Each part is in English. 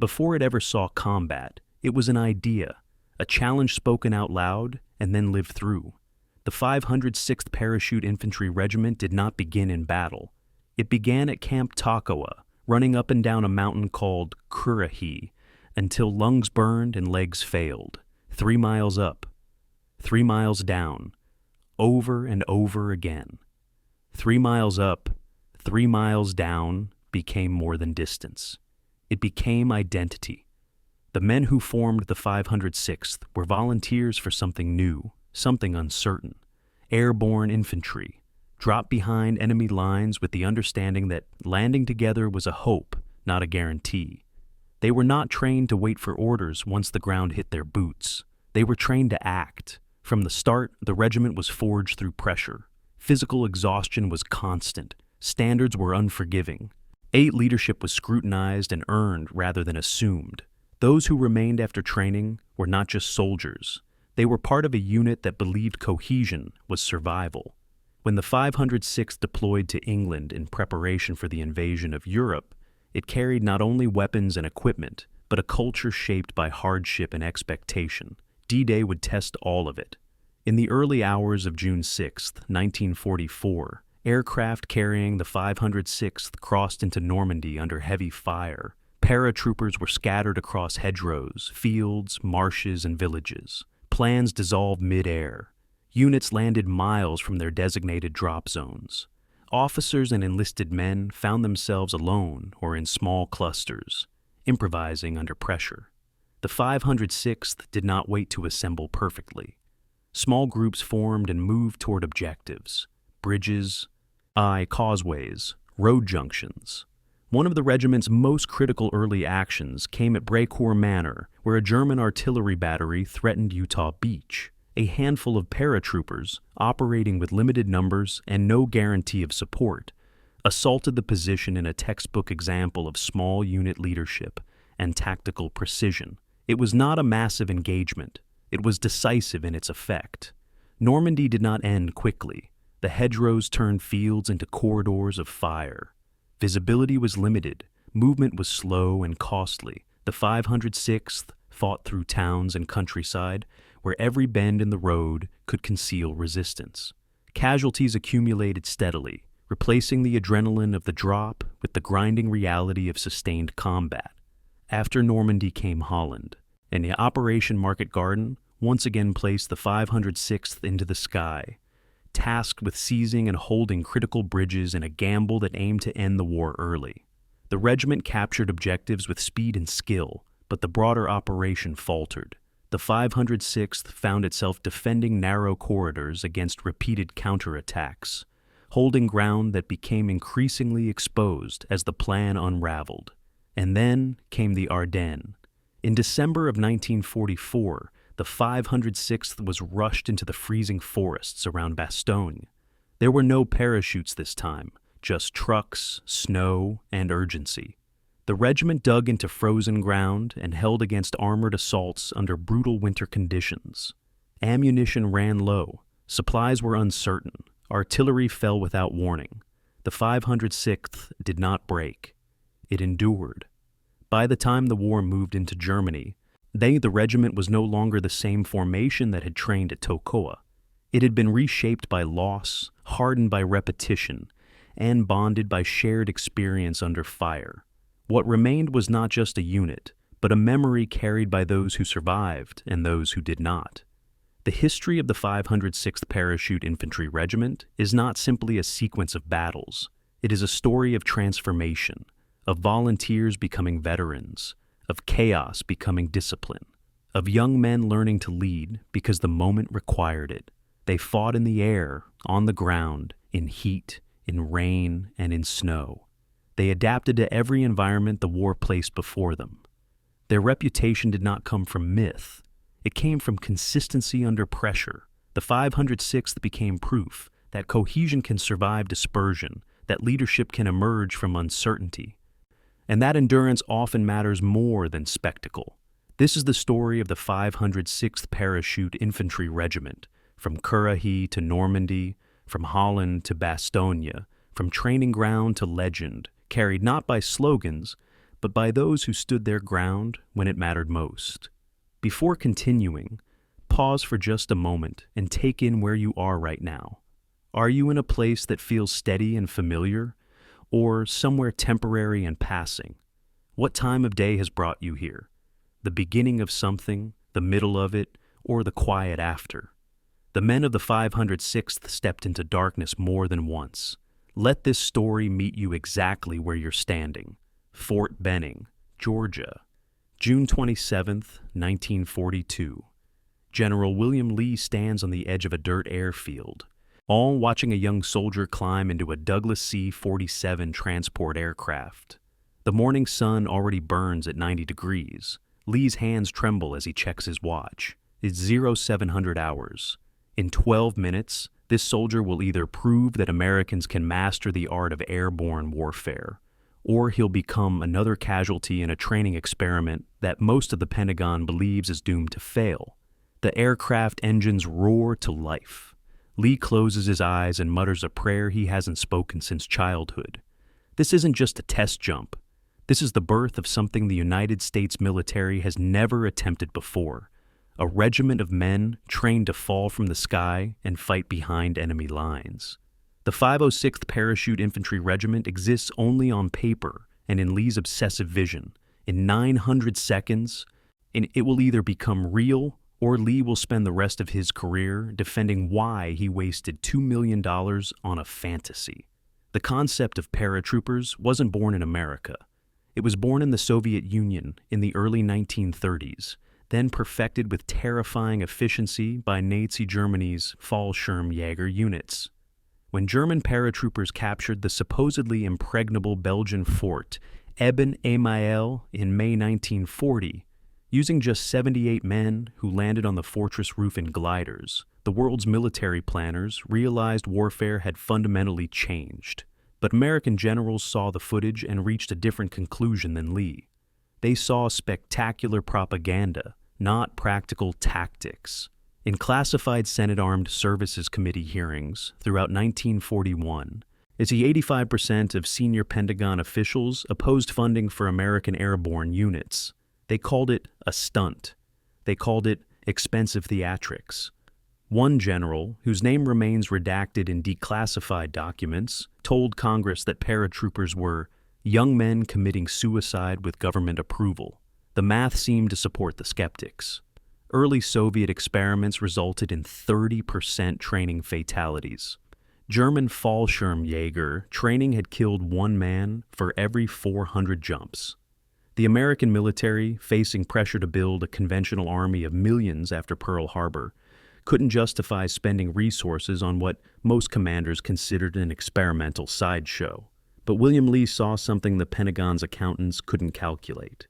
Before it ever saw combat, it was an idea, a challenge spoken out loud and then lived through. The 506th Parachute Infantry Regiment did not begin in battle. It began at Camp Toccoa, running up and down a mountain called Currahee, until lungs burned and legs failed. 3 miles up, 3 miles down, over and over again. 3 miles up, 3 miles down became more than distance. It became identity. The men who formed the 506th were volunteers for something new, something uncertain. Airborne infantry, dropped behind enemy lines with the understanding that landing together was a hope, not a guarantee. They were not trained to wait for orders once the ground hit their boots. They were trained to act. From the start, the regiment was forged through pressure. Physical exhaustion was constant. Standards were unforgiving. Leadership was scrutinized and earned rather than assumed. Those who remained after training were not just soldiers. They were part of a unit that believed cohesion was survival. When the 506th deployed to England in preparation for the invasion of Europe, it carried not only weapons and equipment, but a culture shaped by hardship and expectation. D-Day would test all of it. In the early hours of June 6, 1944, aircraft carrying the 506th crossed into Normandy under heavy fire. Paratroopers were scattered across hedgerows, fields, marshes, and villages. Plans dissolved mid-air. Units landed miles from their designated drop zones. Officers and enlisted men found themselves alone or in small clusters, improvising under pressure. The 506th did not wait to assemble perfectly. Small groups formed and moved toward objectives: bridges, causeways, road junctions. One of the regiment's most critical early actions came at Brécourt Manor, where a German artillery battery threatened Utah Beach. A handful of paratroopers, operating with limited numbers and no guarantee of support, assaulted the position in a textbook example of small unit leadership and tactical precision. It was not a massive engagement. It was decisive in its effect. Normandy did not end quickly. The hedgerows turned fields into corridors of fire. Visibility was limited. Movement was slow and costly. The 506th fought through towns and countryside where every bend in the road could conceal resistance. Casualties accumulated steadily, replacing the adrenaline of the drop with the grinding reality of sustained combat. After Normandy came Holland, and the Operation Market Garden once again placed the 506th into the sky, tasked with seizing and holding critical bridges in a gamble that aimed to end the war early. The regiment captured objectives with speed and skill, but the broader operation faltered. The 506th found itself defending narrow corridors against repeated counterattacks, holding ground that became increasingly exposed as the plan unraveled. And then came the Ardennes. In December of 1944, the 506th was rushed into the freezing forests around Bastogne. There were no parachutes this time, just trucks, snow, and urgency. The regiment dug into frozen ground and held against armored assaults under brutal winter conditions. Ammunition ran low, supplies were uncertain, artillery fell without warning. The 506th did not break. It endured. By the time the war moved into Germany, the regiment was no longer the same formation that had trained at Toccoa. It had been reshaped by loss, hardened by repetition, and bonded by shared experience under fire. What remained was not just a unit, but a memory carried by those who survived and those who did not. The history of the 506th Parachute Infantry Regiment is not simply a sequence of battles. It is a story of transformation, of volunteers becoming veterans, of chaos becoming discipline, of young men learning to lead because the moment required it. They fought in the air, on the ground, in heat, in rain, and in snow. They adapted to every environment the war placed before them. Their reputation did not come from myth. It came from consistency under pressure. The 506th became proof that cohesion can survive dispersion, that leadership can emerge from uncertainty, and that endurance often matters more than spectacle. This is the story of the 506th Parachute Infantry Regiment, from Currahee to Normandy, from Holland to Bastogne, from training ground to legend, carried not by slogans, but by those who stood their ground when it mattered most. Before continuing, pause for just a moment and take in where you are right now. Are you in a place that feels steady and familiar, or somewhere temporary and passing? What time of day has brought you here? The beginning of something, the middle of it, or the quiet after? The men of the 506th stepped into darkness more than once. Let this story meet you exactly where you're standing. Fort Benning, Georgia, June 27, 1942. General William Lee stands on the edge of a dirt airfield, all watching a young soldier climb into a Douglas C-47 transport aircraft. The morning sun already burns at 90 degrees. Lee's hands tremble as he checks his watch. It's 0700 hours. In 12 minutes, this soldier will either prove that Americans can master the art of airborne warfare, or he'll become another casualty in a training experiment that most of the Pentagon believes is doomed to fail. The aircraft engines roar to life. Lee closes his eyes and mutters a prayer he hasn't spoken since childhood. This isn't just a test jump. This is the birth of something the United States military has never attempted before. A regiment of men trained to fall from the sky and fight behind enemy lines. The 506th Parachute Infantry Regiment exists only on paper and in Lee's obsessive vision. In 900 seconds, and it will either become real or Lee will spend the rest of his career defending why he wasted $2 million on a fantasy. The concept of paratroopers wasn't born in America. It was born in the Soviet Union in the early 1930s, then perfected with terrifying efficiency by Nazi Germany's Fallschirmjäger units. When German paratroopers captured the supposedly impregnable Belgian fort Eben-Emael in May 1940, using just 78 men who landed on the fortress roof in gliders, the world's military planners realized warfare had fundamentally changed. But American generals saw the footage and reached a different conclusion than Lee. They saw spectacular propaganda, not practical tactics. In classified Senate Armed Services Committee hearings throughout 1941, 85% of senior Pentagon officials opposed funding for American airborne units. They called it a stunt. They called it expensive theatrics. One general, whose name remains redacted in declassified documents, told Congress that paratroopers were young men committing suicide with government approval. The math seemed to support the skeptics. Early Soviet experiments resulted in 30% training fatalities. German Fallschirmjäger training had killed one man for every 400 jumps. The American military, facing pressure to build a conventional army of millions after Pearl Harbor, couldn't justify spending resources on what most commanders considered an experimental sideshow. But William Lee saw something the Pentagon's accountants couldn't calculate.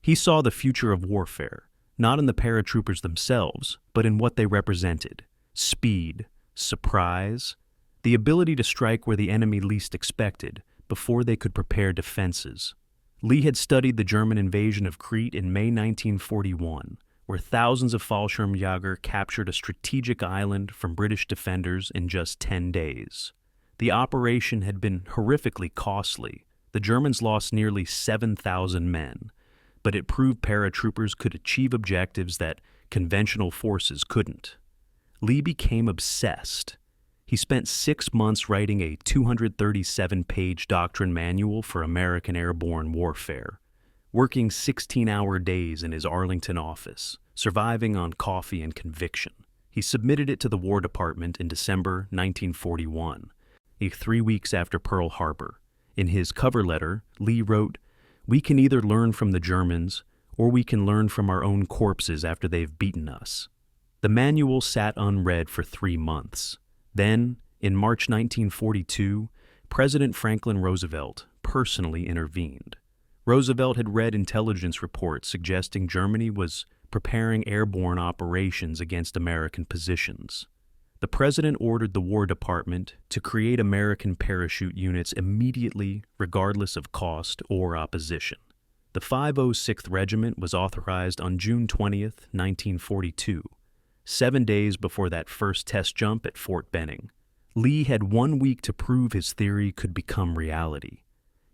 He saw the future of warfare, not in the paratroopers themselves, but in what they represented: speed, surprise, the ability to strike where the enemy least expected before they could prepare defenses. Lee had studied the German invasion of Crete in May 1941, where thousands of Fallschirmjäger captured a strategic island from British defenders in just 10 days. The operation had been horrifically costly. The Germans lost nearly 7,000 men, but it proved paratroopers could achieve objectives that conventional forces couldn't. Lee became obsessed. He spent 6 months writing a 237-page doctrine manual for American airborne warfare, working 16-hour days in his Arlington office, surviving on coffee and conviction. He submitted it to the War Department in December 1941, 3 weeks after Pearl Harbor. In his cover letter, Lee wrote, "We can either learn from the Germans, or we can learn from our own corpses after they've beaten us." The manual sat unread for 3 months. Then, in March 1942, President Franklin Roosevelt personally intervened. Roosevelt had read intelligence reports suggesting Germany was preparing airborne operations against American positions. The president ordered the War Department to create American parachute units immediately, regardless of cost or opposition. The 506th Regiment was authorized on June 20th, 1942, 7 days before that first test jump at Fort Benning. Lee had 1 week to prove his theory could become reality.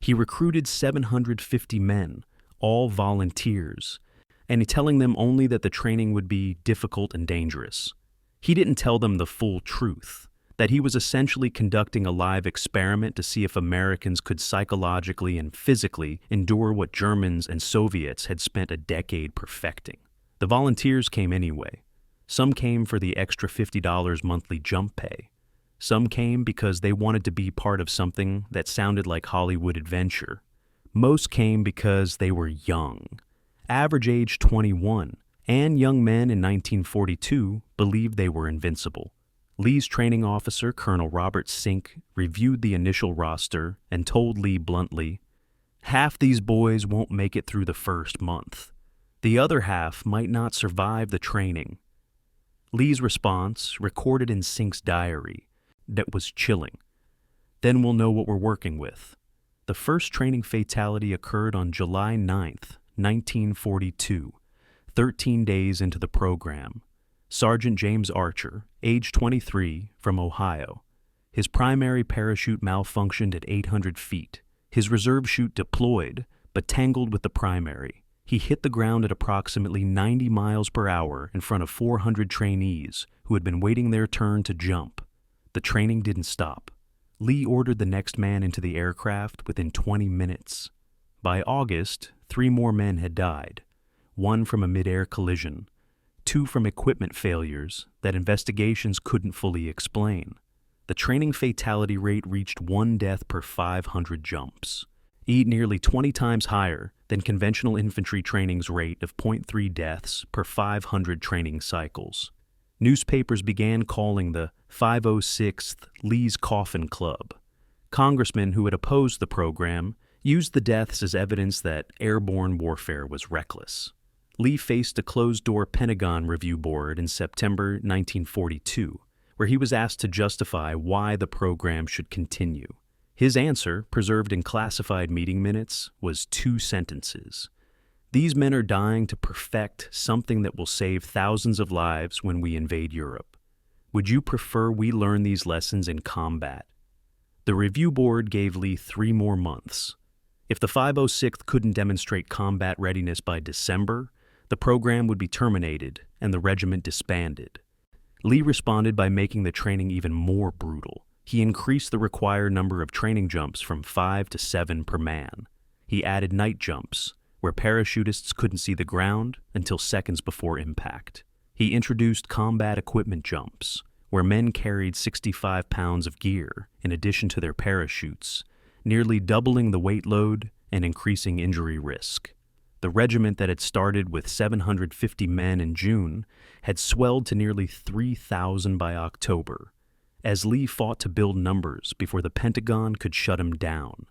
He recruited 750 men, all volunteers, and telling them only that the training would be difficult and dangerous. He didn't tell them the full truth, that he was essentially conducting a live experiment to see if Americans could psychologically and physically endure what Germans and Soviets had spent a decade perfecting. The volunteers came anyway. Some came for the extra $50 monthly jump pay. Some came because they wanted to be part of something that sounded like Hollywood adventure. Most came because they were young, average age 21, and young men in 1942 believed they were invincible. Lee's training officer, Colonel Robert Sink, reviewed the initial roster and told Lee bluntly, "Half these boys won't make it through the first month. The other half might not survive the training." Lee's response, recorded in Sink's diary, that was chilling. "Then we'll know what we're working with." The first training fatality occurred on July 9th, 1942, 13 days into the program. Sergeant James Archer, age 23, from Ohio. His primary parachute malfunctioned at 800 feet. His reserve chute deployed, but tangled with the primary. He hit the ground at approximately 90 miles per hour in front of 400 trainees who had been waiting their turn to jump. The training didn't stop. Lee ordered the next man into the aircraft within 20 minutes. By August, 3 more men had died, 1 from a mid-air collision, 2 from equipment failures that investigations couldn't fully explain. The training fatality rate reached 1 death per 500 jumps, nearly 20 times higher than conventional infantry training's rate of 0.3 deaths per 500 training cycles. Newspapers began calling the 506th Lee's Coffin Club. Congressmen who had opposed the program used the deaths as evidence that airborne warfare was reckless. Lee faced a closed-door Pentagon review board in September 1942, where he was asked to justify why the program should continue. His answer, preserved in classified meeting minutes, was 2 sentences. "These men are dying to perfect something that will save thousands of lives when we invade Europe. Would you prefer we learn these lessons in combat?" The review board gave Lee 3 more months. If the 506th couldn't demonstrate combat readiness by December, the program would be terminated and the regiment disbanded. Lee responded by making the training even more brutal. He increased the required number of training jumps from 5 to 7 per man. He added night jumps, where parachutists couldn't see the ground until seconds before impact. He introduced combat equipment jumps, where men carried 65 pounds of gear in addition to their parachutes, nearly doubling the weight load and increasing injury risk. The regiment that had started with 750 men in June had swelled to nearly 3,000 by October, as Lee fought to build numbers before the Pentagon could shut him down.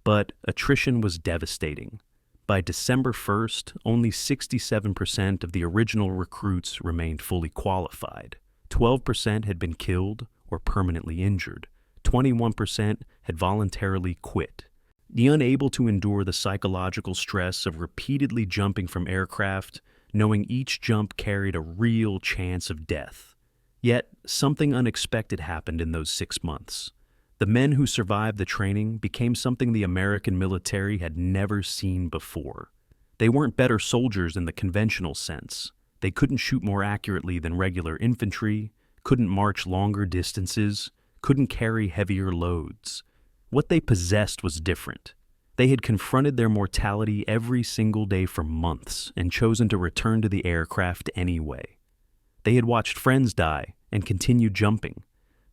But attrition was devastating. By December 1st, only 67% of the original recruits remained fully qualified. 12% had been killed or permanently injured. 21% had voluntarily quit. The unable to endure the psychological stress of repeatedly jumping from aircraft, knowing each jump carried a real chance of death. Yet, something unexpected happened in those 6 months. The men who survived the training became something the American military had never seen before. They weren't better soldiers in the conventional sense. They couldn't shoot more accurately than regular infantry, couldn't march longer distances, couldn't carry heavier loads. What they possessed was different. They had confronted their mortality every single day for months and chosen to return to the aircraft anyway. They had watched friends die and continued jumping.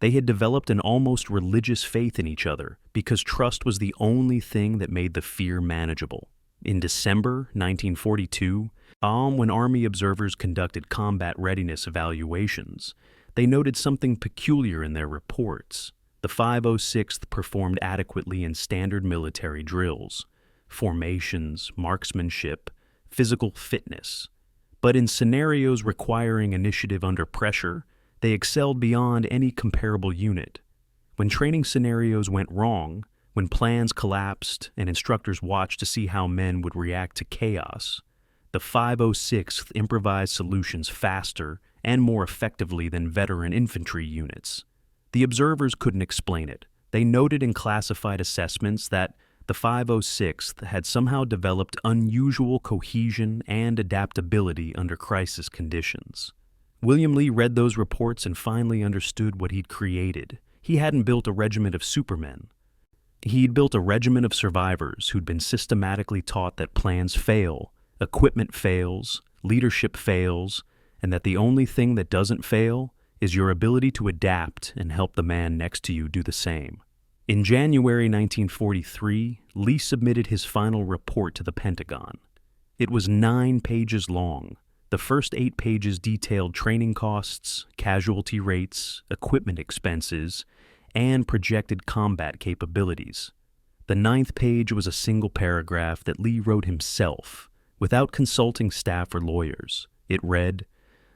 They had developed an almost religious faith in each other because trust was the only thing that made the fear manageable. In December 1942, when Army observers conducted combat readiness evaluations, they noted something peculiar in their reports. The 506th performed adequately in standard military drills, formations, marksmanship, physical fitness. But in scenarios requiring initiative under pressure, they excelled beyond any comparable unit. When training scenarios went wrong, when plans collapsed and instructors watched to see how men would react to chaos, the 506th improvised solutions faster and more effectively than veteran infantry units. The observers couldn't explain it. They noted in classified assessments that The 506th had somehow developed unusual cohesion and adaptability under crisis conditions. William Lee read those reports and finally understood what he'd created. He hadn't built a regiment of supermen. He'd built a regiment of survivors who'd been systematically taught that plans fail, equipment fails, leadership fails, and that the only thing that doesn't fail is your ability to adapt and help the man next to you do the same. In January 1943, Lee submitted his final report to the Pentagon. It was 9 pages long. The first 8 pages detailed training costs, casualty rates, equipment expenses, and projected combat capabilities. The 9th page was a single paragraph that Lee wrote himself, without consulting staff or lawyers. It read,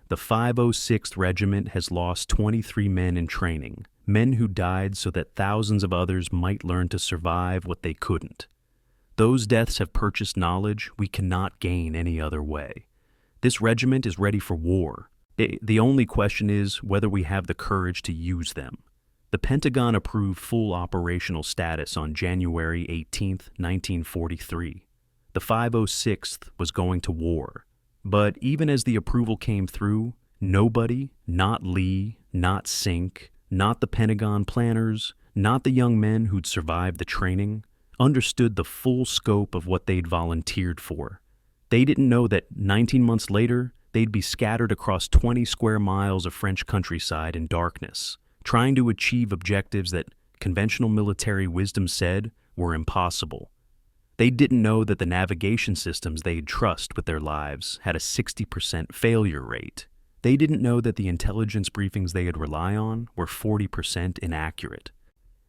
"The 506th Regiment has lost 23 men in training, men who died so that thousands of others might learn to survive what they couldn't. Those deaths have purchased knowledge we cannot gain any other way. This regiment is ready for war. The only question is whether we have the courage to use them." The Pentagon approved full operational status on January 18, 1943. The 506th was going to war. But even as the approval came through, nobody, not Lee, not Sink, not the Pentagon planners, not the young men who'd survived the training, understood the full scope of what they'd volunteered for. They didn't know that 19 months later, they'd be scattered across 20 square miles of French countryside in darkness, trying to achieve objectives that conventional military wisdom said were impossible. They didn't know that the navigation systems they'd trust with their lives had a 60% failure rate. They didn't know that the intelligence briefings they'd rely on were 40% inaccurate.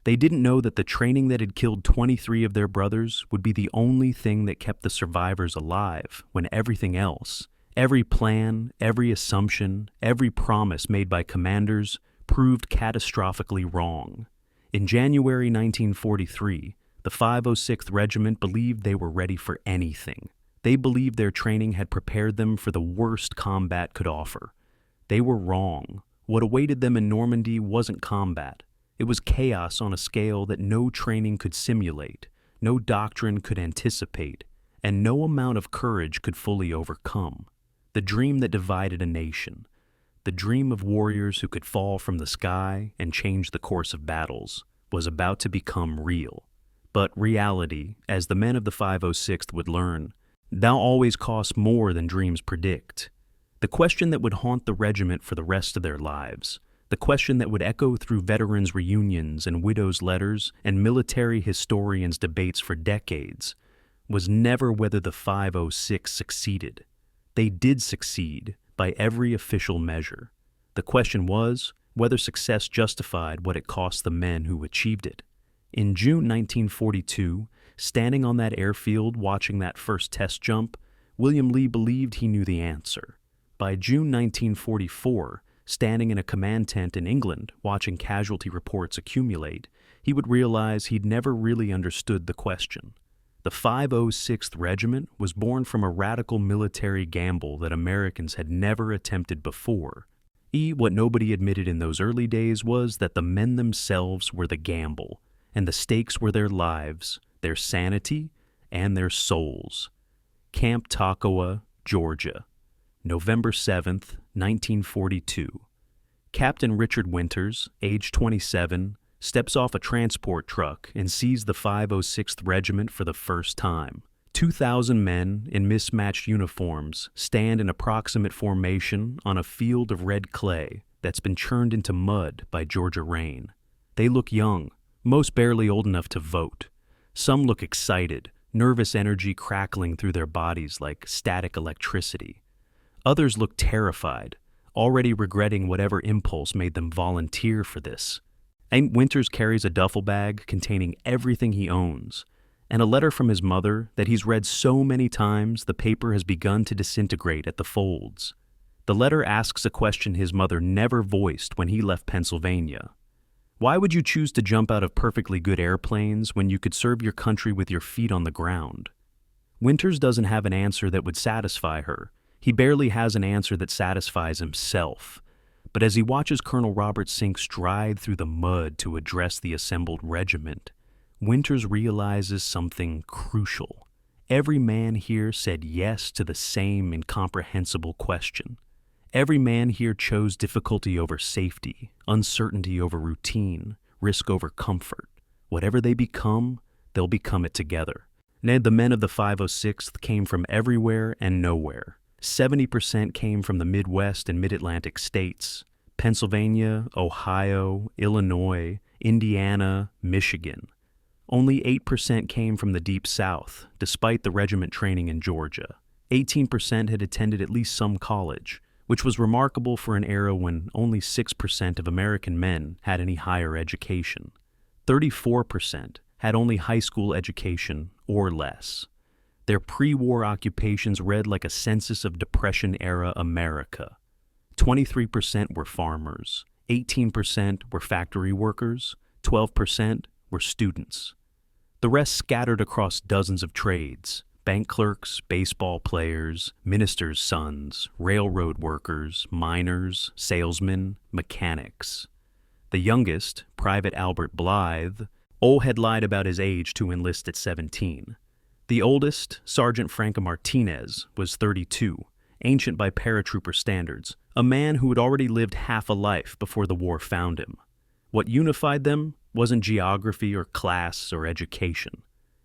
They didn't know that the training that had killed 23 of their brothers would be the only thing that kept the survivors alive when everything else, every plan, every assumption, every promise made by commanders proved catastrophically wrong. In January 1943, the 506th Regiment believed they were ready for anything. They believed their training had prepared them for the worst combat could offer. They were wrong. What awaited them in Normandy wasn't combat. It was chaos on a scale that no training could simulate, no doctrine could anticipate, and no amount of courage could fully overcome. The dream that divided a nation. The dream of warriors who could fall from the sky and change the course of battles was about to become real. But reality, as the men of the 506th would learn, now always costs more than dreams predict. The question that would haunt the regiment for the rest of their lives, the question that would echo through veterans' reunions and widows' letters and military historians' debates for decades, was never whether the 506 succeeded. They did succeed by every official measure. The question was whether success justified what it cost the men who achieved it. In June 1942, standing on that airfield watching that first test jump, William Lee believed he knew the answer. By June 1944, standing in a command tent in England watching casualty reports accumulate, he would realize he'd never really understood the question. The 506th Regiment was born from a radical military gamble that Americans had never attempted before. What nobody admitted in those early days was that the men themselves were the gamble, and the stakes were their lives, their sanity, and their souls. Camp Toccoa, Georgia, November 7th, 1942. Captain Richard Winters, age 27, steps off a transport truck and sees the 506th Regiment for the first time. 2,000 men in mismatched uniforms stand in approximate formation on a field of red clay that's been churned into mud by Georgia rain. They look young, most barely old enough to vote. Some look excited, nervous energy crackling through their bodies like static electricity. Others look terrified, already regretting whatever impulse made them volunteer for this. Winters carries a duffel bag containing everything he owns, and a letter from his mother that he's read so many times the paper has begun to disintegrate at the folds. The letter asks a question his mother never voiced when he left Pennsylvania. Why would you choose to jump out of perfectly good airplanes when you could serve your country with your feet on the ground? Winters doesn't have an answer that would satisfy her. He barely has an answer that satisfies himself. But as he watches Colonel Robert Sink stride through the mud to address the assembled regiment, Winters realizes something crucial. Every man here said yes to the same incomprehensible question. Every man here chose difficulty over safety, uncertainty over routine, risk over comfort. Whatever they become, they'll become it together. The men of the 506th came from everywhere and nowhere. 70% came from the Midwest and Mid-Atlantic states, Pennsylvania, Ohio, Illinois, Indiana, Michigan. Only 8% came from the Deep South, despite the regiment training in Georgia. 18% had attended at least some college, which was remarkable for an era when only 6% of American men had any higher education. 34% had only high school education or less. Their pre-war occupations read like a census of Depression-era America. 23% were farmers, 18% were factory workers, 12% were students. The rest scattered across dozens of trades: bank clerks, baseball players, ministers' sons, railroad workers, miners, salesmen, mechanics. The youngest, Private Albert Blythe, had lied about his age to enlist at 17. The oldest, Sergeant Franca Martinez, was 32, ancient by paratrooper standards, a man who had already lived half a life before the war found him. What unified them wasn't geography or class or education.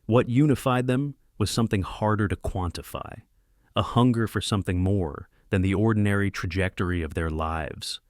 What unified them was something harder to quantify, a hunger for something more than the ordinary trajectory of their lives.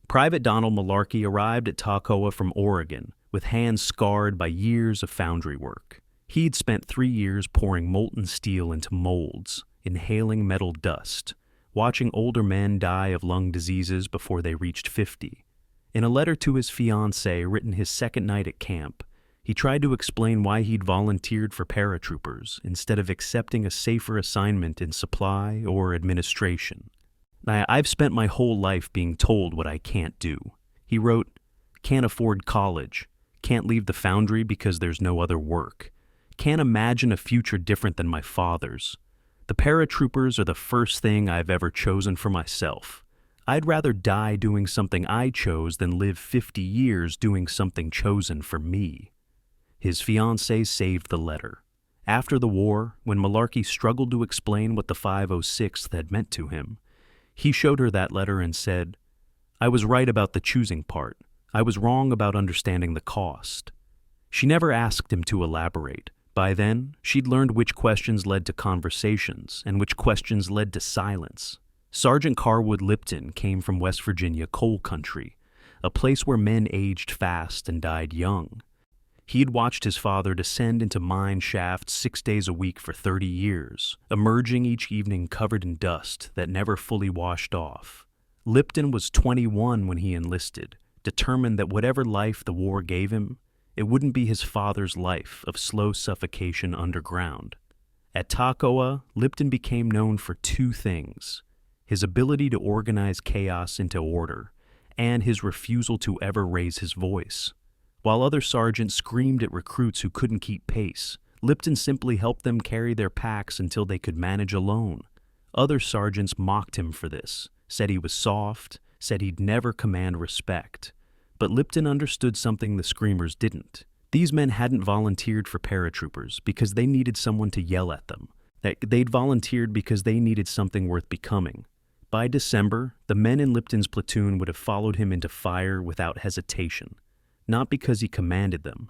Private Donald Malarkey arrived at Toccoa from Oregon, with hands scarred by years of foundry work. He'd spent 3 years pouring molten steel into molds, inhaling metal dust, watching older men die of lung diseases before they reached 50. In a letter to his fiancée written his second night at camp, he tried to explain why he'd volunteered for paratroopers instead of accepting a safer assignment in supply or administration. "I've spent my whole life being told what I can't do." He wrote, "Can't afford college, can't leave the foundry because there's no other work, can't imagine a future different than my father's. The paratroopers are the first thing I've ever chosen for myself. I'd rather die doing something I chose than live 50 years doing something chosen for me." His fiancée saved the letter. After the war, when Malarkey struggled to explain what the 506th had meant to him, he showed her that letter and said, "I was right about the choosing part. I was wrong about understanding the cost." She never asked him to elaborate. By then, she'd learned which questions led to conversations and which questions led to silence. Sergeant Carwood Lipton came from West Virginia coal country, a place where men aged fast and died young. He'd watched his father descend into mine shafts 6 days a week for 30 years, emerging each evening covered in dust that never fully washed off. Lipton was 21 when he enlisted, determined that whatever life the war gave him, it wouldn't be his father's life of slow suffocation underground. At Toccoa, Lipton became known for 2 things: his ability to organize chaos into order, and his refusal to ever raise his voice. While other sergeants screamed at recruits who couldn't keep pace, Lipton simply helped them carry their packs until they could manage alone. Other sergeants mocked him for this, said he was soft, said he'd never command respect. But Lipton understood something the screamers didn't. These men hadn't volunteered for paratroopers because they needed someone to yell at them. They'd volunteered because they needed something worth becoming. By December, the men in Lipton's platoon would have followed him into fire without hesitation. Not because he commanded them,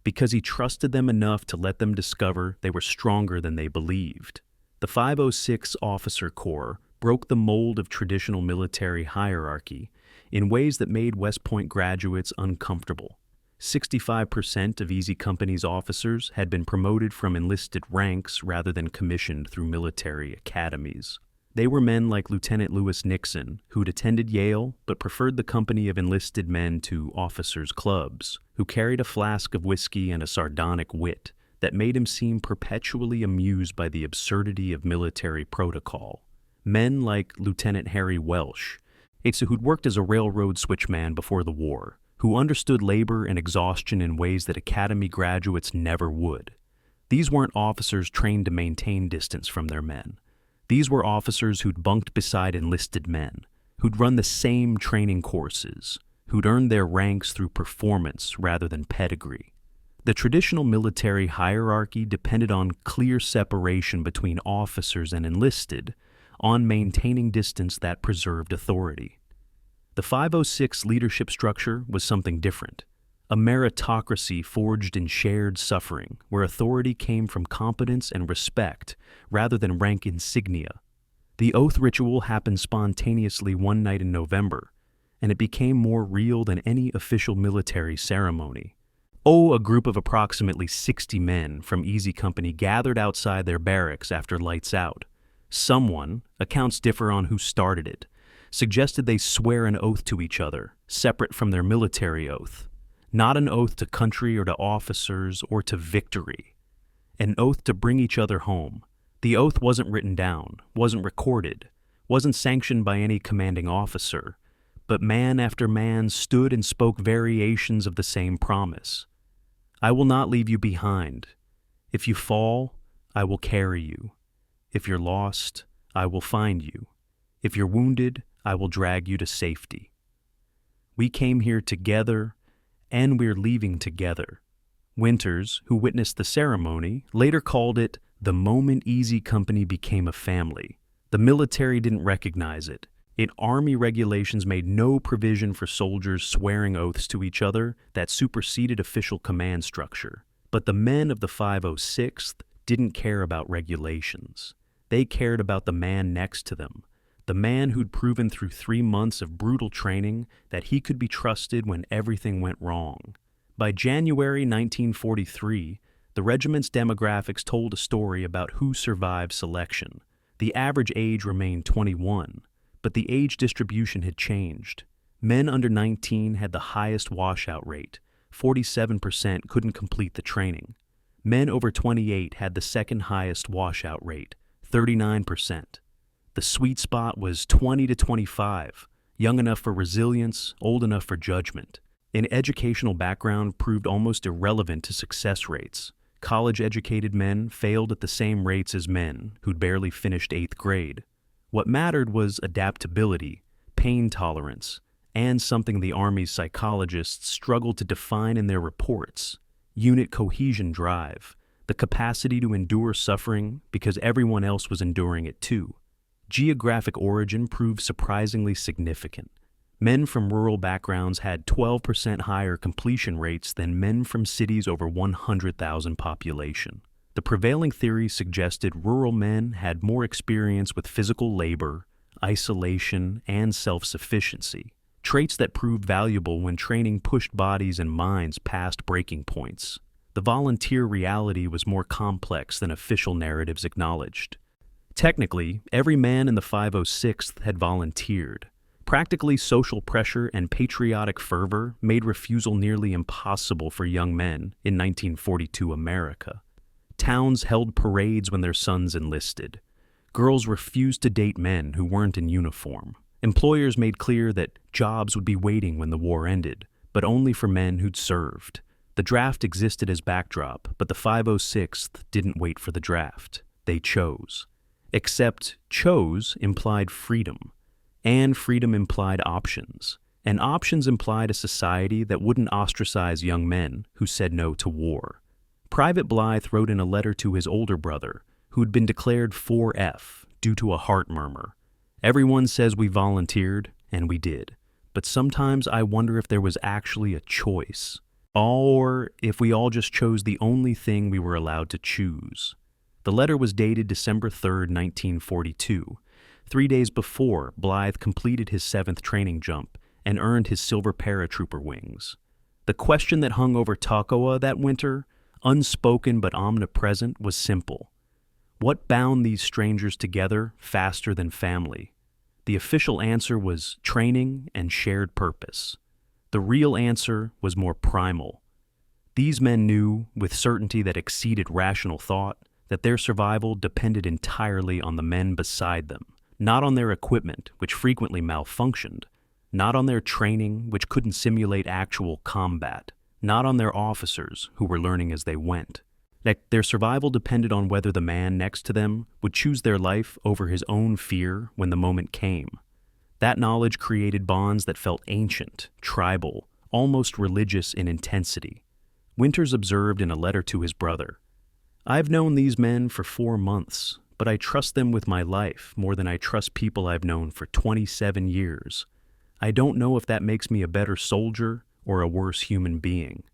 because he trusted them enough to let them discover they were stronger than they believed. The 506 Officer Corps broke the mold of traditional military hierarchy in ways that made West Point graduates uncomfortable. 65% of Easy Company's officers had been promoted from enlisted ranks rather than commissioned through military academies. They were men like Lieutenant Lewis Nixon, who'd attended Yale but preferred the company of enlisted men to officers' clubs, who carried a flask of whiskey and a sardonic wit that made him seem perpetually amused by the absurdity of military protocol. Men like Lieutenant Harry Welsh, who'd worked as a railroad switchman before the war, who understood labor and exhaustion in ways that academy graduates never would. These weren't officers trained to maintain distance from their men. These were officers who'd bunked beside enlisted men, who'd run the same training courses, who'd earned their ranks through performance rather than pedigree. The traditional military hierarchy depended on clear separation between officers and enlisted, on maintaining distance that preserved authority. The 506 leadership structure was something different, a meritocracy forged in shared suffering, where authority came from competence and respect rather than rank insignia. The oath ritual happened spontaneously one night in November, and it became more real than any official military ceremony. A group of approximately 60 men from Easy Company gathered outside their barracks after lights out. Someone, accounts differ on who started it, suggested they swear an oath to each other, separate from their military oath. Not an oath to country or to officers or to victory. An oath to bring each other home. The oath wasn't written down, wasn't recorded, wasn't sanctioned by any commanding officer, but man after man stood and spoke variations of the same promise. I will not leave you behind. If you fall, I will carry you. If you're lost, I will find you. If you're wounded, I will drag you to safety. We came here together, and we're leaving together. Winters, who witnessed the ceremony, later called it the moment Easy Company became a family. The military didn't recognize it. Army regulations made no provision for soldiers swearing oaths to each other that superseded official command structure. But the men of the 506th didn't care about regulations. They cared about the man next to them, the man who'd proven through 3 months of brutal training that he could be trusted when everything went wrong. By January 1943, the regiment's demographics told a story about who survived selection. The average age remained 21. But the age distribution had changed. Men under 19 had the highest washout rate. 47% couldn't complete the training. Men over 28 had the second highest washout rate, 39%. The sweet spot was 20 to 25, young enough for resilience, old enough for judgment. An educational background proved almost irrelevant to success rates. College-educated men failed at the same rates as men who'd barely finished 8th grade. What mattered was adaptability, pain tolerance, and something the Army's psychologists struggled to define in their reports: unit cohesion drive, the capacity to endure suffering because everyone else was enduring it too. Geographic origin proved surprisingly significant. Men from rural backgrounds had 12% higher completion rates than men from cities over 100,000 population. The prevailing theory suggested rural men had more experience with physical labor, isolation, and self-sufficiency, traits that proved valuable when training pushed bodies and minds past breaking points. The volunteer reality was more complex than official narratives acknowledged. Technically, every man in the 506th had volunteered. Practically, social pressure and patriotic fervor made refusal nearly impossible for young men in 1942 America. Towns held parades when their sons enlisted. Girls refused to date men who weren't in uniform. Employers made clear that jobs would be waiting when the war ended, but only for men who'd served. The draft existed as backdrop, but the 506th didn't wait for the draft. They chose. Except chose implied freedom, and freedom implied options. And options implied a society that wouldn't ostracize young men who said no to war. Private Blythe wrote in a letter to his older brother, who'd been declared 4F due to a heart murmur. Everyone says we volunteered, and we did. But sometimes I wonder if there was actually a choice. Or if we all just chose the only thing we were allowed to choose. The letter was dated December 3rd, 1942, 3 days before Blythe completed his 7th training jump and earned his silver paratrooper wings. The question that hung over Toccoa that winter, unspoken but omnipresent, was simple. What bound these strangers together faster than family? The official answer was training and shared purpose. The real answer was more primal. These men knew, with certainty that exceeded rational thought, that their survival depended entirely on the men beside them, not on their equipment, which frequently malfunctioned, not on their training, which couldn't simulate actual combat, not on their officers, who were learning as they went. That their survival depended on whether the man next to them would choose their life over his own fear when the moment came. That knowledge created bonds that felt ancient, tribal, almost religious in intensity. Winters observed in a letter to his brother, "I've known these men for 4 months, but I trust them with my life more than I trust people I've known for 27 years. I don't know if that makes me a better soldier or a worse human being."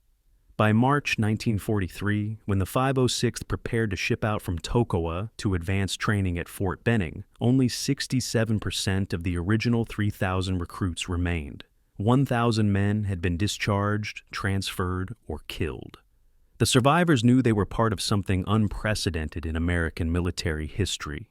By March 1943, when the 506th prepared to ship out from Toccoa to advanced training at Fort Benning, only 67% of the original 3,000 recruits remained. 1,000 men had been discharged, transferred, or killed. The survivors knew they were part of something unprecedented in American military history.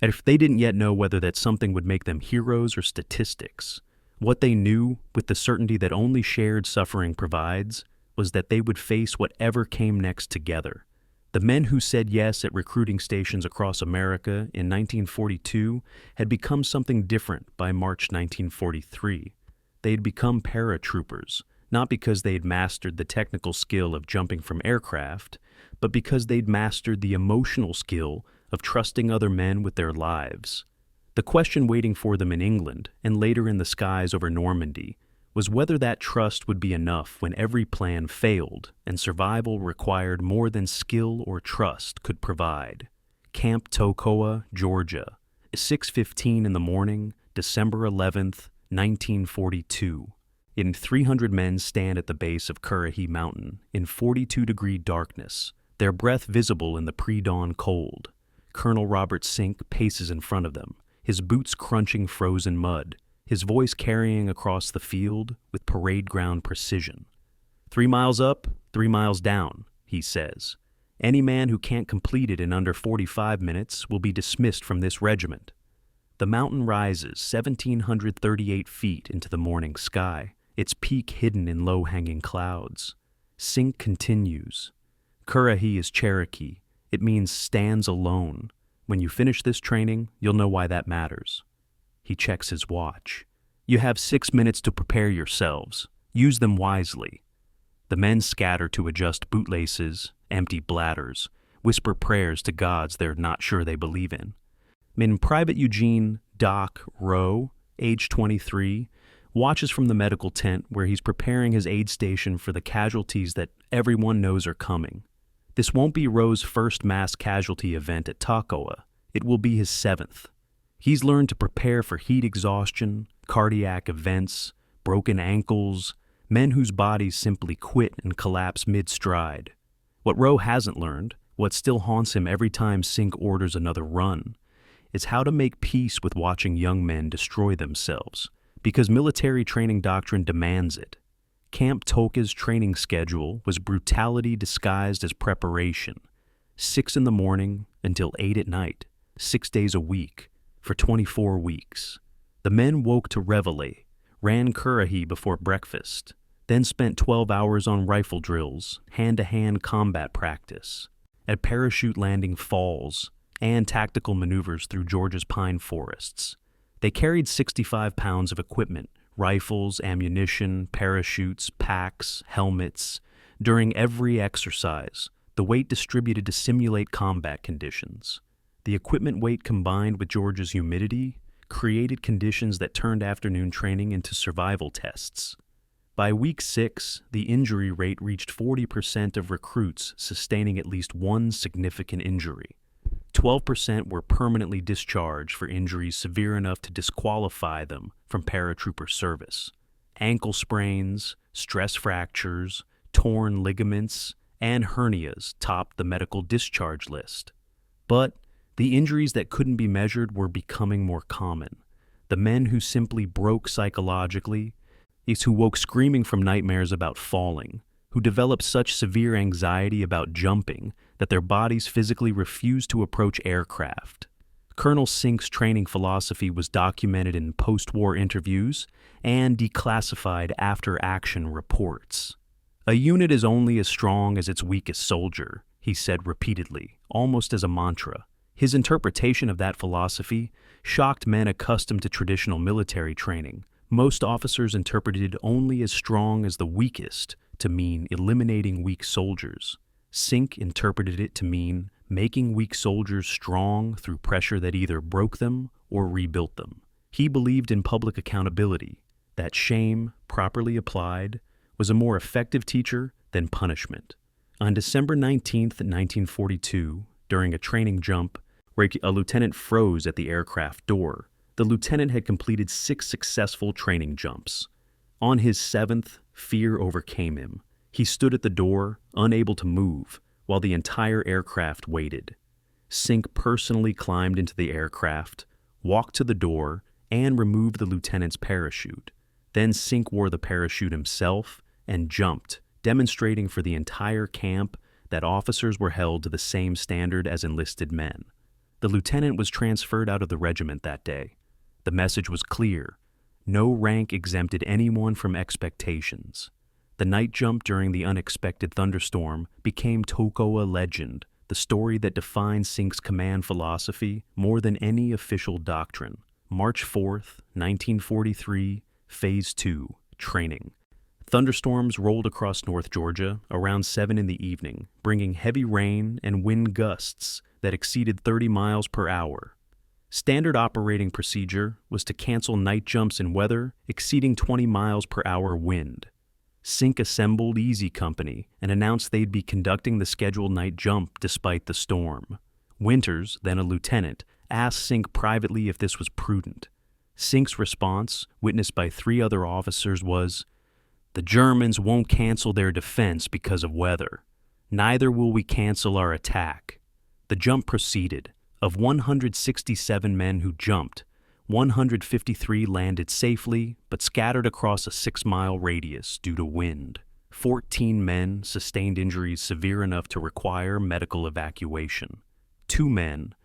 And if they didn't yet know whether that something would make them heroes or statistics, what they knew, with the certainty that only shared suffering provides, was that they would face whatever came next together. The men who said yes at recruiting stations across America in 1942 had become something different by March 1943. They had become paratroopers, not because they had mastered the technical skill of jumping from aircraft, but because they'd mastered the emotional skill of trusting other men with their lives. The question waiting for them in England, and later in the skies over Normandy, was whether that trust would be enough when every plan failed and survival required more than skill or trust could provide. Camp Toccoa, Georgia, 6:15 in the morning, December 11th, 1942. In 300 men stand at the base of Currahee Mountain in 42-degree darkness, their breath visible in the pre-dawn cold. Colonel Robert Sink paces in front of them, his boots crunching frozen mud, his voice carrying across the field with parade ground precision. 3 miles up, 3 miles down, he says. Any man who can't complete it in under 45 minutes will be dismissed from this regiment. The mountain rises 1,738 feet into the morning sky, its peak hidden in low-hanging clouds. Sink continues. Currahee is Cherokee. It means stands alone. When you finish this training, you'll know why that matters. He checks his watch. You have 6 minutes to prepare yourselves. Use them wisely. The men scatter to adjust bootlaces, empty bladders, whisper prayers to gods they're not sure they believe in. Private Eugene Doc Rowe, age 23, watches from the medical tent where he's preparing his aid station for the casualties that everyone knows are coming. This won't be Rowe's first mass casualty event at Toccoa. It will be his 7th. He's learned to prepare for heat exhaustion, cardiac events, broken ankles, men whose bodies simply quit and collapse mid-stride. What Rowe hasn't learned, what still haunts him every time Sink orders another run, is how to make peace with watching young men destroy themselves, because military training doctrine demands it. Camp Toccoa's training schedule was brutality disguised as preparation. 6 in the morning until 8 at night, 6 days a week, for 24 weeks. The men woke to reveille, ran Currahee before breakfast, then spent 12 hours on rifle drills, hand-to-hand combat practice, at parachute landing falls, and tactical maneuvers through Georgia's pine forests. They carried 65 pounds of equipment, rifles, ammunition, parachutes, packs, helmets. During every exercise, the weight distributed to simulate combat conditions. The equipment weight combined with Georgia's humidity created conditions that turned afternoon training into survival tests. By week 6, the injury rate reached 40% of recruits sustaining at least one significant injury. 12% were permanently discharged for injuries severe enough to disqualify them from paratrooper service. Ankle sprains, stress fractures, torn ligaments, and hernias topped the medical discharge list. But the injuries that couldn't be measured were becoming more common. The men who simply broke psychologically, these who woke screaming from nightmares about falling, who developed such severe anxiety about jumping that their bodies physically refused to approach aircraft. Colonel Sink's training philosophy was documented in post-war interviews and declassified after-action reports. A unit is only as strong as its weakest soldier, he said repeatedly, almost as a mantra. His interpretation of that philosophy shocked men accustomed to traditional military training. Most officers interpreted it only as strong as the weakest to mean eliminating weak soldiers. Sink interpreted it to mean making weak soldiers strong through pressure that either broke them or rebuilt them. He believed in public accountability, that shame, properly applied, was a more effective teacher then punishment. On December 19th, 1942, during a training jump where a lieutenant froze at the aircraft door, the lieutenant had completed 6 successful training jumps. On his 7th, fear overcame him. He stood at the door, unable to move, while the entire aircraft waited. Sink personally climbed into the aircraft, walked to the door, and removed the lieutenant's parachute. Then Sink wore the parachute himself and jumped, demonstrating for the entire camp that officers were held to the same standard as enlisted men. The lieutenant was transferred out of the regiment that day. The message was clear. No rank exempted anyone from expectations. The night jump during the unexpected thunderstorm became Toccoa legend, the story that defines Sink's command philosophy more than any official doctrine. March 4th, 1943, Phase 2, Training. Thunderstorms rolled across North Georgia around 7 in the evening, bringing heavy rain and wind gusts that exceeded 30 miles per hour. Standard operating procedure was to cancel night jumps in weather exceeding 20 miles per hour wind. Sink assembled Easy Company and announced they'd be conducting the scheduled night jump despite the storm. Winters, then a lieutenant, asked Sink privately if this was prudent. Sink's response, witnessed by 3 other officers, was, "The Germans won't cancel their defense because of weather. Neither will we cancel our attack." The jump proceeded. Of 167 men who jumped, 153 landed safely but scattered across a 6-mile radius due to wind. 14 men sustained injuries severe enough to require medical evacuation. 2 men,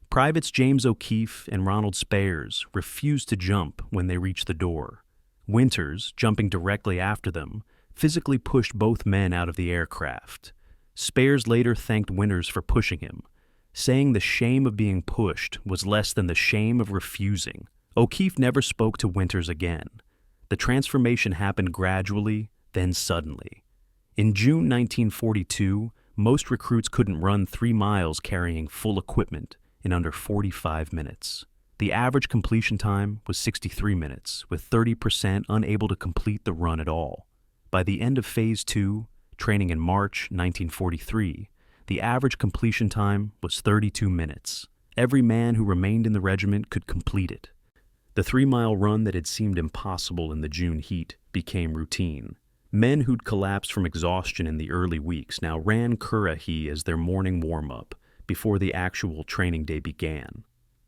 Privates James O'Keefe and Ronald Spares, refused to jump when they reached the door. Winters, jumping directly after them, physically pushed both men out of the aircraft. Spares later thanked Winters for pushing him, saying the shame of being pushed was less than the shame of refusing. O'Keefe never spoke to Winters again. The transformation happened gradually, then suddenly. In June 1942, most recruits couldn't run 3 miles carrying full equipment in under 45 minutes. The average completion time was 63 minutes, with 30% unable to complete the run at all. By the end of Phase 2, training in March 1943, the average completion time was 32 minutes. Every man who remained in the regiment could complete it. The 3-mile run that had seemed impossible in the June heat became routine. Men who'd collapsed from exhaustion in the early weeks now ran Currahee as their morning warm-up before the actual training day began.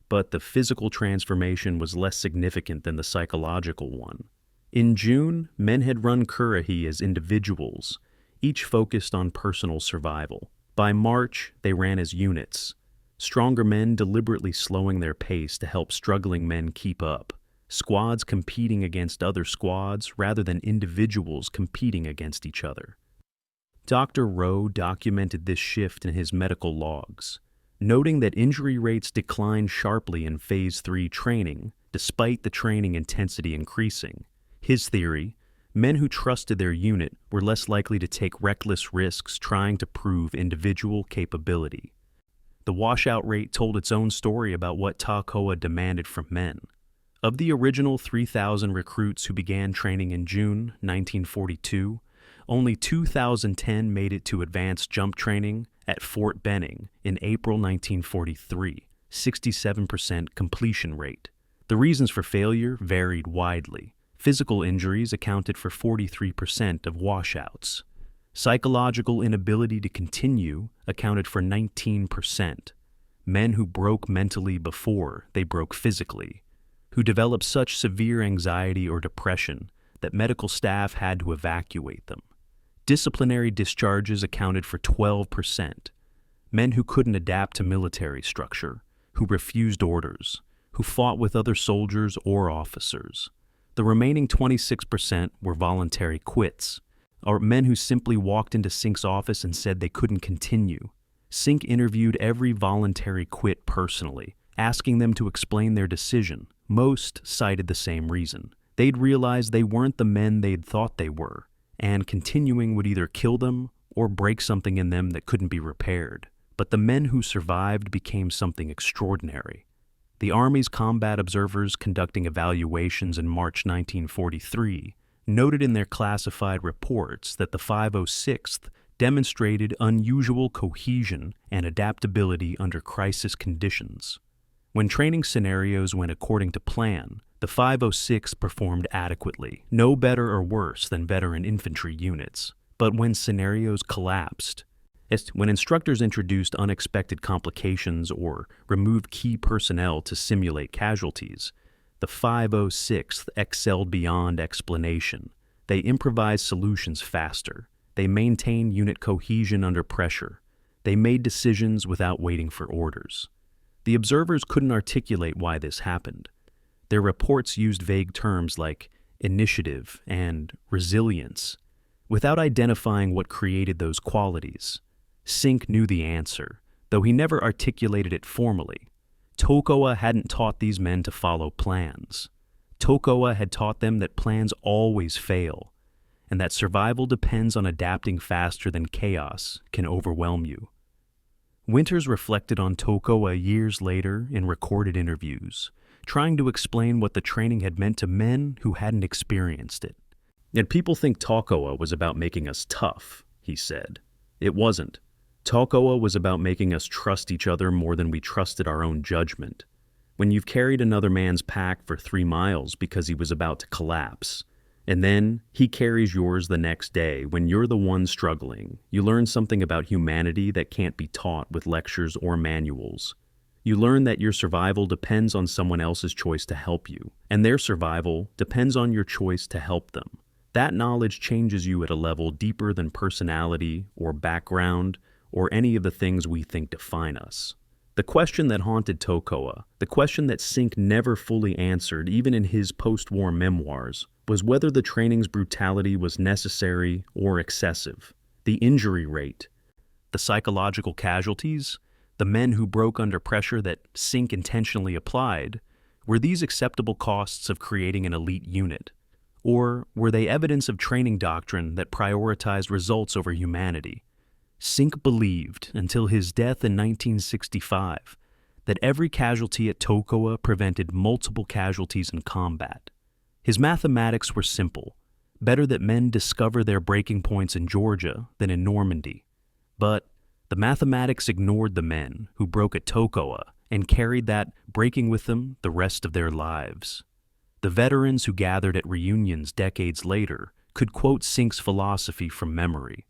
But the physical transformation was less significant than the psychological one. In June, men had run Currahee as individuals, each focused on personal survival. By March, they ran as units, stronger men deliberately slowing their pace to help struggling men keep up, squads competing against other squads rather than individuals competing against each other. Dr. Rowe documented this shift in his medical logs, noting that injury rates declined sharply in Phase 3 training, despite the training intensity increasing. His theory: men who trusted their unit were less likely to take reckless risks trying to prove individual capability. The washout rate told its own story about what Toccoa demanded from men. Of the original 3,000 recruits who began training in June 1942, only 2,010 made it to advanced jump training at Fort Benning in April 1943, 67% completion rate. The reasons for failure varied widely. Physical injuries accounted for 43% of washouts. Psychological inability to continue accounted for 19%. Men who broke mentally before they broke physically, who developed such severe anxiety or depression that medical staff had to evacuate them. Disciplinary discharges accounted for 12%. Men who couldn't adapt to military structure, who refused orders, who fought with other soldiers or officers. The remaining 26% were voluntary quits, or men who simply walked into Sink's office and said they couldn't continue. Sink interviewed every voluntary quit personally, asking them to explain their decision. Most cited the same reason. They'd realized they weren't the men they'd thought they were, and continuing would either kill them or break something in them that couldn't be repaired. But the men who survived became something extraordinary. The Army's combat observers conducting evaluations in March 1943 noted in their classified reports that the 506th demonstrated unusual cohesion and adaptability under crisis conditions. When training scenarios went according to plan, the 506th performed adequately, no better or worse than veteran infantry units. But when scenarios collapsed, when instructors introduced unexpected complications or removed key personnel to simulate casualties, the 506th excelled beyond explanation. They improvised solutions faster. They maintained unit cohesion under pressure. They made decisions without waiting for orders. The observers couldn't articulate why this happened. Their reports used vague terms like initiative and resilience, without identifying what created those qualities. Sink knew the answer, though he never articulated it formally. Toccoa hadn't taught these men to follow plans. Toccoa had taught them that plans always fail, and that survival depends on adapting faster than chaos can overwhelm you. Winters reflected on Toccoa years later in recorded interviews, trying to explain what the training had meant to men who hadn't experienced it. "And people think Toccoa was about making us tough," he said. "It wasn't. Toccoa was about making us trust each other more than we trusted our own judgment. When you've carried another man's pack for 3 miles because he was about to collapse, and then he carries yours the next day when you're the one struggling, you learn something about humanity that can't be taught with lectures or manuals. You learn that your survival depends on someone else's choice to help you, and their survival depends on your choice to help them. That knowledge changes you at a level deeper than personality or background or any of the things we think define us." The question that haunted Toccoa, the question that Sink never fully answered even in his post-war memoirs, was whether the training's brutality was necessary or excessive. The injury rate, the psychological casualties, the men who broke under pressure that Sink intentionally applied, were these acceptable costs of creating an elite unit? Or were they evidence of training doctrine that prioritized results over humanity? Sink believed, until his death in 1965, that every casualty at Toccoa prevented multiple casualties in combat. His mathematics were simple: better that men discover their breaking points in Georgia than in Normandy. But the mathematics ignored the men who broke at Toccoa and carried that breaking with them the rest of their lives. The veterans who gathered at reunions decades later could quote Sink's philosophy from memory.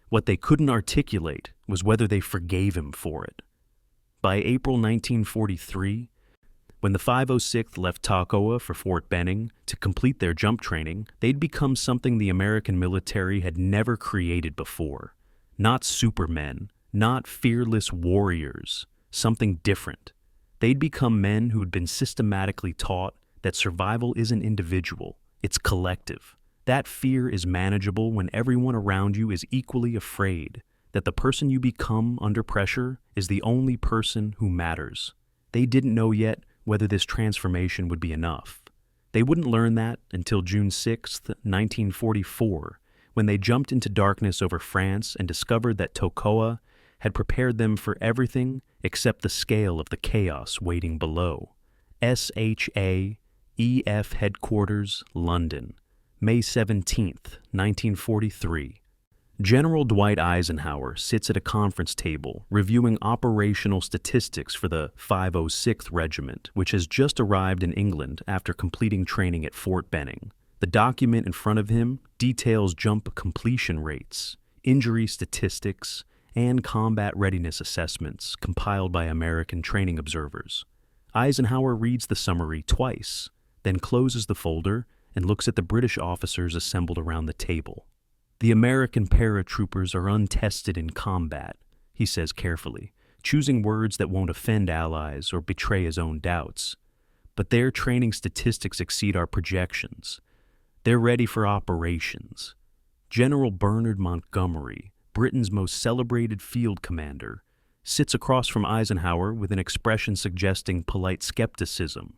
What they couldn't articulate was whether they forgave him for it. By April 1943, when the 506th left Toccoa for Fort Benning to complete their jump training, they'd become something the American military had never created before. Not supermen, not fearless warriors, something different. They'd become men who'd been systematically taught that survival isn't individual, it's collective. That fear is manageable when everyone around you is equally afraid, that the person you become under pressure is the only person who matters. They didn't know yet whether this transformation would be enough. They wouldn't learn that until June 6, 1944, when they jumped into darkness over France and discovered that Toccoa had prepared them for everything except the scale of the chaos waiting below. SHAEF Headquarters, London, May 17, 1943. General Dwight Eisenhower sits at a conference table reviewing operational statistics for the 506th Regiment, which has just arrived in England after completing training at Fort Benning. The document in front of him details jump completion rates, injury statistics, and combat readiness assessments compiled by American training observers. Eisenhower reads the summary twice, then closes the folder and looks at the British officers assembled around the table. "The American paratroopers are untested in combat," he says carefully, choosing words that won't offend allies or betray his own doubts. "But their training statistics exceed our projections. They're ready for operations." General Bernard Montgomery, Britain's most celebrated field commander, sits across from Eisenhower with an expression suggesting polite skepticism.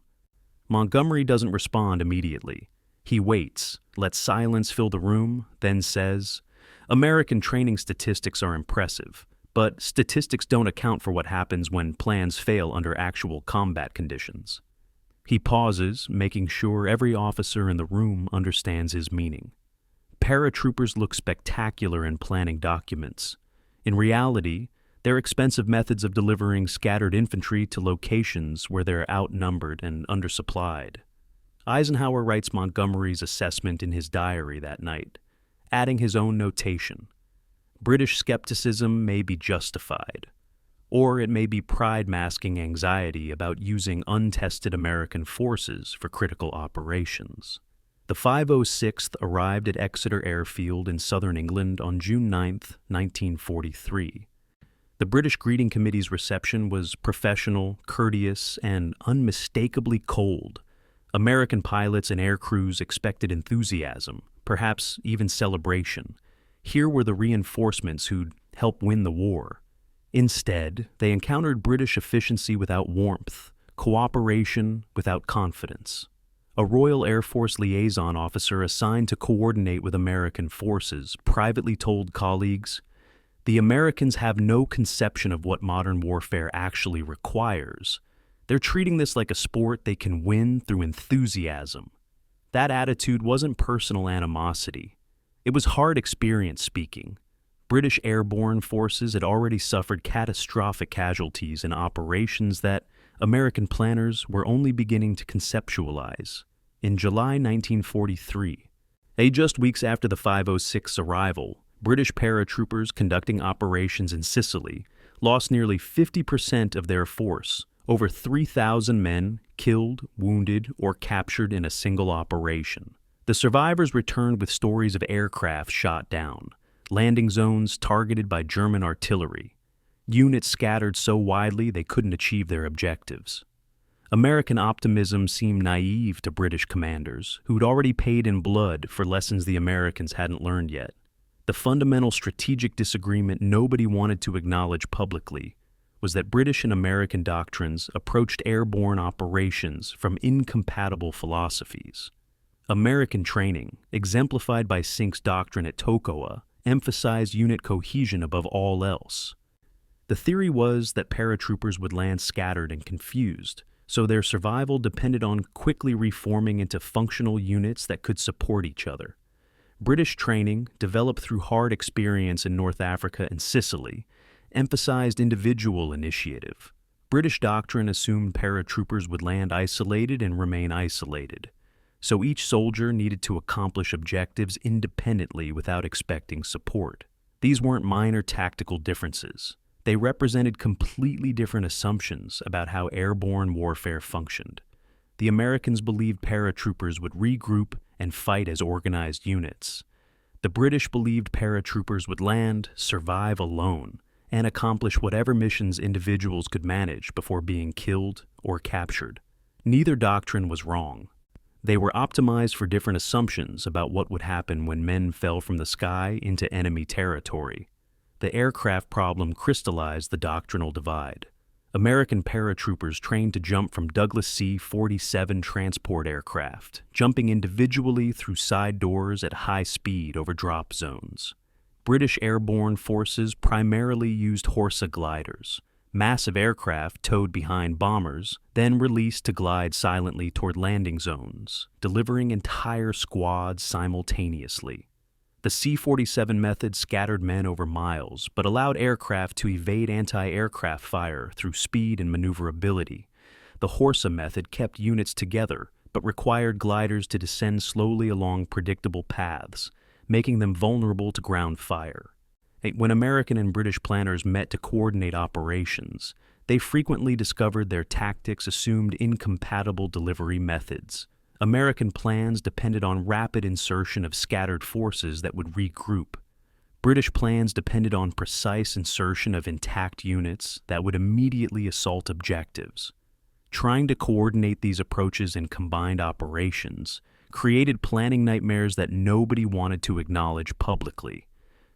Montgomery doesn't respond immediately. He waits, lets silence fill the room, then says, "American training statistics are impressive, but statistics don't account for what happens when plans fail under actual combat conditions." He pauses, making sure every officer in the room understands his meaning. Paratroopers look spectacular in planning documents. In reality, they're expensive methods of delivering scattered infantry to locations where they're outnumbered and undersupplied. Eisenhower writes Montgomery's assessment in his diary that night, adding his own notation. British skepticism may be justified, or it may be pride masking anxiety about using untested American forces for critical operations. The 506th arrived at Exeter Airfield in southern England on June 9, 1943. The British Greeting Committee's reception was professional, courteous, and unmistakably cold. American pilots and air crews expected enthusiasm, perhaps even celebration. Here were the reinforcements who'd help win the war. Instead, they encountered British efficiency without warmth, cooperation without confidence. A Royal Air Force liaison officer assigned to coordinate with American forces privately told colleagues, "The Americans have no conception of what modern warfare actually requires. They're treating this like a sport they can win through enthusiasm." That attitude wasn't personal animosity. It was hard experience speaking. British airborne forces had already suffered catastrophic casualties in operations that American planners were only beginning to conceptualize. In July 1943, just weeks after the 506's arrival, British paratroopers conducting operations in Sicily lost nearly 50% of their force, over 3,000 men killed, wounded, or captured in a single operation. The survivors returned with stories of aircraft shot down, landing zones targeted by German artillery, units scattered so widely they couldn't achieve their objectives. American optimism seemed naive to British commanders, who'd already paid in blood for lessons the Americans hadn't learned yet. The fundamental strategic disagreement nobody wanted to acknowledge publicly was that British and American doctrines approached airborne operations from incompatible philosophies. American training, exemplified by Sink's doctrine at Toccoa, emphasized unit cohesion above all else. The theory was that paratroopers would land scattered and confused, so their survival depended on quickly reforming into functional units that could support each other. British training, developed through hard experience in North Africa and Sicily, emphasized individual initiative. British doctrine assumed paratroopers would land isolated and remain isolated, so each soldier needed to accomplish objectives independently without expecting support. These weren't minor tactical differences. They represented completely different assumptions about how airborne warfare functioned. The Americans believed paratroopers would regroup and fight as organized units. The British believed paratroopers would land, survive alone, and accomplish whatever missions individuals could manage before being killed or captured. Neither doctrine was wrong. They were optimized for different assumptions about what would happen when men fell from the sky into enemy territory. The aircraft problem crystallized the doctrinal divide. American paratroopers trained to jump from Douglas C-47 transport aircraft, jumping individually through side doors at high speed over drop zones. British airborne forces primarily used Horsa gliders, massive aircraft towed behind bombers, then released to glide silently toward landing zones, delivering entire squads simultaneously. The C-47 method scattered men over miles, but allowed aircraft to evade anti-aircraft fire through speed and maneuverability. The Horsa method kept units together, but required gliders to descend slowly along predictable paths, making them vulnerable to ground fire. When American and British planners met to coordinate operations, they frequently discovered their tactics assumed incompatible delivery methods. American plans depended on rapid insertion of scattered forces that would regroup. British plans depended on precise insertion of intact units that would immediately assault objectives. Trying to coordinate these approaches in combined operations created planning nightmares that nobody wanted to acknowledge publicly,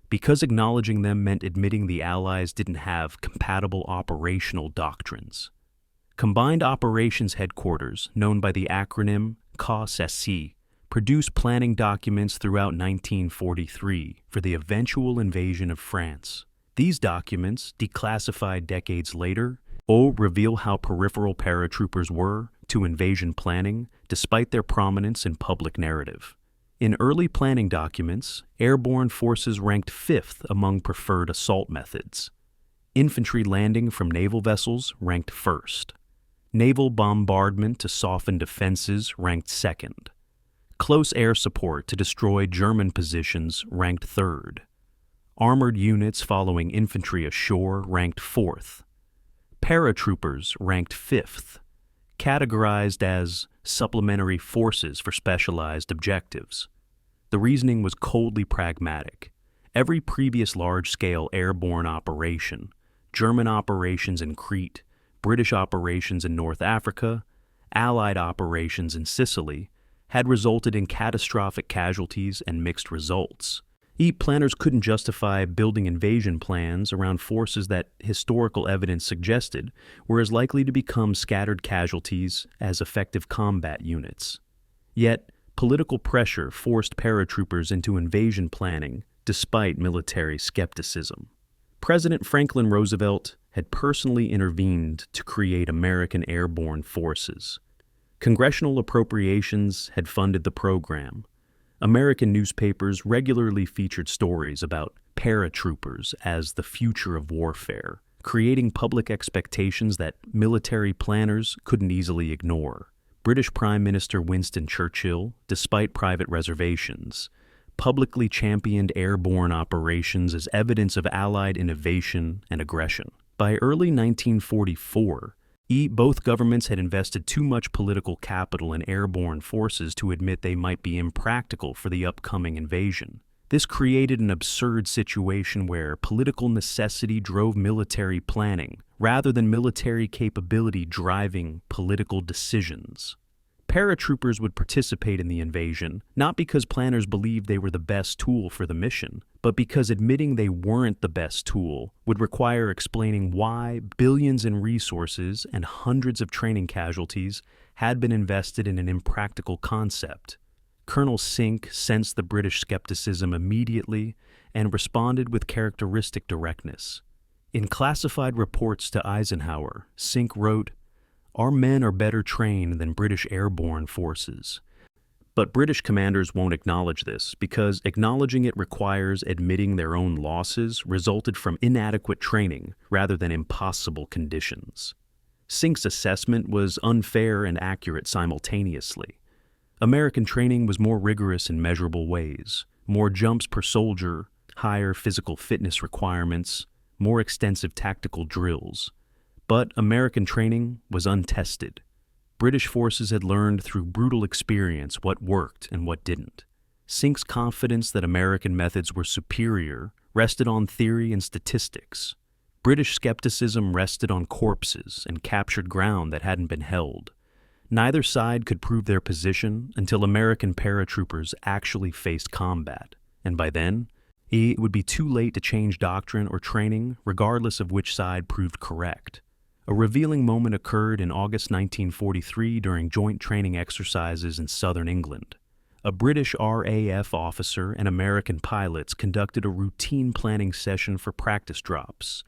because acknowledging them meant admitting the Allies didn't have compatible operational doctrines. Combined Operations Headquarters, known by the acronym COSSC, produced planning documents throughout 1943 for the eventual invasion of France. These documents, declassified decades later, reveal how peripheral paratroopers were, to invasion planning despite their prominence in public narrative. In early planning documents, airborne forces ranked 5th among preferred assault methods. Infantry landing from naval vessels ranked 1st. Naval bombardment to soften defenses ranked 2nd. Close air support to destroy German positions ranked 3rd. Armored units following infantry ashore ranked 4th. Paratroopers ranked 5th, categorized as supplementary forces for specialized objectives. The reasoning was coldly pragmatic. Every previous large-scale airborne operation, German operations in Crete, British operations in North Africa, Allied operations in Sicily, had resulted in catastrophic casualties and mixed results. Planners couldn't justify building invasion plans around forces that historical evidence suggested were as likely to become scattered casualties as effective combat units. Yet, political pressure forced paratroopers into invasion planning despite military skepticism. President Franklin Roosevelt had personally intervened to create American airborne forces. Congressional appropriations had funded the program. American newspapers regularly featured stories about paratroopers as the future of warfare, creating public expectations that military planners couldn't easily ignore. British Prime Minister Winston Churchill, despite private reservations, publicly championed airborne operations as evidence of Allied innovation and aggression. By early 1944, both governments had invested too much political capital in airborne forces to admit they might be impractical for the upcoming invasion. This created an absurd situation where political necessity drove military planning, rather than military capability driving political decisions. Paratroopers would participate in the invasion, not because planners believed they were the best tool for the mission, but because admitting they weren't the best tool would require explaining why billions in resources and hundreds of training casualties had been invested in an impractical concept. Colonel Sink sensed the British skepticism immediately and responded with characteristic directness. In classified reports to Eisenhower, Sink wrote, "Our men are better trained than British airborne forces." But British commanders won't acknowledge this because acknowledging it requires admitting their own losses resulted from inadequate training rather than impossible conditions. Sink's assessment was unfair and accurate simultaneously. American training was more rigorous in measurable ways, more jumps per soldier, higher physical fitness requirements, more extensive tactical drills. But American training was untested. British forces had learned through brutal experience what worked and what didn't. Sink's confidence that American methods were superior rested on theory and statistics. British skepticism rested on corpses and captured ground that hadn't been held. Neither side could prove their position until American paratroopers actually faced combat, and by then, it would be too late to change doctrine or training regardless of which side proved correct. A revealing moment occurred in August 1943 during joint training exercises in southern England. A British RAF officer and American pilots conducted a routine planning session for practice drops,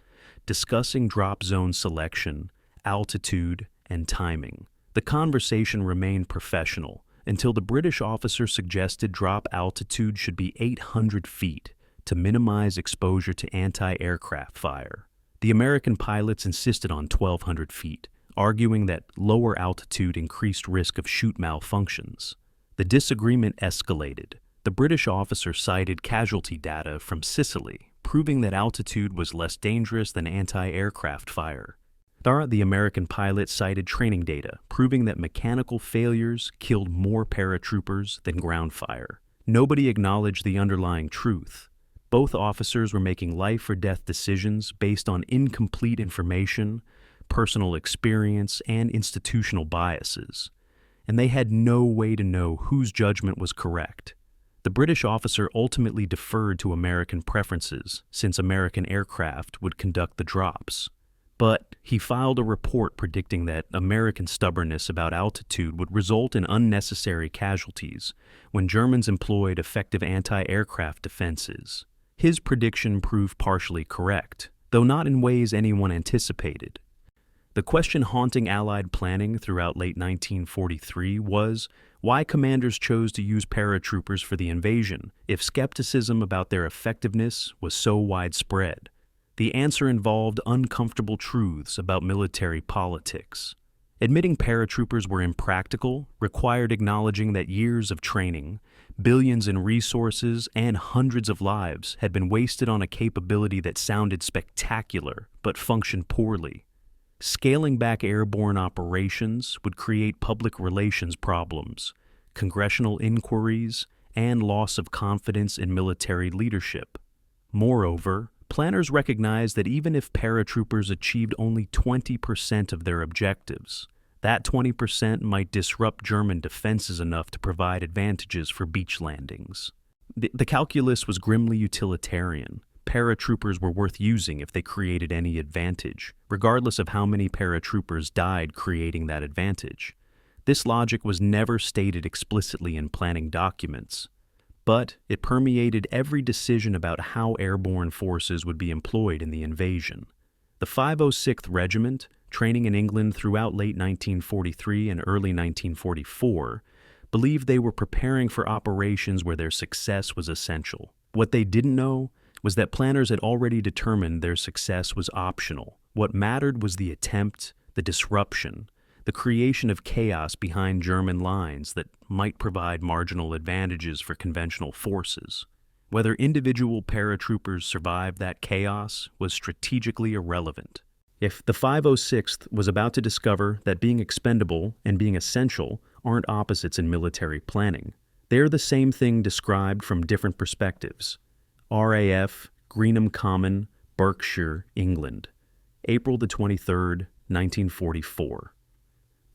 discussing drop zone selection, altitude, and timing. The conversation remained professional until the British officer suggested drop altitude should be 800 feet to minimize exposure to anti-aircraft fire. The American pilots insisted on 1,200 feet, arguing that lower altitude increased risk of chute malfunctions. The disagreement escalated. The British officer cited casualty data from Sicily, proving that altitude was less dangerous than anti-aircraft fire. The American pilot cited training data, proving that mechanical failures killed more paratroopers than ground fire. Nobody acknowledged the underlying truth. Both officers were making life-or-death decisions based on incomplete information, personal experience, and institutional biases, and they had no way to know whose judgment was correct. The British officer ultimately deferred to American preferences since American aircraft would conduct the drops. But he filed a report predicting that American stubbornness about altitude would result in unnecessary casualties when Germans employed effective anti-aircraft defenses. His prediction proved partially correct, though not in ways anyone anticipated. The question haunting Allied planning throughout late 1943 was why commanders chose to use paratroopers for the invasion if skepticism about their effectiveness was so widespread. The answer involved uncomfortable truths about military politics. Admitting paratroopers were impractical required acknowledging that years of training, billions in resources, and hundreds of lives had been wasted on a capability that sounded spectacular but functioned poorly. Scaling back airborne operations would create public relations problems, congressional inquiries, and loss of confidence in military leadership. Moreover, planners recognized that even if paratroopers achieved only 20% of their objectives, that 20% might disrupt German defenses enough to provide advantages for beach landings. The calculus was grimly utilitarian. Paratroopers were worth using if they created any advantage, regardless of how many paratroopers died creating that advantage. This logic was never stated explicitly in planning documents, but it permeated every decision about how airborne forces would be employed in the invasion. The 506th Regiment, training in England throughout late 1943 and early 1944, believed they were preparing for operations where their success was essential. What they didn't know was that planners had already determined their success was optional. What mattered was the attempt, the disruption, the creation of chaos behind German lines that might provide marginal advantages for conventional forces. Whether individual paratroopers survived that chaos was strategically irrelevant. If the 506th was about to discover that being expendable and being essential aren't opposites in military planning, they're the same thing described from different perspectives. RAF, Greenham Common, Berkshire, England, April the 23rd, 1944.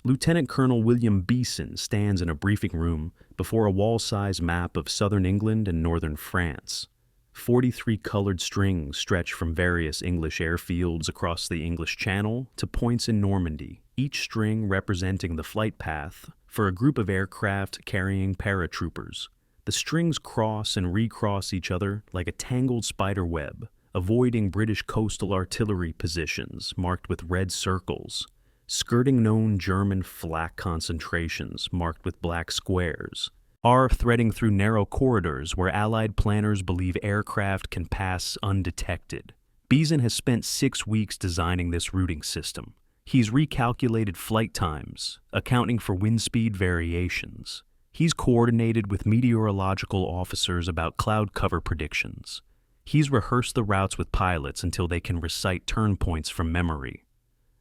Lieutenant Colonel William Beeson stands in a briefing room before a wall-size map of southern England and northern France. 43 colored strings stretch from various English airfields across the English Channel to points in Normandy, each string representing the flight path for a group of aircraft carrying paratroopers. The strings cross and recross each other like a tangled spider web, avoiding British coastal artillery positions marked with red circles, skirting known German flak concentrations marked with black squares, are threading through narrow corridors where Allied planners believe aircraft can pass undetected. Beeson has spent 6 weeks designing this routing system. He's recalculated flight times, accounting for wind speed variations. He's coordinated with meteorological officers about cloud cover predictions. He's rehearsed the routes with pilots until they can recite turn points from memory.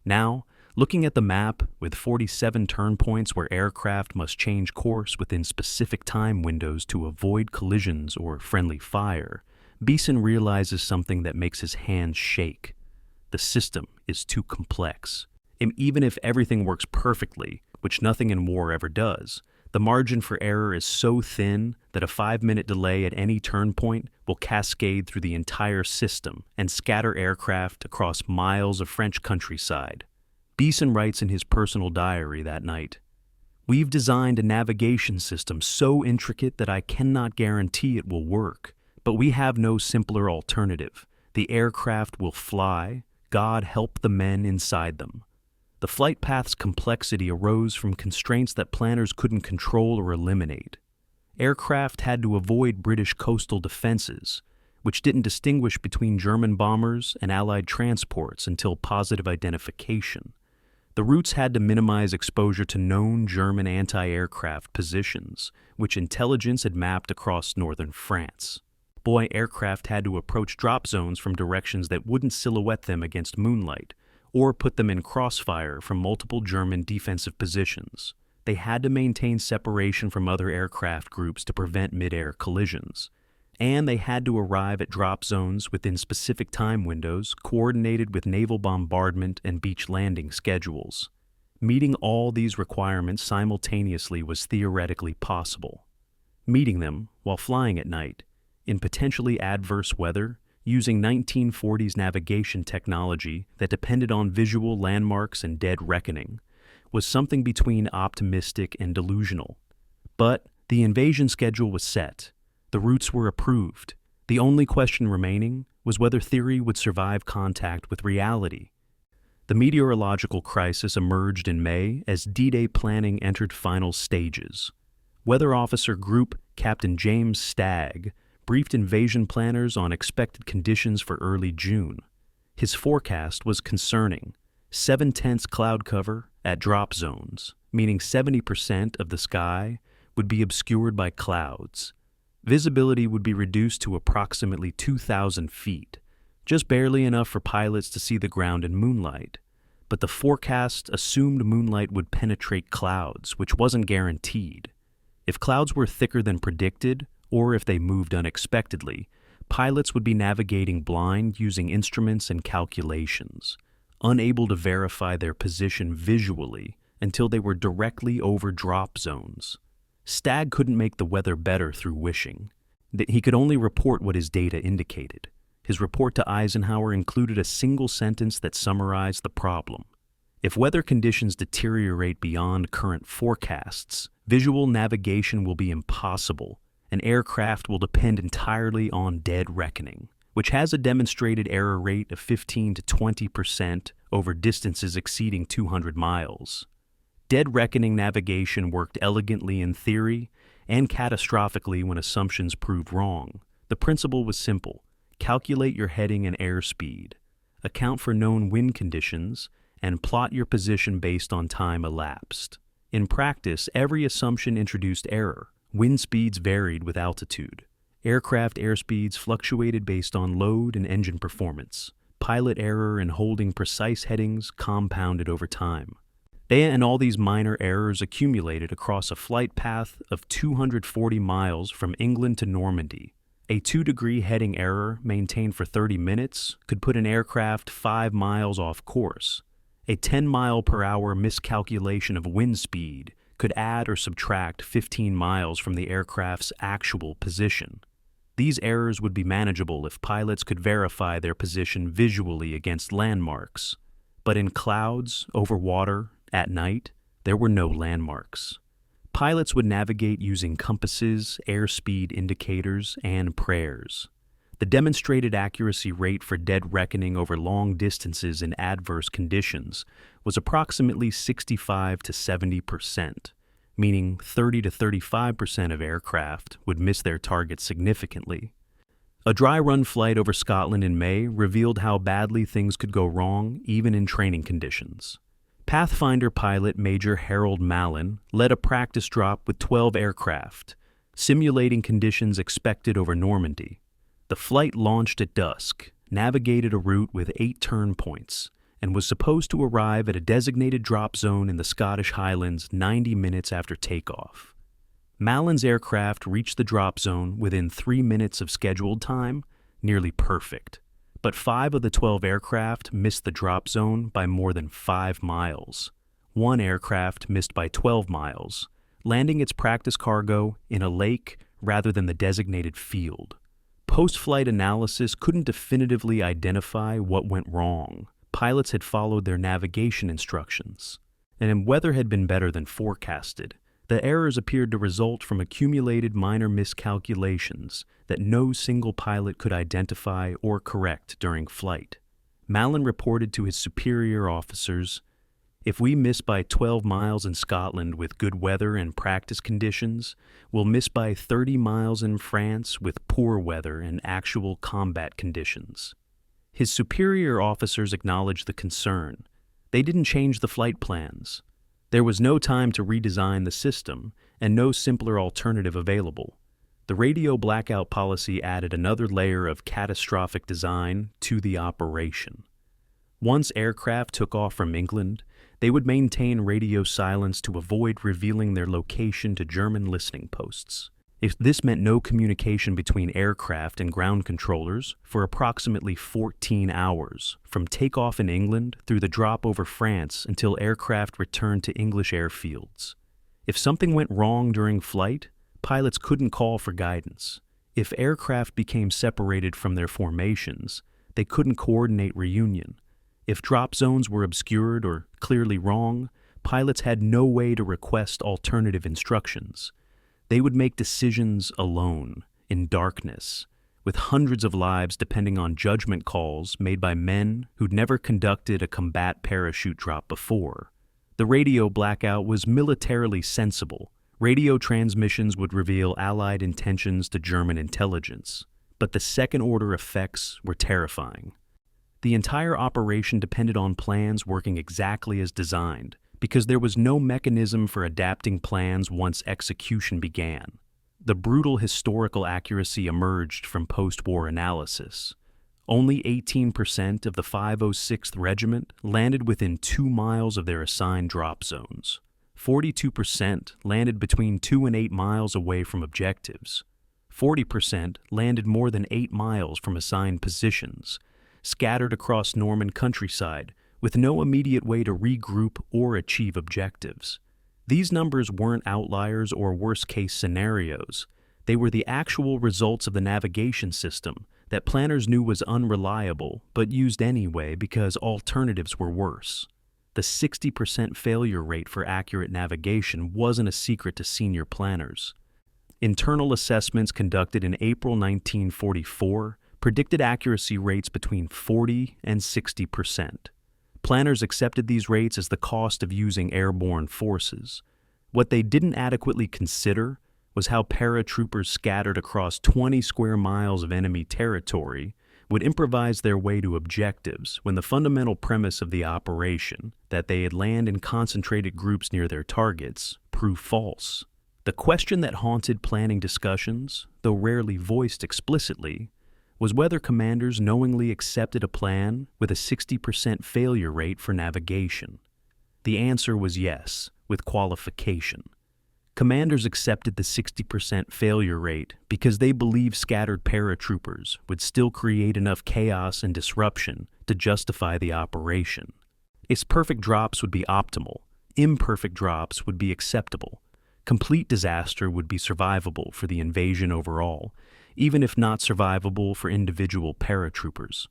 Now, looking at the map, with 47 turn points where aircraft must change course within specific time windows to avoid collisions or friendly fire, Beeson realizes something that makes his hands shake. The system is too complex. And even if everything works perfectly, which nothing in war ever does, the margin for error is so thin that a 5-minute delay at any turn point will cascade through the entire system and scatter aircraft across miles of French countryside. Beeson writes in his personal diary that night, "We've designed a navigation system so intricate that I cannot guarantee it will work, but we have no simpler alternative. The aircraft will fly. God help the men inside them." The flight path's complexity arose from constraints that planners couldn't control or eliminate. Aircraft had to avoid British coastal defenses, which didn't distinguish between German bombers and Allied transports until positive identification. The routes had to minimize exposure to known German anti-aircraft positions, which intelligence had mapped across northern France. Aircraft had to approach drop zones from directions that wouldn't silhouette them against moonlight, or put them in crossfire from multiple German defensive positions. They had to maintain separation from other aircraft groups to prevent mid-air collisions. And they had to arrive at drop zones within specific time windows coordinated with naval bombardment and beach landing schedules. Meeting all these requirements simultaneously was theoretically possible. Meeting them while flying at night, in potentially adverse weather, using 1940s navigation technology that depended on visual landmarks and dead reckoning, was something between optimistic and delusional. But the invasion schedule was set. The routes were approved. The only question remaining was whether theory would survive contact with reality. The meteorological crisis emerged in May as D-Day planning entered final stages. Weather Officer Group Captain James Stagg briefed invasion planners on expected conditions for early June. His forecast was concerning: 7/10 cloud cover at drop zones, meaning 70% of the sky would be obscured by clouds. Visibility would be reduced to approximately 2,000 feet, just barely enough for pilots to see the ground in moonlight. But the forecast assumed moonlight would penetrate clouds, which wasn't guaranteed. If clouds were thicker than predicted, or if they moved unexpectedly, pilots would be navigating blind using instruments and calculations, unable to verify their position visually until they were directly over drop zones. Stagg couldn't make the weather better through wishing. He could only report what his data indicated. His report to Eisenhower included a single sentence that summarized the problem. If weather conditions deteriorate beyond current forecasts, visual navigation will be impossible, and aircraft will depend entirely on dead reckoning, which has a demonstrated error rate of 15 to 20% over distances exceeding 200 miles. Dead reckoning navigation worked elegantly in theory and catastrophically when assumptions proved wrong. The principle was simple: calculate your heading and airspeed, account for known wind conditions, and plot your position based on time elapsed. In practice, every assumption introduced error. Wind speeds varied with altitude. Aircraft airspeeds fluctuated based on load and engine performance. Pilot error in holding precise headings compounded over time. And all these minor errors accumulated across a flight path of 240 miles from England to Normandy. A 2-degree heading error maintained for 30 minutes could put an aircraft 5 miles off course. A 10-mile-per-hour miscalculation of wind speed could add or subtract 15 miles from the aircraft's actual position. These errors would be manageable if pilots could verify their position visually against landmarks. But in clouds, over water, at night, there were no landmarks. Pilots would navigate using compasses, airspeed indicators, and prayers. The demonstrated accuracy rate for dead reckoning over long distances in adverse conditions was approximately 65 to 70%, meaning 30 to 35% of aircraft would miss their target significantly. A dry-run flight over Scotland in May revealed how badly things could go wrong even in training conditions. Pathfinder pilot Major Harold Mallon led a practice drop with 12 aircraft, simulating conditions expected over Normandy. The flight launched at dusk, navigated a route with 8 turn points, and was supposed to arrive at a designated drop zone in the Scottish Highlands 90 minutes after takeoff. Mallon's aircraft reached the drop zone within 3 minutes of scheduled time, nearly perfect. But 5 of the 12 aircraft missed the drop zone by more than 5 miles. 1 aircraft missed by 12 miles, landing its practice cargo in a lake rather than the designated field. Post-flight analysis couldn't definitively identify what went wrong. Pilots had followed their navigation instructions, and weather had been better than forecasted. The errors appeared to result from accumulated minor miscalculations that no single pilot could identify or correct during flight. Mallon reported to his superior officers, "If we miss by 12 miles in Scotland with good weather and practice conditions, we'll miss by 30 miles in France with poor weather and actual combat conditions." His superior officers acknowledged the concern. They didn't change the flight plans. There was no time to redesign the system, and no simpler alternative available. The radio blackout policy added another layer of catastrophic design to the operation. Once aircraft took off from England, they would maintain radio silence to avoid revealing their location to German listening posts. If this meant no communication between aircraft and ground controllers for approximately 14 hours, from takeoff in England through the drop over France until aircraft returned to English airfields. If something went wrong during flight, pilots couldn't call for guidance. If aircraft became separated from their formations, they couldn't coordinate reunion. If drop zones were obscured or clearly wrong, pilots had no way to request alternative instructions. They would make decisions alone, in darkness, with hundreds of lives depending on judgment calls made by men who'd never conducted a combat parachute drop before. The radio blackout was militarily sensible. Radio transmissions would reveal Allied intentions to German intelligence, but the second-order effects were terrifying. The entire operation depended on plans working exactly as designed, because there was no mechanism for adapting plans once execution began. The brutal historical accuracy emerged from post-war analysis. Only 18% of the 506th Regiment landed within 2 miles of their assigned drop zones. 42% landed between 2 and 8 miles away from objectives. 40% landed more than 8 miles from assigned positions, scattered across Norman countryside with no immediate way to regroup or achieve objectives. These numbers weren't outliers or worst-case scenarios. They were the actual results of the navigation system that planners knew was unreliable but used anyway because alternatives were worse. The 60% failure rate for accurate navigation wasn't a secret to senior planners. Internal assessments conducted in April 1944 predicted accuracy rates between 40 and 60%. Planners accepted these rates as the cost of using airborne forces. What they didn't adequately consider was how paratroopers scattered across 20 square miles of enemy territory would improvise their way to objectives when the fundamental premise of the operation, that they'd land in concentrated groups near their targets, proved false. The question that haunted planning discussions, though rarely voiced explicitly, was whether commanders knowingly accepted a plan with a 60% failure rate for navigation. The answer was yes, with qualification. Commanders accepted the 60% failure rate because they believed scattered paratroopers would still create enough chaos and disruption to justify the operation. Its perfect drops would be optimal, imperfect drops would be acceptable. Complete disaster would be survivable for the invasion overall, even if not survivable for individual paratroopers.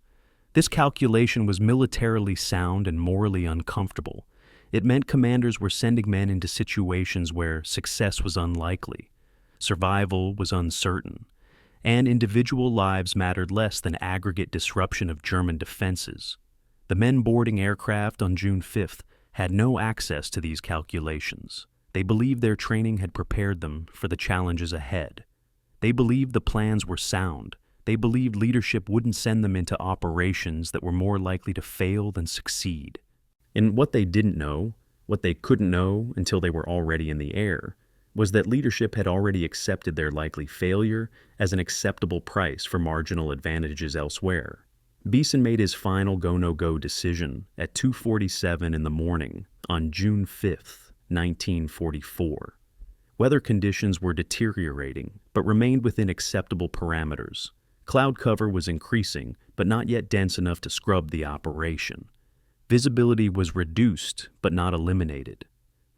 This calculation was militarily sound and morally uncomfortable. It meant commanders were sending men into situations where success was unlikely, survival was uncertain, and individual lives mattered less than aggregate disruption of German defenses. The men boarding aircraft on June 5th had no access to these calculations. They believed their training had prepared them for the challenges ahead. They believed the plans were sound. They believed leadership wouldn't send them into operations that were more likely to fail than succeed. And what they didn't know, what they couldn't know until they were already in the air, was that leadership had already accepted their likely failure as an acceptable price for marginal advantages elsewhere. Beeson made his final go-no-go decision at 2:47 in the morning on June 5th, 1944. Weather conditions were deteriorating, but remained within acceptable parameters. Cloud cover was increasing, but not yet dense enough to scrub the operation. Visibility was reduced, but not eliminated.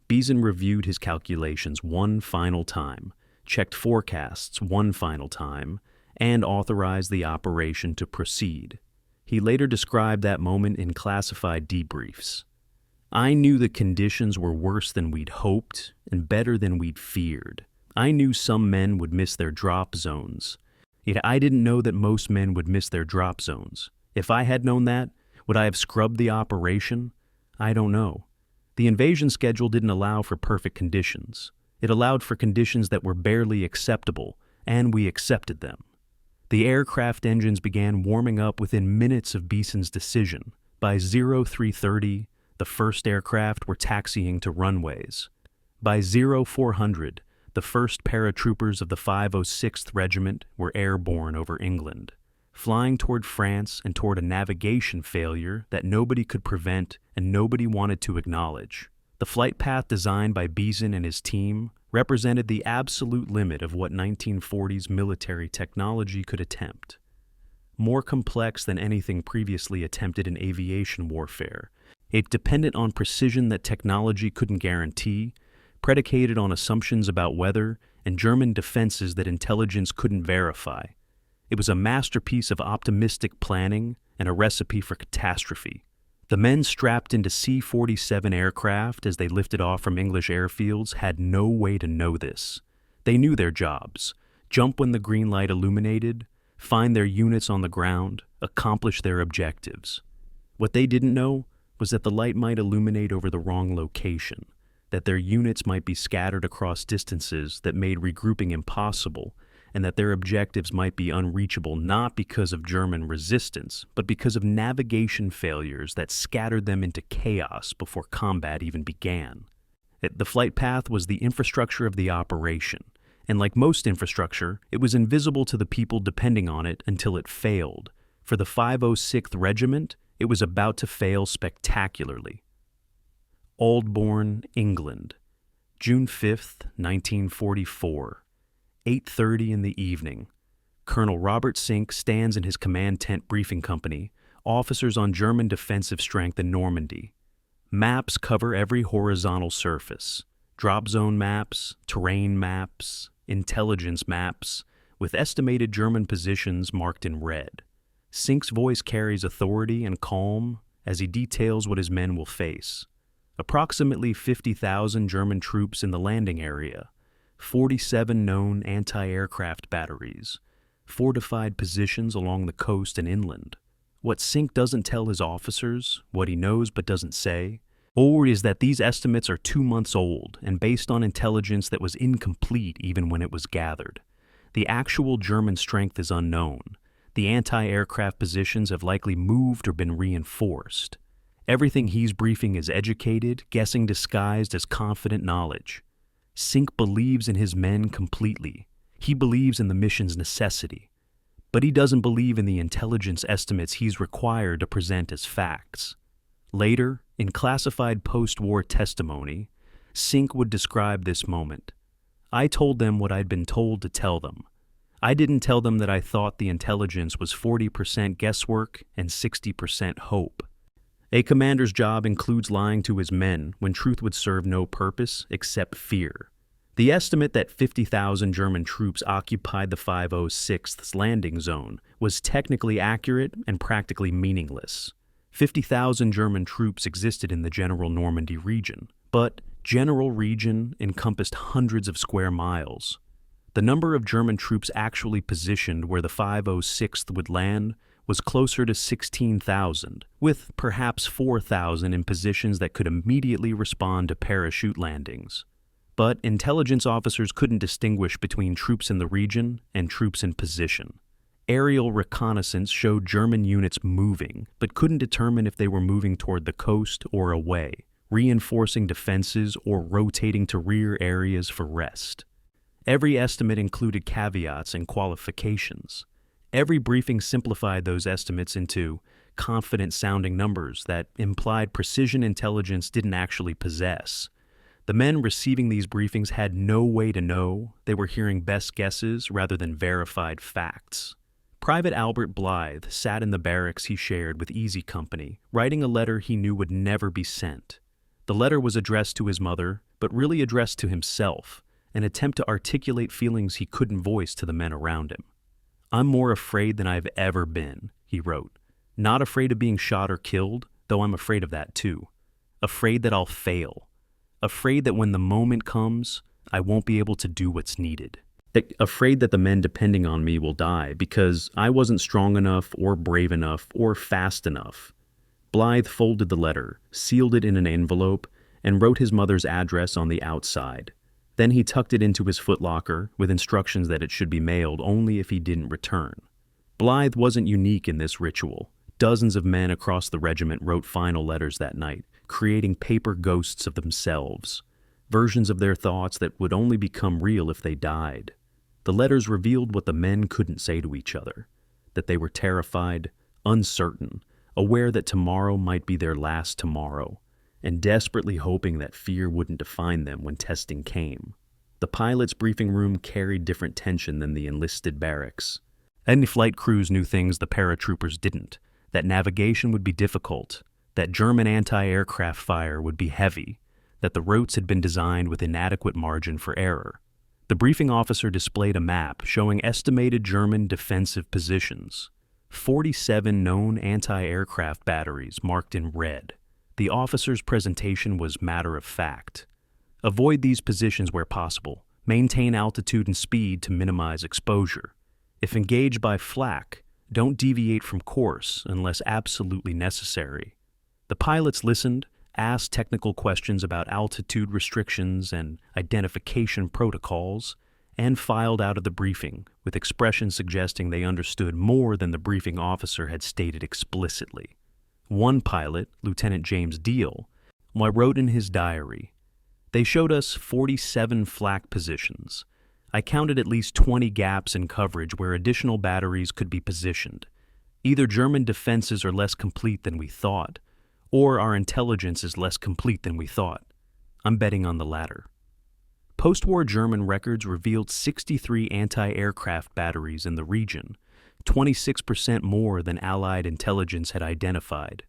Beeson reviewed his calculations one final time, checked forecasts one final time, and authorized the operation to proceed. He later described that moment in classified debriefs. I knew the conditions were worse than we'd hoped and better than we'd feared. I knew some men would miss their drop zones. Yet I didn't know that most men would miss their drop zones. If I had known that, would I have scrubbed the operation? I don't know. The invasion schedule didn't allow for perfect conditions. It allowed for conditions that were barely acceptable, and we accepted them. The aircraft engines began warming up within minutes of Beeson's decision. By 0330, the first aircraft were taxiing to runways. By 0400, the first paratroopers of the 506th Regiment were airborne over England, flying toward France and toward a navigation failure that nobody could prevent and nobody wanted to acknowledge. The flight path designed by Beeson and his team represented the absolute limit of what 1940s military technology could attempt. More complex than anything previously attempted in aviation warfare, it depended on precision that technology couldn't guarantee, predicated on assumptions about weather and German defenses that intelligence couldn't verify. It was a masterpiece of optimistic planning and a recipe for catastrophe. The men strapped into C-47 aircraft as they lifted off from English airfields had no way to know this. They knew their jobs: jump when the green light illuminated, find their units on the ground, accomplish their objectives. What they didn't know was that the light might illuminate over the wrong location, that their units might be scattered across distances that made regrouping impossible, and that their objectives might be unreachable not because of German resistance, but because of navigation failures that scattered them into chaos before combat even began. The flight path was the infrastructure of the operation, and like most infrastructure, it was invisible to the people depending on it until it failed. For the 506th Regiment, it was about to fail spectacularly. Aldbourne, England, June 5th, 1944. 8:30 in the evening. Colonel Robert Sink stands in his command tent briefing company, officers on German defensive strength in Normandy. Maps cover every horizontal surface. Drop zone maps, terrain maps, intelligence maps, with estimated German positions marked in red. Sink's voice carries authority and calm as he details what his men will face. Approximately 50,000 German troops in the landing area, 47 known anti-aircraft batteries, fortified positions along the coast and inland. What Sink doesn't tell his officers, what he knows but doesn't say, or is that these estimates are 2 months old and based on intelligence that was incomplete even when it was gathered. The actual German strength is unknown. The anti-aircraft positions have likely moved or been reinforced. Everything he's briefing is educated, guessing disguised as confident knowledge. Sink believes in his men completely. He believes in the mission's necessity. But he doesn't believe in the intelligence estimates he's required to present as facts. Later, in classified post-war testimony, Sink would describe this moment. I told them what I'd been told to tell them. I didn't tell them that I thought the intelligence was 40% guesswork and 60% hope. A commander's job includes lying to his men when truth would serve no purpose except fear. The estimate that 50,000 German troops occupied the 506th's landing zone was technically accurate and practically meaningless. 50,000 German troops existed in the general Normandy region, but general region encompassed hundreds of square miles. The number of German troops actually positioned where the 506th would land was closer to 16,000, with perhaps 4,000 in positions that could immediately respond to parachute landings. But intelligence officers couldn't distinguish between troops in the region and troops in position. Aerial reconnaissance showed German units moving, but couldn't determine if they were moving toward the coast or away, reinforcing defenses or rotating to rear areas for rest. Every estimate included caveats and qualifications. Every briefing simplified those estimates into confident-sounding numbers that implied precision intelligence didn't actually possess. The men receiving these briefings had no way to know. They were hearing best guesses rather than verified facts. Private Albert Blythe sat in the barracks he shared with Easy Company, writing a letter he knew would never be sent. The letter was addressed to his mother, but really addressed to himself, an attempt to articulate feelings he couldn't voice to the men around him. "I'm more afraid than I've ever been," he wrote. "Not afraid of being shot or killed, though I'm afraid of that too. Afraid that I'll fail. Afraid that when the moment comes, I won't be able to do what's needed. Afraid that the men depending on me will die because I wasn't strong enough or brave enough or fast enough." Blythe folded the letter, sealed it in an envelope, and wrote his mother's address on the outside. Then he tucked it into his footlocker with instructions that it should be mailed only if he didn't return. Blythe wasn't unique in this ritual. Dozens of men across the regiment wrote final letters that night, creating paper ghosts of themselves, versions of their thoughts that would only become real if they died. The letters revealed what the men couldn't say to each other, that they were terrified, uncertain, aware that tomorrow might be their last tomorrow, and desperately hoping that fear wouldn't define them when testing came. The pilot's briefing room carried different tension than the enlisted barracks. Any flight crews knew things the paratroopers didn't, that navigation would be difficult, that German anti-aircraft fire would be heavy, that the routes had been designed with inadequate margin for error. The briefing officer displayed a map showing estimated German defensive positions. 47 known anti-aircraft batteries marked in red. The officer's presentation was matter of fact. Avoid these positions where possible. Maintain altitude and speed to minimize exposure. If engaged by flak, don't deviate from course unless absolutely necessary. The pilots listened, asked technical questions about altitude restrictions and identification protocols, and filed out of the briefing with expressions suggesting they understood more than the briefing officer had stated explicitly. One pilot, Lieutenant James Deal, wrote in his diary, "They showed us 47 flak positions. I counted at least 20 gaps in coverage where additional batteries could be positioned. Either German defenses are less complete than we thought, or our intelligence is less complete than we thought. I'm betting on the latter." Post-war German records revealed 63 anti-aircraft batteries in the region, 26% more than Allied intelligence had identified.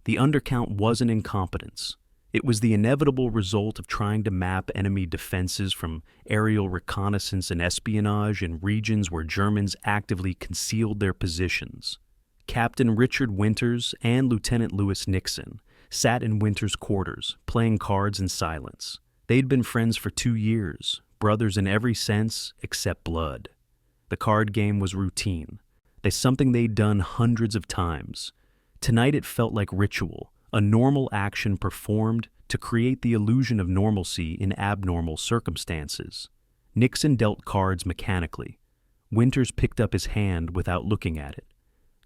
The undercount wasn't incompetence. It was the inevitable result of trying to map enemy defenses from aerial reconnaissance and espionage in regions where Germans actively concealed their positions. Captain Richard Winters and Lieutenant Louis Nixon sat in Winters' quarters, playing cards in silence. They'd been friends for 2 years, brothers in every sense except blood. The card game was routine. Something they'd done hundreds of times. Tonight it felt like ritual, a normal action performed to create the illusion of normalcy in abnormal circumstances. Nixon dealt cards mechanically. Winters picked up his hand without looking at it.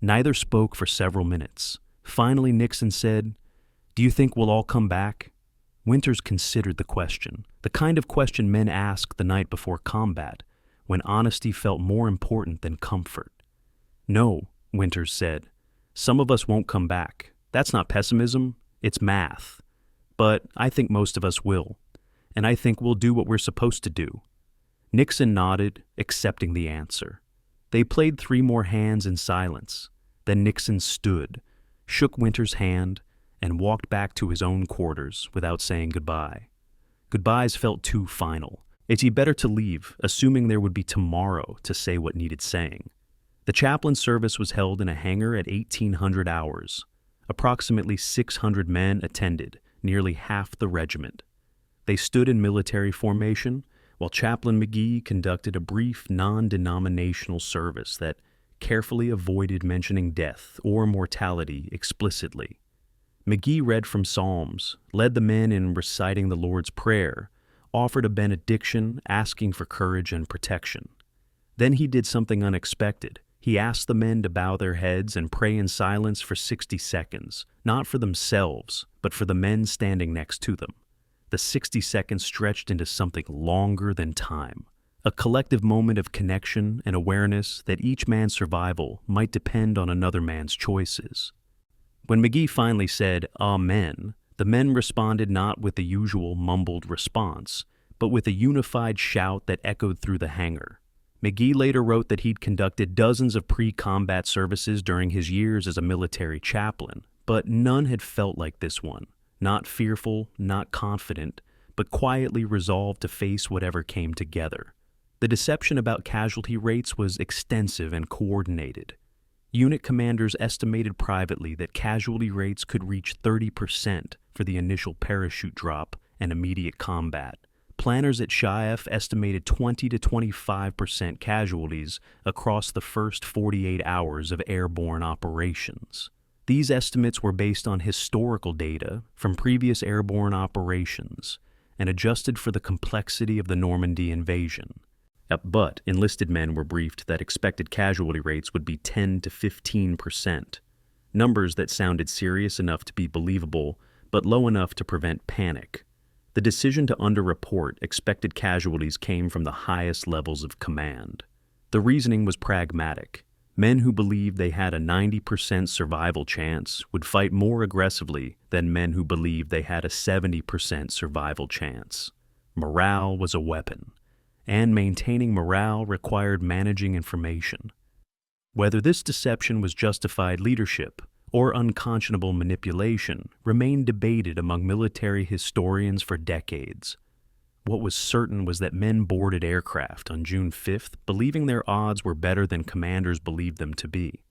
Neither spoke for several minutes. Finally, Nixon said, "Do you think we'll all come back?" Winters considered the question, the kind of question men ask the night before combat, when honesty felt more important than comfort. "No," Winters said. "Some of us won't come back. That's not pessimism, it's math. But I think most of us will, and I think we'll do what we're supposed to do." Nixon nodded, accepting the answer. They played 3 more hands in silence. Then Nixon stood, shook Winters' hand, and walked back to his own quarters without saying goodbye. Goodbyes felt too final. It'd be better to leave, assuming there would be tomorrow to say what needed saying. The chaplain service was held in a hangar at 1800 hours. Approximately 600 men attended, nearly half the regiment. They stood in military formation, while Chaplain McGee conducted a brief non-denominational service that carefully avoided mentioning death or mortality explicitly. McGee read from Psalms, led the men in reciting the Lord's Prayer, offered a benediction asking for courage and protection. Then he did something unexpected. He asked the men to bow their heads and pray in silence for 60 seconds, not for themselves, but for the men standing next to them. The 60 seconds stretched into something longer than time, a collective moment of connection and awareness that each man's survival might depend on another man's choices. When McGee finally said, "Amen," the men responded not with the usual mumbled response, but with a unified shout that echoed through the hangar. McGee later wrote that he'd conducted dozens of pre-combat services during his years as a military chaplain, but none had felt like this one. Not fearful, not confident, but quietly resolved to face whatever came together. The deception about casualty rates was extensive and coordinated. Unit commanders estimated privately that casualty rates could reach 30% for the initial parachute drop and immediate combat. Planners at SHIAF estimated 20 to 25% casualties across the first 48 hours of airborne operations. These estimates were based on historical data from previous airborne operations and adjusted for the complexity of the Normandy invasion. But enlisted men were briefed that expected casualty rates would be 10 to 15%, numbers that sounded serious enough to be believable, but low enough to prevent panic. The decision to underreport expected casualties came from the highest levels of command. The reasoning was pragmatic. Men who believed they had a 90% survival chance would fight more aggressively than men who believed they had a 70% survival chance. Morale was a weapon, and maintaining morale required managing information. Whether this deception was justified leadership or unconscionable manipulation remained debated among military historians for decades. What was certain was that men boarded aircraft on June 5th believing their odds were better than commanders believed them to be.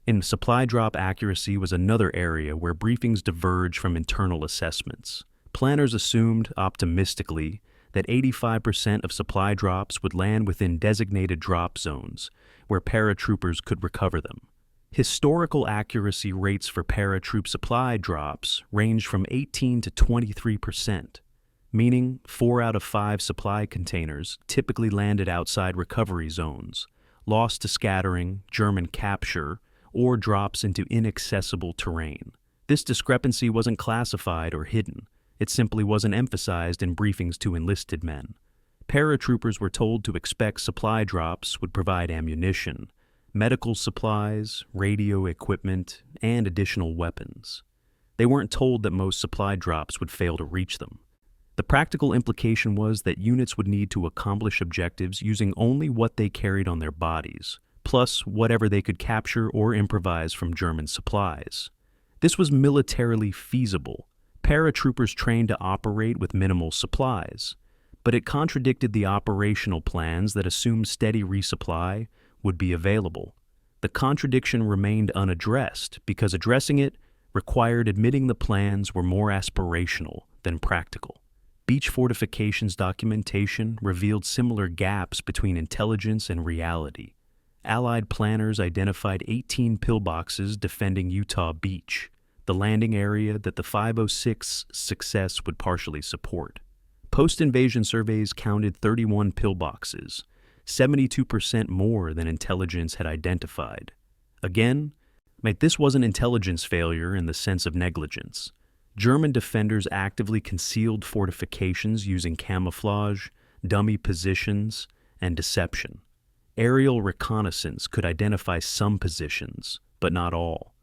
And supply drop accuracy was another area where briefings diverged from internal assessments. Planners assumed, optimistically, that 85% of supply drops would land within designated drop zones, where paratroopers could recover them. Historical accuracy rates for paratroop supply drops ranged from 18 to 23%, meaning 4 out of 5 supply containers typically landed outside recovery zones, lost to scattering, German capture, or drops into inaccessible terrain. This discrepancy wasn't classified or hidden. It simply wasn't emphasized in briefings to enlisted men. Paratroopers were told to expect supply drops would provide ammunition, medical supplies, radio equipment, and additional weapons. They weren't told that most supply drops would fail to reach them. The practical implication was that units would need to accomplish objectives using only what they carried on their bodies, plus whatever they could capture or improvise from German supplies. This was militarily feasible. Paratroopers trained to operate with minimal supplies, but it contradicted the operational plans that assumed steady resupply would be available. The contradiction remained unaddressed because addressing it required admitting the plans were more aspirational than practical. Beach fortifications documentation revealed similar gaps between intelligence and reality. Allied planners identified 18 pillboxes defending Utah Beach, the landing area that the 506's success would partially support. Post-invasion surveys counted 31 pillboxes, 72% more than intelligence had identified. Again, this wasn't intelligence failure in the sense of negligence. German defenders actively concealed fortifications using camouflage, dummy positions, and deception. Aerial reconnaissance could identify some positions, but not all.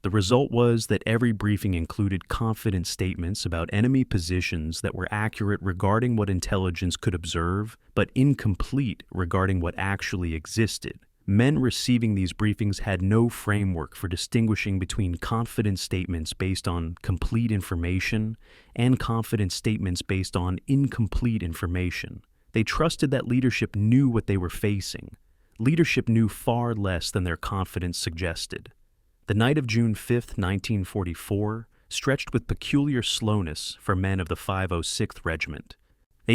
The result was that every briefing included confident statements about enemy positions that were accurate regarding what intelligence could observe, but incomplete regarding what actually existed. Men receiving these briefings had no framework for distinguishing between confident statements based on complete information and confident statements based on incomplete information. They trusted that leadership knew what they were facing. Leadership knew far less than their confidence suggested. The night of June 5, 1944, stretched with peculiar slowness for men of the 506th Regiment.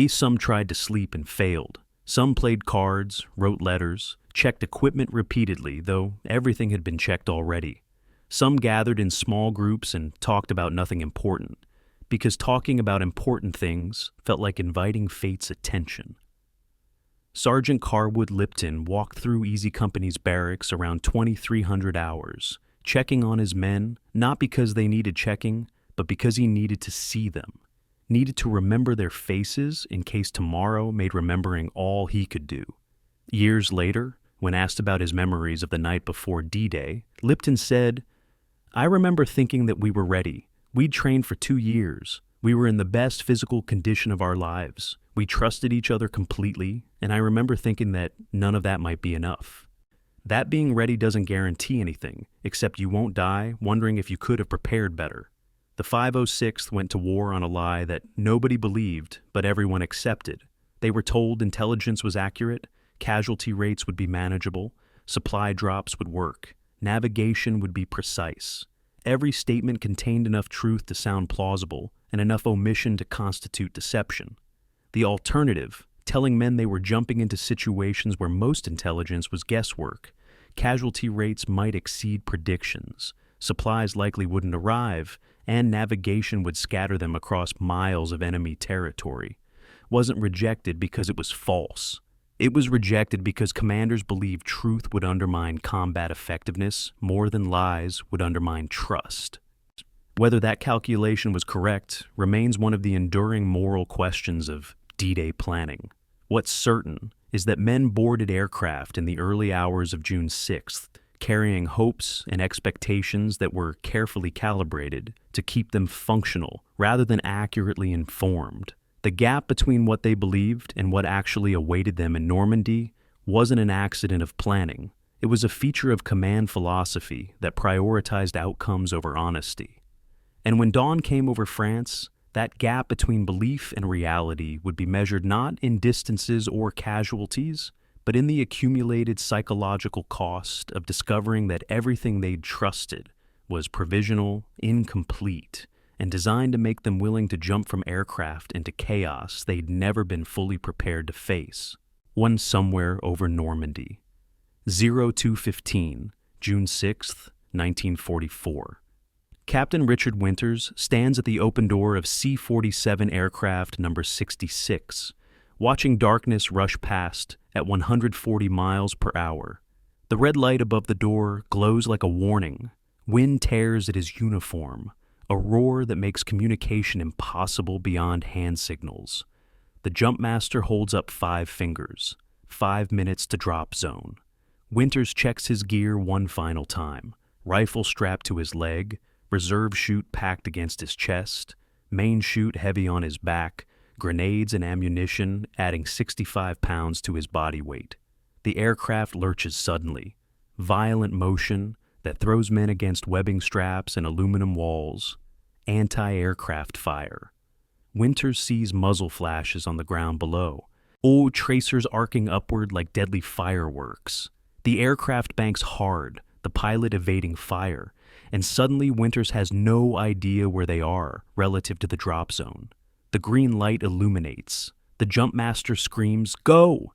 Some tried to sleep and failed. Some played cards, wrote letters, checked equipment repeatedly, though everything had been checked already. Some gathered in small groups and talked about nothing important, because talking about important things felt like inviting fate's attention. Sergeant Carwood Lipton walked through Easy Company's barracks around 2300 hours, checking on his men, not because they needed checking, but because he needed to see them, needed to remember their faces in case tomorrow made remembering all he could do. Years later, when asked about his memories of the night before D-Day, Lipton said, "I remember thinking that we were ready. We'd trained for 2 years. We were in the best physical condition of our lives. We trusted each other completely, and I remember thinking that none of that might be enough." That being ready doesn't guarantee anything, except you won't die wondering if you could have prepared better. The 506th went to war on a lie that nobody believed, but everyone accepted. They were told intelligence was accurate, casualty rates would be manageable, supply drops would work, navigation would be precise. Every statement contained enough truth to sound plausible and enough omission to constitute deception. The alternative, telling men they were jumping into situations where most intelligence was guesswork, casualty rates might exceed predictions, supplies likely wouldn't arrive, and navigation would scatter them across miles of enemy territory, wasn't rejected because it was false. It was rejected because commanders believed truth would undermine combat effectiveness more than lies would undermine trust. Whether that calculation was correct remains one of the enduring moral questions of D-Day planning. What's certain is that men boarded aircraft in the early hours of June 6th, carrying hopes and expectations that were carefully calibrated to keep them functional rather than accurately informed. The gap between what they believed and what actually awaited them in Normandy wasn't an accident of planning. It was a feature of command philosophy that prioritized outcomes over honesty. And when dawn came over France, that gap between belief and reality would be measured not in distances or casualties, but in the accumulated psychological cost of discovering that everything they'd trusted was provisional, incomplete, and designed to make them willing to jump from aircraft into chaos they'd never been fully prepared to face. One somewhere over Normandy. 0215, June 6, 1944. Captain Richard Winters stands at the open door of C-47 aircraft number 66, watching darkness rush past at 140 miles per hour. The red light above the door glows like a warning. Wind tears at his uniform, a roar that makes communication impossible beyond hand signals. The jumpmaster holds up 5 fingers. 5 minutes to drop zone. Winters checks his gear one final time. Rifle strapped to his leg, reserve chute packed against his chest, main chute heavy on his back, grenades and ammunition adding 65 pounds to his body weight. The aircraft lurches suddenly. Violent motion that throws men against webbing straps and aluminum walls. Anti-aircraft fire. Winters sees muzzle flashes on the ground below. Old tracers arcing upward like deadly fireworks. The aircraft banks hard, the pilot evading fire, and suddenly Winters has no idea where they are relative to the drop zone. The green light illuminates. The jumpmaster screams, "Go!"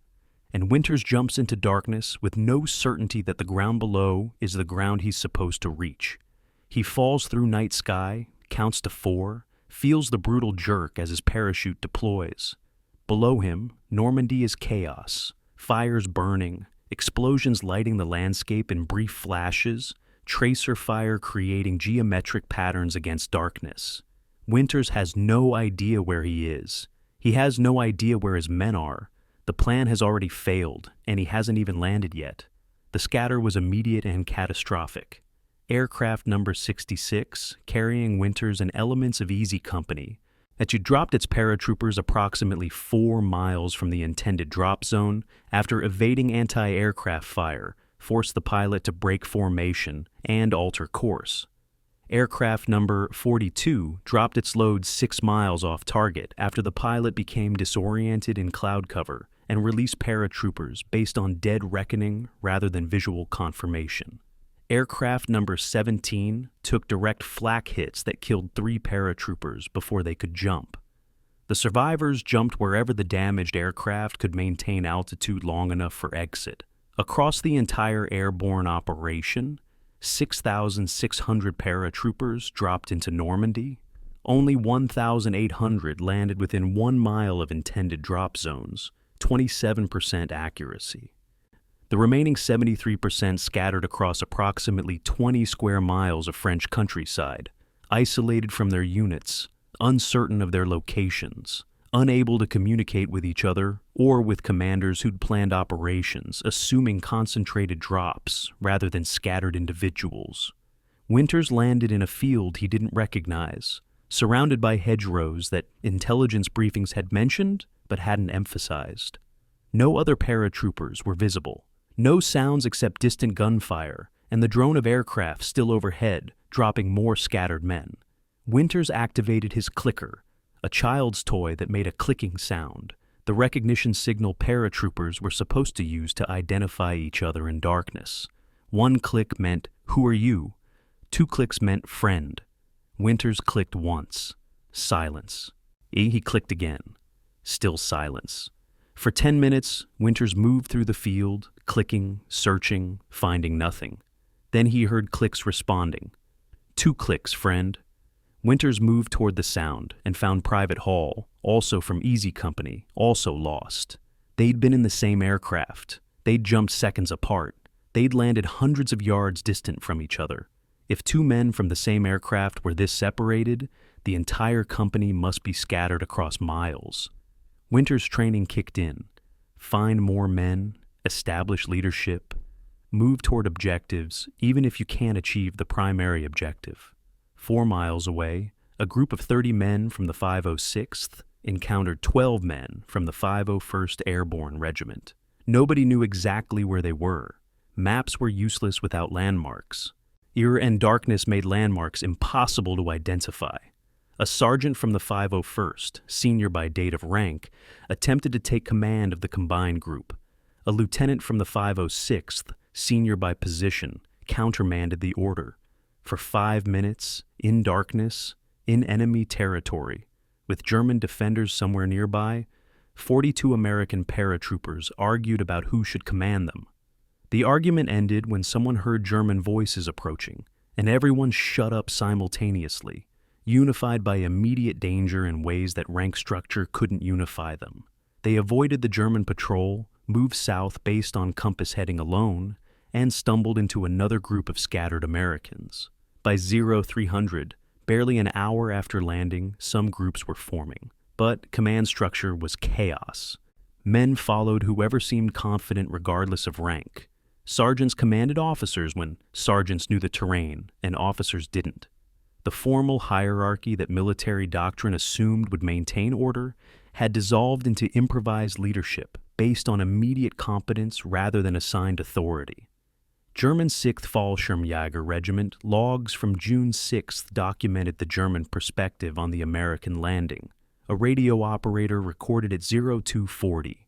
And Winters jumps into darkness with no certainty that the ground below is the ground he's supposed to reach. He falls through night sky, counts to 4, feels the brutal jerk as his parachute deploys. Below him, Normandy is chaos, fires burning, explosions lighting the landscape in brief flashes, tracer fire creating geometric patterns against darkness. Winters has no idea where he is. He has no idea where his men are. The plan has already failed, and he hasn't even landed yet. The scatter was immediate and catastrophic. Aircraft number 66, carrying Winters and elements of Easy Company, had dropped its paratroopers approximately 4 miles from the intended drop zone after evading anti-aircraft fire, forced the pilot to break formation and alter course. Aircraft number 42 dropped its load 6 miles off target after the pilot became disoriented in cloud cover and released paratroopers based on dead reckoning rather than visual confirmation. Aircraft number 17 took direct flak hits that killed 3 paratroopers before they could jump. The survivors jumped wherever the damaged aircraft could maintain altitude long enough for exit. Across the entire airborne operation, 6,600 paratroopers dropped into Normandy. Only 1,800 landed within 1 mile of intended drop zones, 27% accuracy. The remaining 73% scattered across approximately 20 square miles of French countryside, isolated from their units, uncertain of their locations, unable to communicate with each other or with commanders who'd planned operations, assuming concentrated drops rather than scattered individuals. Winters landed in a field he didn't recognize, surrounded by hedgerows that intelligence briefings had mentioned but hadn't emphasized. No other paratroopers were visible. No sounds except distant gunfire, and the drone of aircraft still overhead, dropping more scattered men. Winters activated his clicker, a child's toy that made a clicking sound, the recognition signal paratroopers were supposed to use to identify each other in darkness. 1 click meant, "Who are you?" 2 clicks meant, "Friend." Winters clicked once. Silence. He clicked again. Still silence. For 10 minutes, Winters moved through the field, clicking, searching, finding nothing. Then he heard clicks responding. 2 clicks, friend. Winters moved toward the sound and found Private Hall, also from Easy Company, also lost. They'd been in the same aircraft. They'd jumped seconds apart. They'd landed hundreds of yards distant from each other. If 2 men from the same aircraft were this separated, the entire company must be scattered across miles. Winters' training kicked in. Find more men, establish leadership, move toward objectives even if you can't achieve the primary objective. 4 miles away, a group of 30 men from the 506th encountered 12 men from the 501st Airborne Regiment. Nobody knew exactly where they were. Maps were useless without landmarks. Air and darkness made landmarks impossible to identify. A sergeant from the 501st, senior by date of rank, attempted to take command of the combined group. A lieutenant from the 506th, senior by position, countermanded the order. For 5 minutes, in darkness, in enemy territory. With German defenders somewhere nearby, 42 American paratroopers argued about who should command them. The argument ended when someone heard German voices approaching, and everyone shut up simultaneously, unified by immediate danger in ways that rank structure couldn't unify them. They avoided the German patrol, moved south based on compass heading alone, and stumbled into another group of scattered Americans. By 0300, barely an hour after landing, some groups were forming, but command structure was chaos. Men followed whoever seemed confident regardless of rank. Sergeants commanded officers when sergeants knew the terrain and officers didn't. The formal hierarchy that military doctrine assumed would maintain order had dissolved into improvised leadership based on immediate competence rather than assigned authority. German 6th Fallschirmjäger Regiment logs from June 6th documented the German perspective on the American landing. A radio operator recorded at 0240.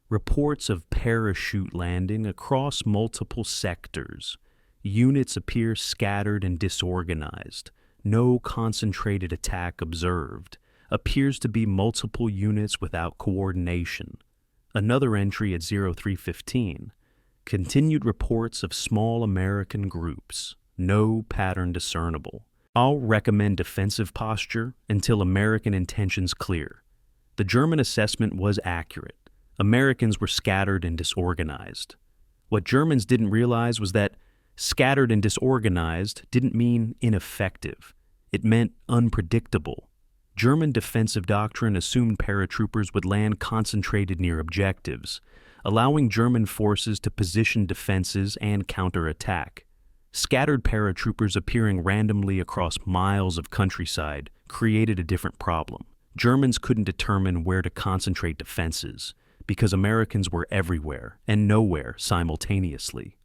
Reports of parachute landing across multiple sectors. Units appear scattered and disorganized. No concentrated attack observed. Appears to be multiple units without coordination. Another entry at 0315. Continued reports of small American groups. No pattern discernible. I'll recommend defensive posture until American intentions clear. The German assessment was accurate. Americans were scattered and disorganized. What Germans didn't realize was that scattered and disorganized didn't mean ineffective. It meant unpredictable. German defensive doctrine assumed paratroopers would land concentrated near objectives, allowing German forces to position defenses and counterattack. Scattered paratroopers appearing randomly across miles of countryside created a different problem. Germans couldn't determine where to concentrate defenses because Americans were everywhere and nowhere simultaneously.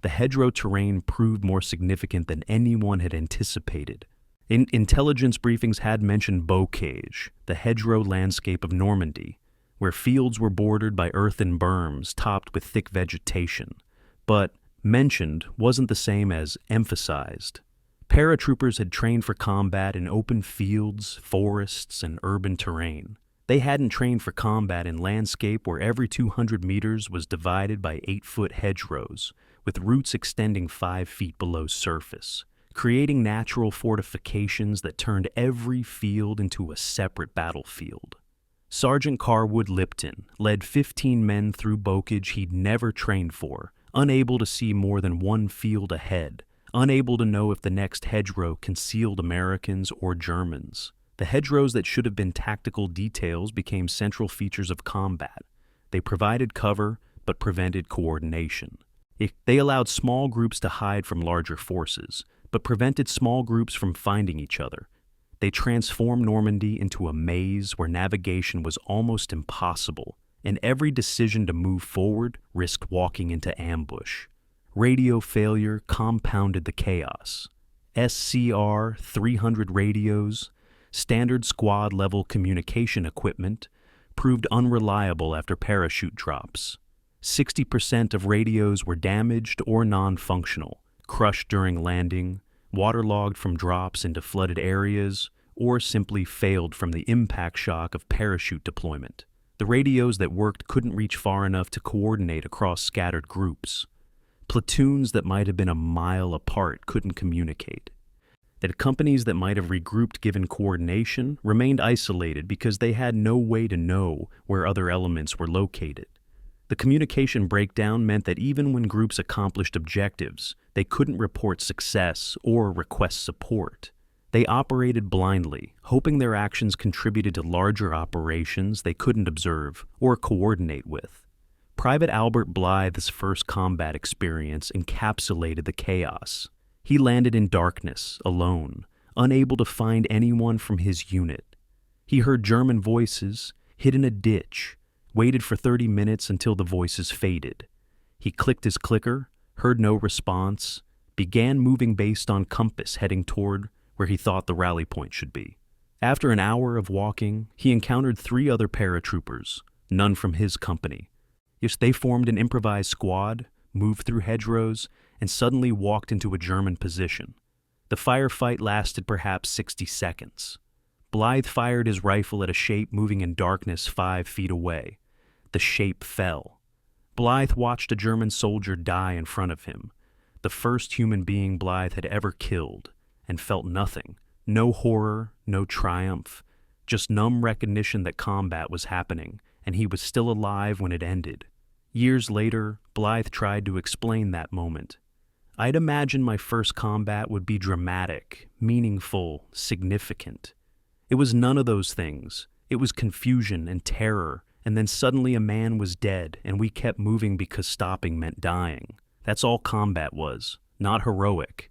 The hedgerow terrain proved more significant than anyone had anticipated. Intelligence briefings had mentioned bocage, the hedgerow landscape of Normandy, where fields were bordered by earthen berms topped with thick vegetation. But mentioned wasn't the same as emphasized. Paratroopers had trained for combat in open fields, forests, and urban terrain. They hadn't trained for combat in landscape where every 200 meters was divided by 8-foot hedgerows, with roots extending 5 feet below surface, creating natural fortifications that turned every field into a separate battlefield. Sergeant Carwood Lipton led 15 men through bocage he'd never trained for, unable to see more than one field ahead, unable to know if the next hedgerow concealed Americans or Germans. The hedgerows that should have been tactical details became central features of combat. They provided cover, but prevented coordination. They allowed small groups to hide from larger forces, but prevented small groups from finding each other. They transformed Normandy into a maze where navigation was almost impossible, and every decision to move forward risked walking into ambush. Radio failure compounded the chaos. SCR 300 radios, standard squad-level communication equipment, proved unreliable after parachute drops. 60% of radios were damaged or non-functional, crushed during landing, waterlogged from drops into flooded areas, or simply failed from the impact shock of parachute deployment. The radios that worked couldn't reach far enough to coordinate across scattered groups. Platoons that might have been a mile apart couldn't communicate. That companies that might have regrouped given coordination remained isolated because they had no way to know where other elements were located. The communication breakdown meant that even when groups accomplished objectives, they couldn't report success or request support. They operated blindly, hoping their actions contributed to larger operations they couldn't observe or coordinate with. Private Albert Blythe's first combat experience encapsulated the chaos. He landed in darkness, alone, unable to find anyone from his unit. He heard German voices, hid in a ditch, waited for 30 minutes until the voices faded. He clicked his clicker, heard no response, began moving based on compass heading toward where he thought the rally point should be. After an hour of walking, he encountered 3 other paratroopers, none from his company. Yes, they formed an improvised squad, moved through hedgerows, and suddenly walked into a German position. The firefight lasted perhaps 60 seconds. Blythe fired his rifle at a shape moving in darkness 5 feet away. The shape fell. Blythe watched a German soldier die in front of him, the first human being Blythe had ever killed, and felt nothing. No horror, no triumph, just numb recognition that combat was happening, and he was still alive when it ended. Years later, Blythe tried to explain that moment. I'd imagine my first combat would be dramatic, meaningful, significant. It was none of those things. It was confusion and terror, and then suddenly a man was dead, and we kept moving because stopping meant dying. That's all combat was, not heroic.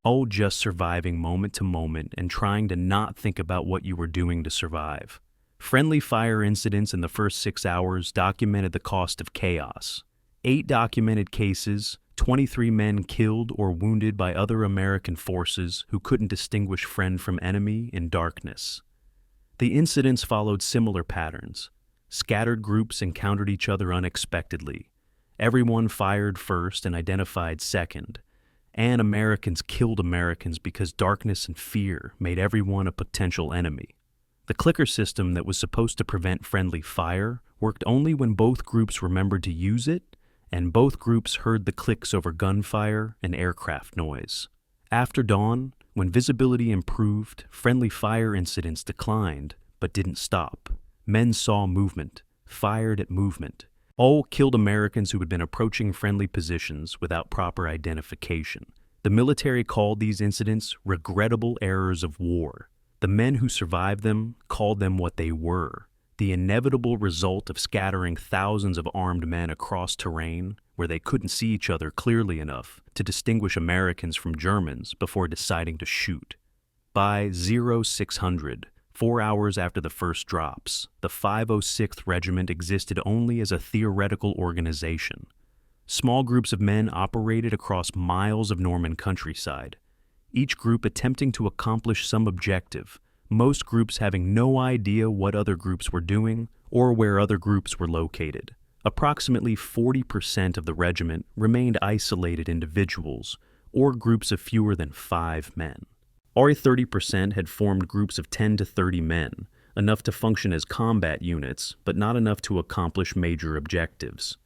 All just surviving moment to moment and trying to not think about what you were doing to survive. Friendly fire incidents in the first 6 hours documented the cost of chaos. 8 documented cases, 23 men killed or wounded by other American forces who couldn't distinguish friend from enemy in darkness. The incidents followed similar patterns. Scattered groups encountered each other unexpectedly. Everyone fired first and identified second. And Americans killed Americans because darkness and fear made everyone a potential enemy. The clicker system that was supposed to prevent friendly fire worked only when both groups remembered to use it, and both groups heard the clicks over gunfire and aircraft noise. After dawn, when visibility improved, friendly fire incidents declined, but didn't stop. Men saw movement, fired at movement. All killed Americans who had been approaching friendly positions without proper identification. The military called these incidents regrettable errors of war. The men who survived them called them what they were, the inevitable result of scattering thousands of armed men across terrain where they couldn't see each other clearly enough to distinguish Americans from Germans before deciding to shoot. By 0600, 4 hours after the first drops, the 506th Regiment existed only as a theoretical organization. Small groups of men operated across miles of Norman countryside, each group attempting to accomplish some objective, most groups having no idea what other groups were doing or where other groups were located. Approximately 40% of the regiment remained isolated individuals or groups of fewer than 5 men. Our 30% had formed groups of 10 to 30 men, enough to function as combat units, but not enough to accomplish major objectives.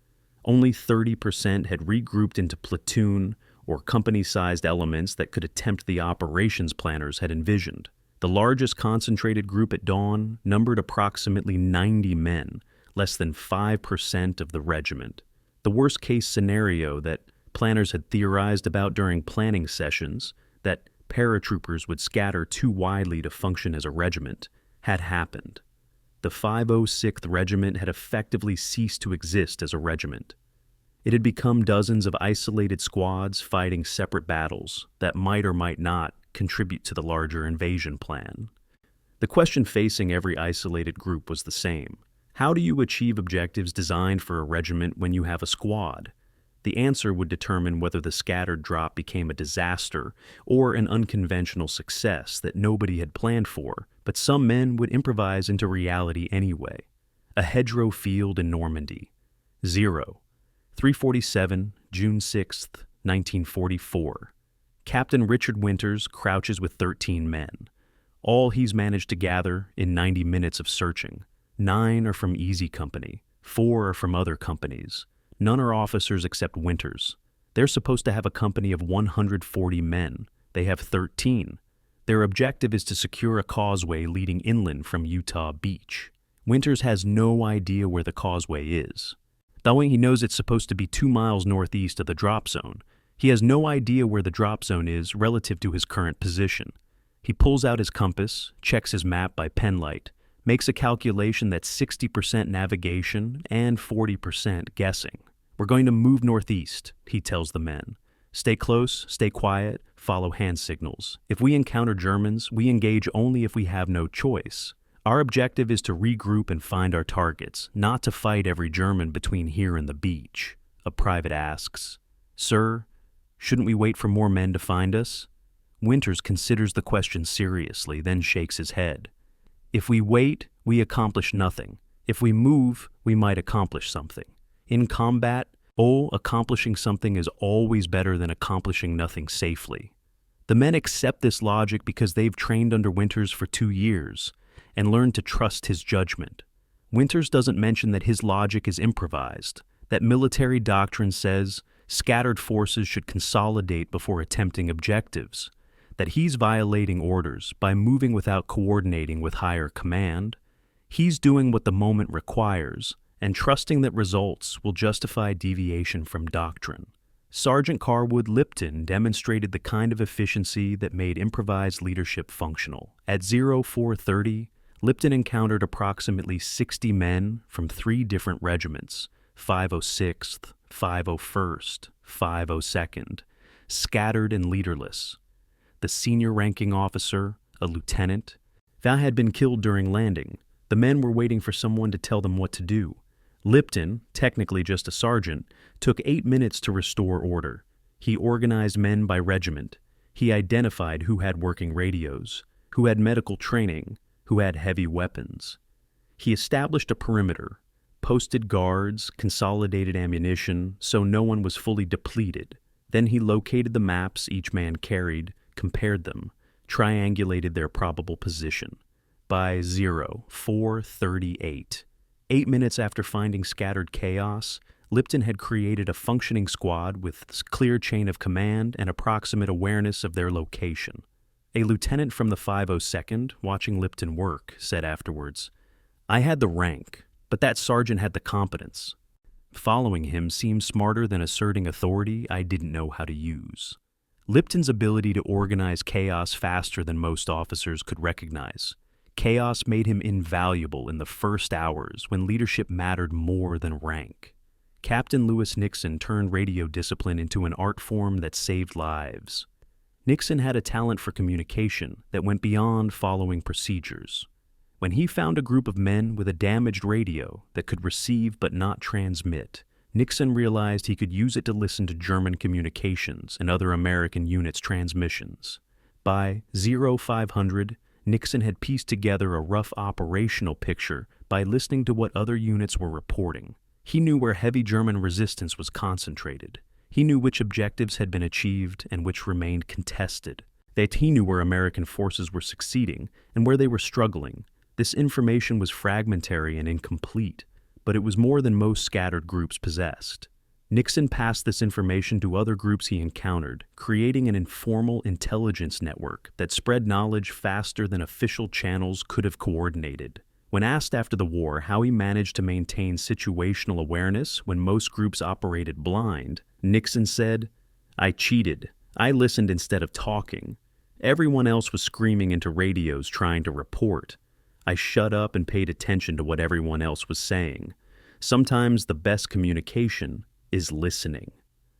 Only 30% had regrouped into platoon or company-sized elements that could attempt the operations planners had envisioned. The largest concentrated group at dawn numbered approximately 90 men, less than 5% of the regiment. The worst-case scenario that planners had theorized about during planning sessions, that paratroopers would scatter too widely to function as a regiment, had happened. The 506th Regiment had effectively ceased to exist as a regiment. It had become dozens of isolated squads fighting separate battles that might or might not contribute to the larger invasion plan. The question facing every isolated group was the same. How do you achieve objectives designed for a regiment when you have a squad? The answer would determine whether the scattered drop became a disaster or an unconventional success that nobody had planned for, but some men would improvise into reality anyway. A hedgerow field in Normandy. 347, June 6th, 1944. Captain Richard Winters crouches with 13 men. All he's managed to gather in 90 minutes of searching. 9 are from Easy Company. 4 are from other companies. None are officers except Winters. They're supposed to have a company of 140 men. They have 13. Their objective is to secure a causeway leading inland from Utah Beach. Winters has no idea where the causeway is. Though he knows it's supposed to be 2 miles northeast of the drop zone, he has no idea where the drop zone is relative to his current position. He pulls out his compass, checks his map by penlight, makes a calculation that's 60% navigation and 40% guessing. We're going to move northeast, he tells the men. Stay close, stay quiet, follow hand signals. If we encounter Germans, we engage only if we have no choice. Our objective is to regroup and find our targets, not to fight every German between here and the beach. A private asks, "Sir, shouldn't we wait for more men to find us?" Winters considers the question seriously, then shakes his head. If we wait, we accomplish nothing. If we move, we might accomplish something. In combat, accomplishing something is always better than accomplishing nothing safely. The men accept this logic because they've trained under Winters for 2 years and learned to trust his judgment. Winters doesn't mention that his logic is improvised, that military doctrine says scattered forces should consolidate before attempting objectives, that he's violating orders by moving without coordinating with higher command. He's doing what the moment requires and trusting that results will justify deviation from doctrine. Sergeant Carwood Lipton demonstrated the kind of efficiency that made improvised leadership functional. At 0430, Lipton encountered approximately 60 men from 3 different regiments, 506th, 501st, 502nd, scattered and leaderless. The senior ranking officer, a lieutenant, had been killed during landing. The men were waiting for someone to tell them what to do. Lipton, technically just a sergeant, took 8 minutes to restore order. He organized men by regiment. He identified who had working radios, who had medical training, who had heavy weapons. He established a perimeter, posted guards, consolidated ammunition so no one was fully depleted. Then he located the maps each man carried, compared them, triangulated their probable position. By 0438, 8 minutes after finding scattered chaos, Lipton had created a functioning squad with clear chain of command and approximate awareness of their location. A lieutenant from the 502nd, watching Lipton work, said afterwards, "I had the rank, but that sergeant had the competence. Following him seemed smarter than asserting authority I didn't know how to use." Lipton's ability to organize chaos faster than most officers could recognize. Chaos made him invaluable in the first hours when leadership mattered more than rank. Captain Lewis Nixon turned radio discipline into an art form that saved lives. Nixon had a talent for communication that went beyond following procedures. When he found a group of men with a damaged radio that could receive but not transmit, Nixon realized he could use it to listen to German communications and other American units' transmissions. By 0500, Nixon had pieced together a rough operational picture by listening to what other units were reporting. He knew where heavy German resistance was concentrated. He knew which objectives had been achieved and which remained contested. He knew where American forces were succeeding and where they were struggling. This information was fragmentary and incomplete, but it was more than most scattered groups possessed. Nixon passed this information to other groups he encountered, creating an informal intelligence network that spread knowledge faster than official channels could have coordinated. When asked after the war how he managed to maintain situational awareness when most groups operated blind, Nixon said, "I cheated. I listened instead of talking. Everyone else was screaming into radios trying to report. I shut up and paid attention to what everyone else was saying. Sometimes the best communication is listening."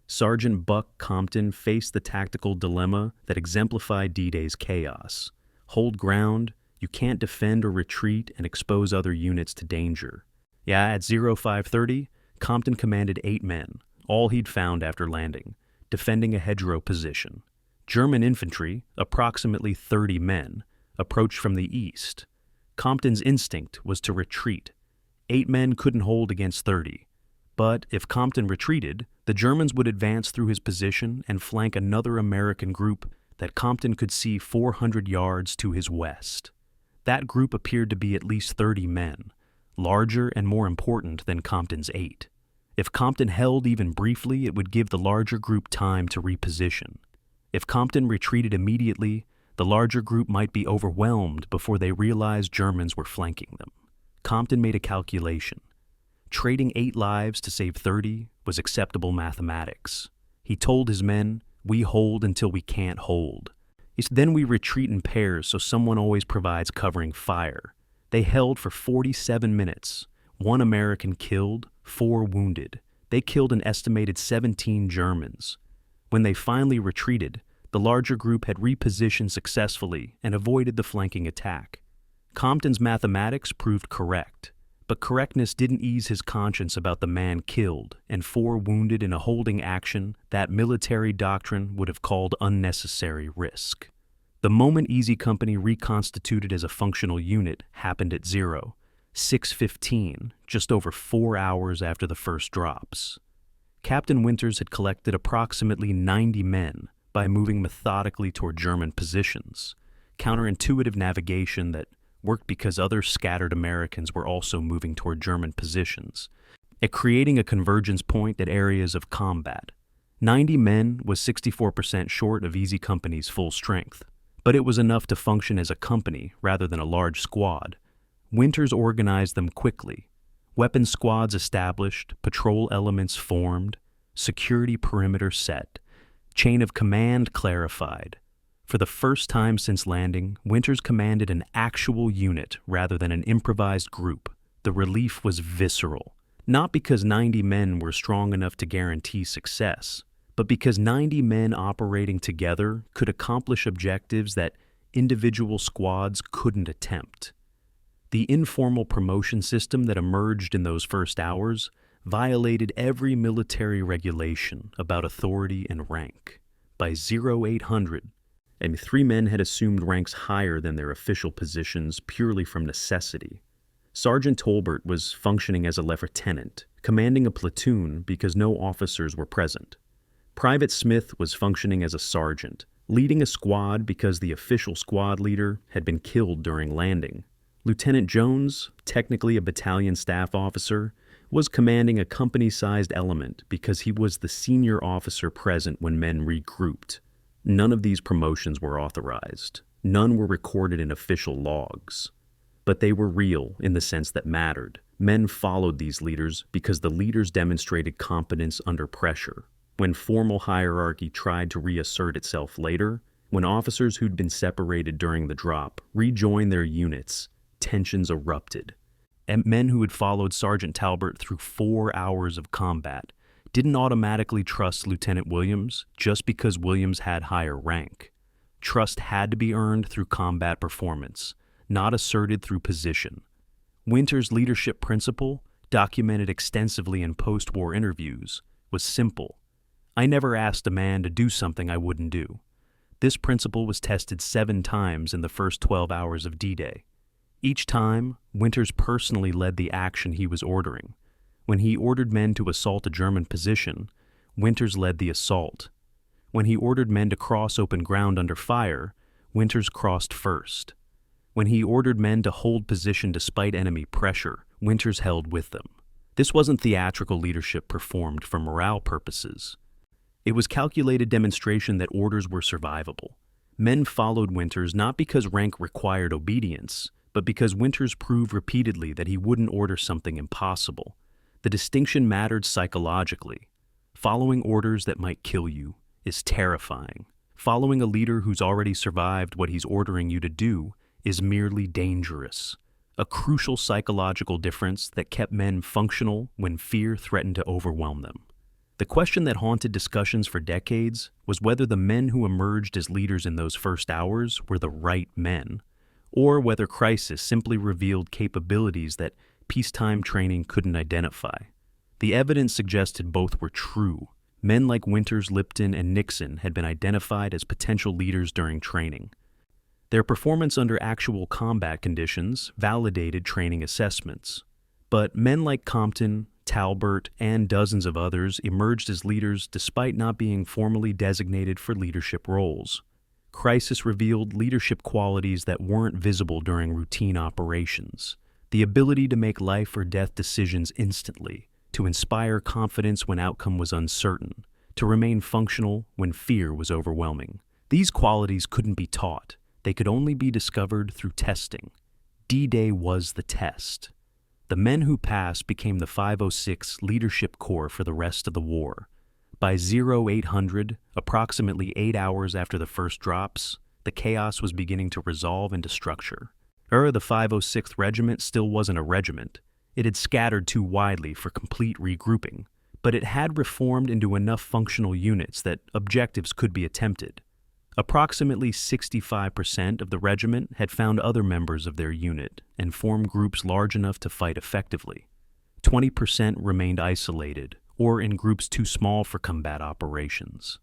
Sergeant Buck Compton faced the tactical dilemma that exemplified D-Day's chaos. Hold ground, you can't defend or retreat and expose other units to danger. At 0530, Compton commanded 8 men, all he'd found after landing, defending a hedgerow position. German infantry, approximately 30 men, approached from the east. Compton's instinct was to retreat. 8 men couldn't hold against 30. But if Compton retreated, the Germans would advance through his position and flank another American group that Compton could see 400 yards to his west. That group appeared to be at least 30 men, larger and more important than Compton's 8. If Compton held even briefly, it would give the larger group time to reposition. If Compton retreated immediately, the larger group might be overwhelmed before they realized Germans were flanking them. Compton made a calculation. Trading 8 lives to save 30 was acceptable mathematics. He told his men, "We hold until we can't hold. Then we retreat in pairs so someone always provides covering fire." They held for 47 minutes. 1 American killed, 4 wounded. They killed an estimated 17 Germans. When they finally retreated, the larger group had repositioned successfully and avoided the flanking attack. Compton's mathematics proved correct. But correctness didn't ease his conscience about the man killed and 4 wounded in a holding action that military doctrine would have called unnecessary risk. The moment Easy Company reconstituted as a functional unit happened at 0615, just over 4 hours after the first drops. Captain Winters had collected approximately 90 men, by moving methodically toward German positions, counterintuitive navigation that worked because other scattered Americans were also moving toward German positions, at creating a convergence point at areas of combat. 90 men was 64% short of Easy Company's full strength, but it was enough to function as a company rather than a large squad. Winters organized them quickly. Weapon squads established, patrol elements formed, security perimeter set, chain of command clarified. For the first time since landing, Winters commanded an actual unit rather than an improvised group. The relief was visceral, not because 90 men were strong enough to guarantee success, but because 90 men operating together could accomplish objectives that individual squads couldn't attempt. The informal promotion system that emerged in those first hours violated every military regulation about authority and rank. By 0800, 3 men had assumed ranks higher than their official positions purely from necessity. Sergeant Tolbert was functioning as a lieutenant, commanding a platoon because no officers were present. Private Smith was functioning as a sergeant, leading a squad because the official squad leader had been killed during landing. Lieutenant Jones, technically a battalion staff officer, was commanding a company-sized element because he was the senior officer present when men regrouped. None of these promotions were authorized. None were recorded in official logs. But they were real in the sense that mattered. Men followed these leaders because the leaders demonstrated competence under pressure. When formal hierarchy tried to reassert itself later, when officers who'd been separated during the drop rejoined their units, tensions erupted. And men who had followed Sergeant Talbert through 4 hours of combat didn't automatically trust Lieutenant Williams just because Williams had higher rank. Trust had to be earned through combat performance, not asserted through position. Winters' leadership principle, documented extensively in post-war interviews, was simple. I never asked a man to do something I wouldn't do. This principle was tested 7 times in the first 12 hours of D-Day. Each time, Winters personally led the action he was ordering. When he ordered men to assault a German position, Winters led the assault. When he ordered men to cross open ground under fire, Winters crossed first. When he ordered men to hold position despite enemy pressure, Winters held with them. This wasn't theatrical leadership performed for morale purposes. It was calculated demonstration that orders were survivable. Men followed Winters not because rank required obedience, but because Winters proved repeatedly that he wouldn't order something impossible. The distinction mattered psychologically. Following orders that might kill you is terrifying. Following a leader who's already survived what he's ordering you to do is merely dangerous. A crucial psychological difference that kept men functional when fear threatened to overwhelm them. The question that haunted discussions for decades was whether the men who emerged as leaders in those first hours were the right men, or whether crisis simply revealed capabilities that peacetime training couldn't identify. The evidence suggested both were true. Men like Winters, Lipton, and Nixon had been identified as potential leaders during training. Their performance under actual combat conditions validated training assessments. But men like Compton, Talbert, and dozens of others emerged as leaders despite not being formally designated for leadership roles. Crisis revealed leadership qualities that weren't visible during routine operations. The ability to make life or death decisions instantly, to inspire confidence when outcome was uncertain, to remain functional when fear was overwhelming. These qualities couldn't be taught. They could only be discovered through testing. D-Day was the test. The men who passed became the 506 Leadership Corps for the rest of the war. By 0800, approximately 8 hours after the first drops, the chaos was beginning to resolve into structure. The 506th Regiment still wasn't a regiment. It had scattered too widely for complete regrouping, but it had reformed into enough functional units that objectives could be attempted. Approximately 65% of the regiment had found other members of their unit and formed groups large enough to fight effectively. 20% remained isolated or in groups too small for combat operations.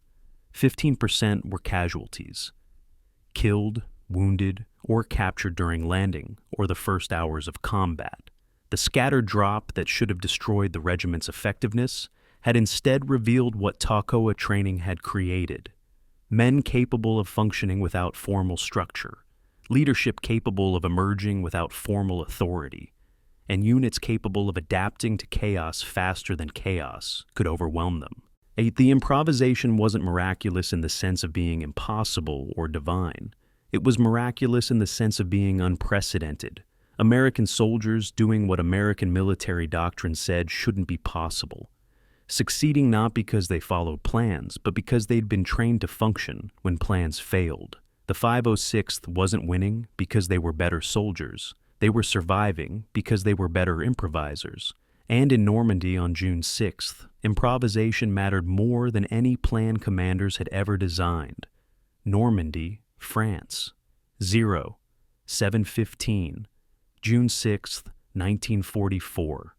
15% were casualties, killed, wounded, or captured during landing or the first hours of combat. The scattered drop that should have destroyed the regiment's effectiveness had instead revealed what Toccoa training had created: men capable of functioning without formal structure, leadership capable of emerging without formal authority, and units capable of adapting to chaos faster than chaos could overwhelm them. The improvisation wasn't miraculous in the sense of being impossible or divine. It was miraculous in the sense of being unprecedented. American soldiers doing what American military doctrine said shouldn't be possible. Succeeding not because they followed plans, but because they'd been trained to function when plans failed. The 506th wasn't winning because they were better soldiers. They were surviving because they were better improvisers. And in Normandy on June 6th, improvisation mattered more than any plan commanders had ever designed. Normandy, France. 7:15, June 6th, 1944.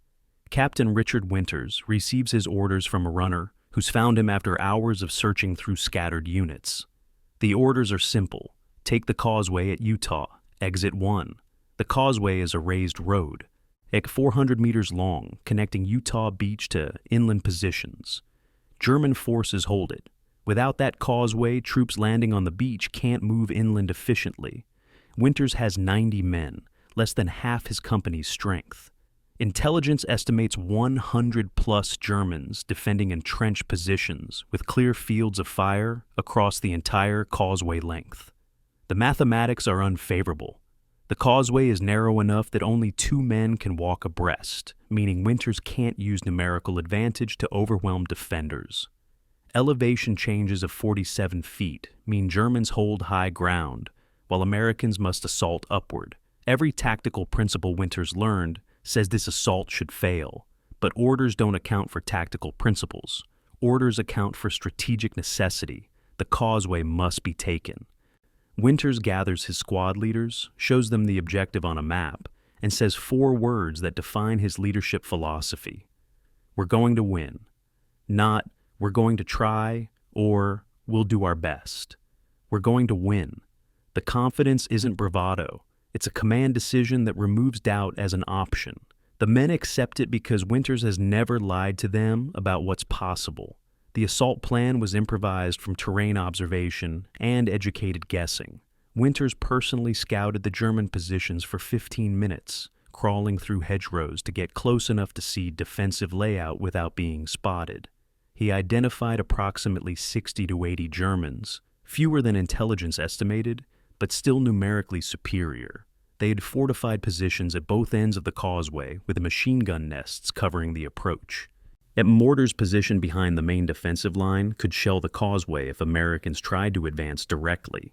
Captain Richard Winters receives his orders from a runner who's found him after hours of searching through scattered units. The orders are simple. Take the causeway at Utah, exit 1. The causeway is a raised road, 400 meters long, connecting Utah Beach to inland positions. German forces hold it. Without that causeway, troops landing on the beach can't move inland efficiently. Winters has 90 men, less than half his company's strength. Intelligence estimates 100-plus Germans defending entrenched positions with clear fields of fire across the entire causeway length. The mathematics are unfavorable. The causeway is narrow enough that only 2 men can walk abreast, meaning Winters can't use numerical advantage to overwhelm defenders. Elevation changes of 47 feet mean Germans hold high ground, while Americans must assault upward. Every tactical principle Winters learned says this assault should fail, but orders don't account for tactical principles. Orders account for strategic necessity. The causeway must be taken. Winters gathers his squad leaders, shows them the objective on a map, and says 4 words that define his leadership philosophy. We're going to win. Not, we're going to try, or we'll do our best. We're going to win. The confidence isn't bravado. It's a command decision that removes doubt as an option. The men accept it because Winters has never lied to them about what's possible. The assault plan was improvised from terrain observation and educated guessing. Winters personally scouted the German positions for 15 minutes, crawling through hedgerows to get close enough to see defensive layout without being spotted. He identified approximately 60 to 80 Germans, fewer than intelligence estimated, but still numerically superior. They had fortified positions at both ends of the causeway with machine gun nests covering the approach. Mortars positioned behind the main defensive line could shell the causeway if Americans tried to advance directly.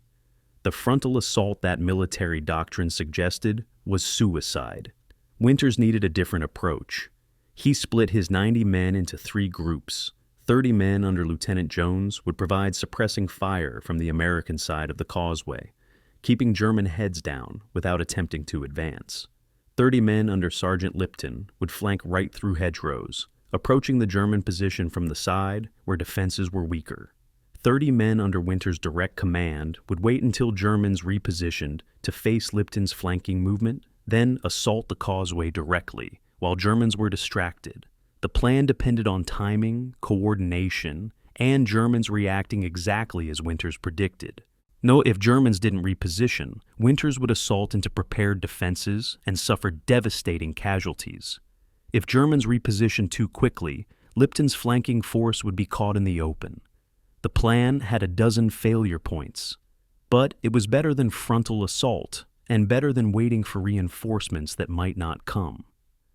The frontal assault that military doctrine suggested was suicide. Winters needed a different approach. He split his 90 men into 3 groups. 30 men under Lieutenant Jones would provide suppressing fire from the American side of the causeway, keeping German heads down without attempting to advance. 30 men under Sergeant Lipton would flank right through hedgerows, approaching the German position from the side where defenses were weaker. 30 men under Winters' direct command would wait until Germans repositioned to face Lipton's flanking movement, then assault the causeway directly while Germans were distracted. The plan depended on timing, coordination, and Germans reacting exactly as Winters predicted. If Germans didn't reposition, Winters would assault into prepared defenses and suffer devastating casualties. If Germans repositioned too quickly, Lipton's flanking force would be caught in the open. The plan had a dozen failure points, but it was better than frontal assault and better than waiting for reinforcements that might not come.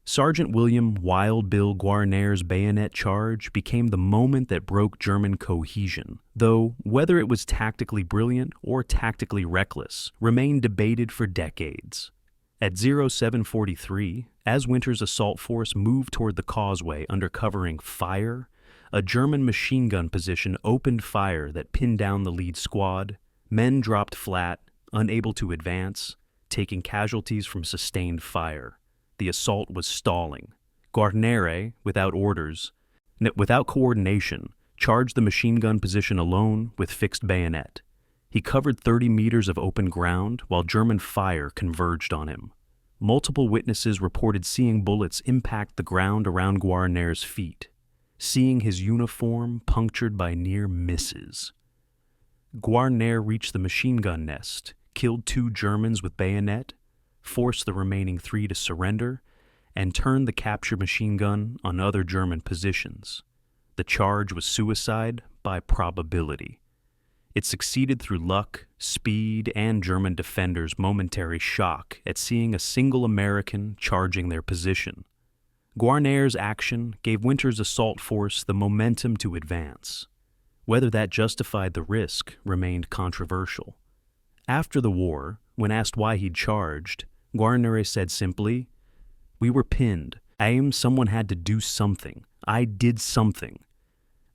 Sergeant William Wild Bill Guarner's bayonet charge became the moment that broke German cohesion, though whether it was tactically brilliant or tactically reckless remained debated for decades. At 0743, as Winters' assault force moved toward the causeway under covering fire, a German machine gun position opened fire that pinned down the lead squad. Men dropped flat, unable to advance, taking casualties from sustained fire. The assault was stalling. Guarnere, without coordination, charged the machine gun position alone with fixed bayonet. He covered 30 meters of open ground while German fire converged on him. Multiple witnesses reported seeing bullets impact the ground around Guarnere's feet, seeing his uniform punctured by near misses. Guarnere reached the machine gun nest, killed 2 Germans with bayonet, forced the remaining 3 to surrender, and turned the captured machine gun on other German positions. The charge was suicide by probability. It succeeded through luck, speed, and German defenders' momentary shock at seeing a single American charging their position. Guarnere's action gave Winter's assault force the momentum to advance. Whether that justified the risk remained controversial. After the war, when asked why he'd charged, Guarnere said simply, "We were pinned. Someone had to do something. I did something."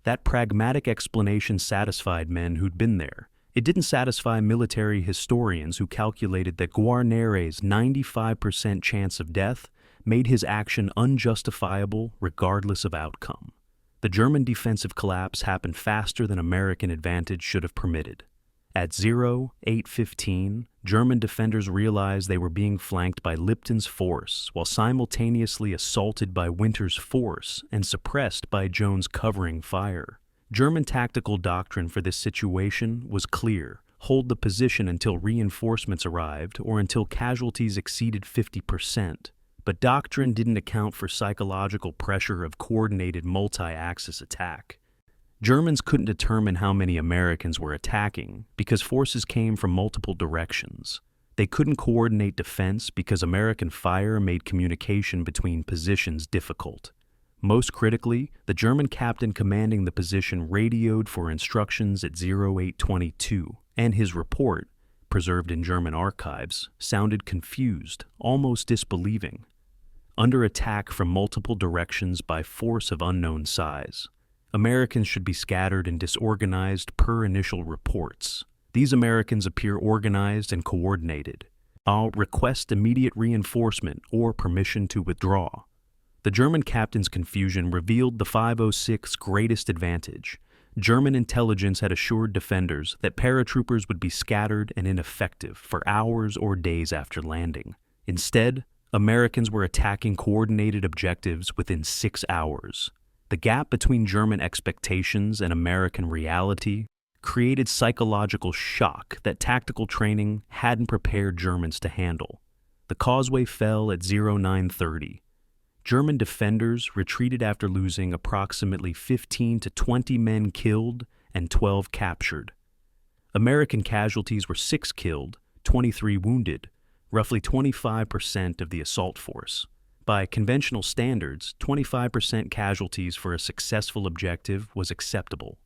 That pragmatic explanation satisfied men who'd been there. It didn't satisfy military historians who calculated that Guarnere's 95% chance of death made his action unjustifiable regardless of outcome. The German defensive collapse happened faster than American advantage should have permitted. At 08:15, German defenders realized they were being flanked by Lipton's force while simultaneously assaulted by Winter's force and suppressed by Jones' covering fire. German tactical doctrine for this situation was clear: hold the position until reinforcements arrived or until casualties exceeded 50%. But doctrine didn't account for psychological pressure of coordinated multi-axis attack. Germans couldn't determine how many Americans were attacking because forces came from multiple directions. They couldn't coordinate defense because American fire made communication between positions difficult. Most critically, the German captain commanding the position radioed for instructions at 0822, and his report, preserved in German archives, sounded confused, almost disbelieving. Under attack from multiple directions by force of unknown size, Americans should be scattered and disorganized per initial reports. These Americans appear organized and coordinated. I'll request immediate reinforcement or permission to withdraw. The German captain's confusion revealed the 506's greatest advantage. German intelligence had assured defenders that paratroopers would be scattered and ineffective for hours or days after landing. Instead, Americans were attacking coordinated objectives within 6 hours. The gap between German expectations and American reality created psychological shock that tactical training hadn't prepared Germans to handle. The causeway fell at 0930. German defenders retreated after losing approximately 15 to 20 men killed and 12 captured. American casualties were 6 killed, 23 wounded, roughly 25% of the assault force. By conventional standards, 25% casualties for a successful objective was acceptable.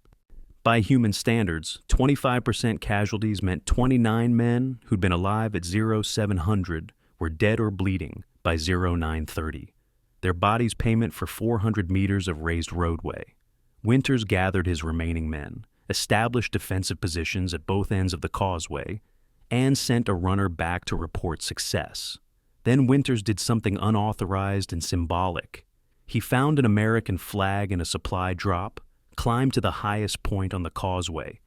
By human standards, 25% casualties meant 29 men who'd been alive at 0700 were dead or bleeding by 0930. Their bodies payment for 400 meters of raised roadway. Winters gathered his remaining men, established defensive positions at both ends of the causeway, and sent a runner back to report success. Then Winters did something unauthorized and symbolic. He found an American flag in a supply drop, climbed to the highest point on the causeway,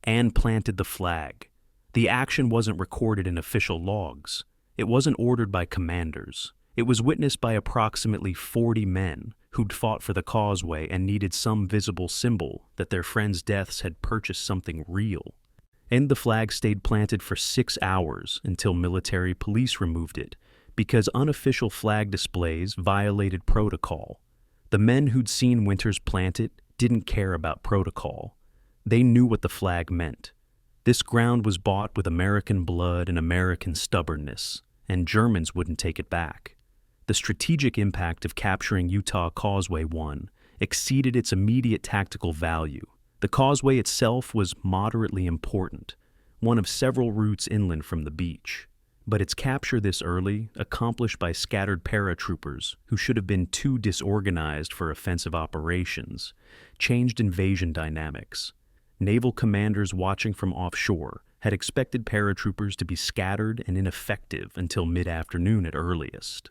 and planted the flag. The action wasn't recorded in official logs. It wasn't ordered by commanders. It was witnessed by approximately 40 men who'd fought for the causeway and needed some visible symbol that their friends' deaths had purchased something real. And the flag stayed planted for 6 hours until military police removed it, because unofficial flag displays violated protocol. The men who'd seen Winters plant it didn't care about protocol. They knew what the flag meant. This ground was bought with American blood and American stubbornness, and Germans wouldn't take it back. The strategic impact of capturing Utah Causeway 1 exceeded its immediate tactical value. The causeway itself was moderately important, one of several routes inland from the beach. But its capture this early, accomplished by scattered paratroopers who should have been too disorganized for offensive operations, changed invasion dynamics. Naval commanders watching from offshore had expected paratroopers to be scattered and ineffective until mid-afternoon at earliest.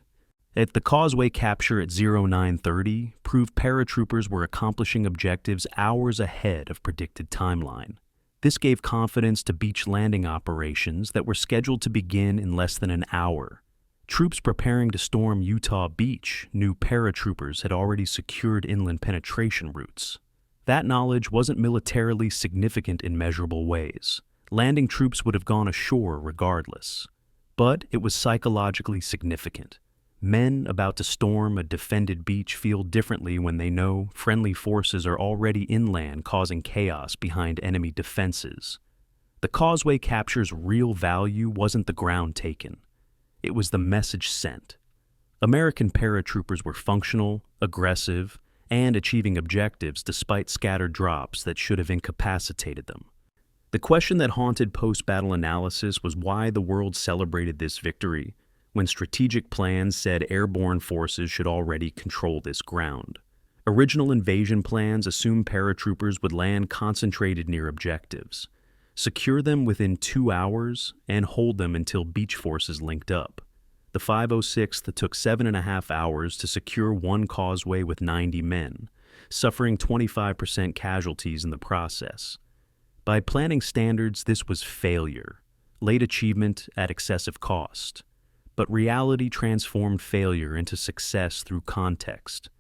The causeway capture at 0930 proved paratroopers were accomplishing objectives hours ahead of predicted timeline. This gave confidence to beach landing operations that were scheduled to begin in less than an hour. Troops preparing to storm Utah Beach knew paratroopers had already secured inland penetration routes. That knowledge wasn't militarily significant in measurable ways. Landing troops would have gone ashore regardless. But it was psychologically significant. Men about to storm a defended beach feel differently when they know friendly forces are already inland causing chaos behind enemy defenses. The causeway capture's real value wasn't the ground taken. It was the message sent. American paratroopers were functional, aggressive, and achieving objectives despite scattered drops that should have incapacitated them. The question that haunted post-battle analysis was why the world celebrated this victory when strategic plans said airborne forces should already control this ground. Original invasion plans assumed paratroopers would land concentrated near objectives, secure them within 2 hours, and hold them until beach forces linked up. The 506th took 7.5 hours to secure one causeway with 90 men, suffering 25% casualties in the process. By planning standards, this was failure, late achievement at excessive cost. But reality transformed failure into success through context.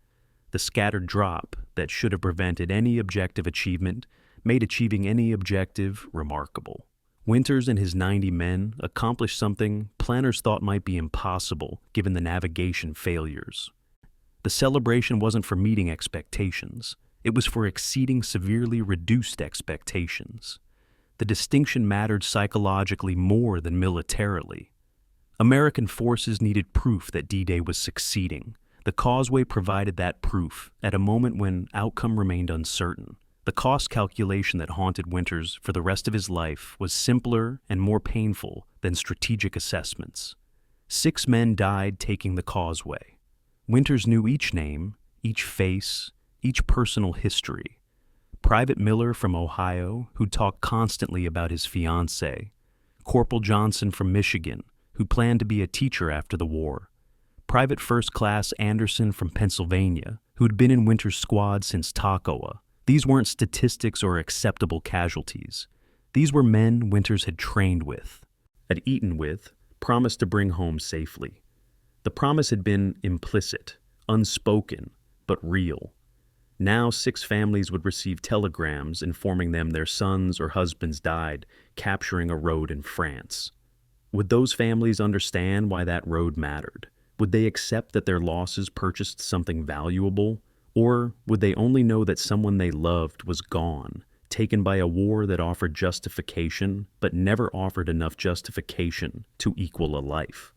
The scattered drop that should have prevented any objective achievement made achieving any objective remarkable. Winters and his 90 men accomplished something planners thought might be impossible given the navigation failures. The celebration wasn't for meeting expectations. It was for exceeding severely reduced expectations. The distinction mattered psychologically more than militarily. American forces needed proof that D-Day was succeeding. The causeway provided that proof at a moment when outcome remained uncertain. The cost calculation that haunted Winters for the rest of his life was simpler and more painful than strategic assessments. 6 men died taking the causeway. Winters knew each name, each face, each personal history. Private Miller from Ohio, who talked constantly about his fiancée. Corporal Johnson from Michigan, who planned to be a teacher after the war. Private First Class Anderson from Pennsylvania, who'd been in Winters' squad since Toccoa. These weren't statistics or acceptable casualties. These were men Winters had trained with, had eaten with, promised to bring home safely. The promise had been implicit, unspoken, but real. Now 6 families would receive telegrams informing them their sons or husbands died capturing a road in France. Would those families understand why that road mattered? Would they accept that their losses purchased something valuable? Or would they only know that someone they loved was gone, taken by a war that offered justification, but never offered enough justification to equal a life?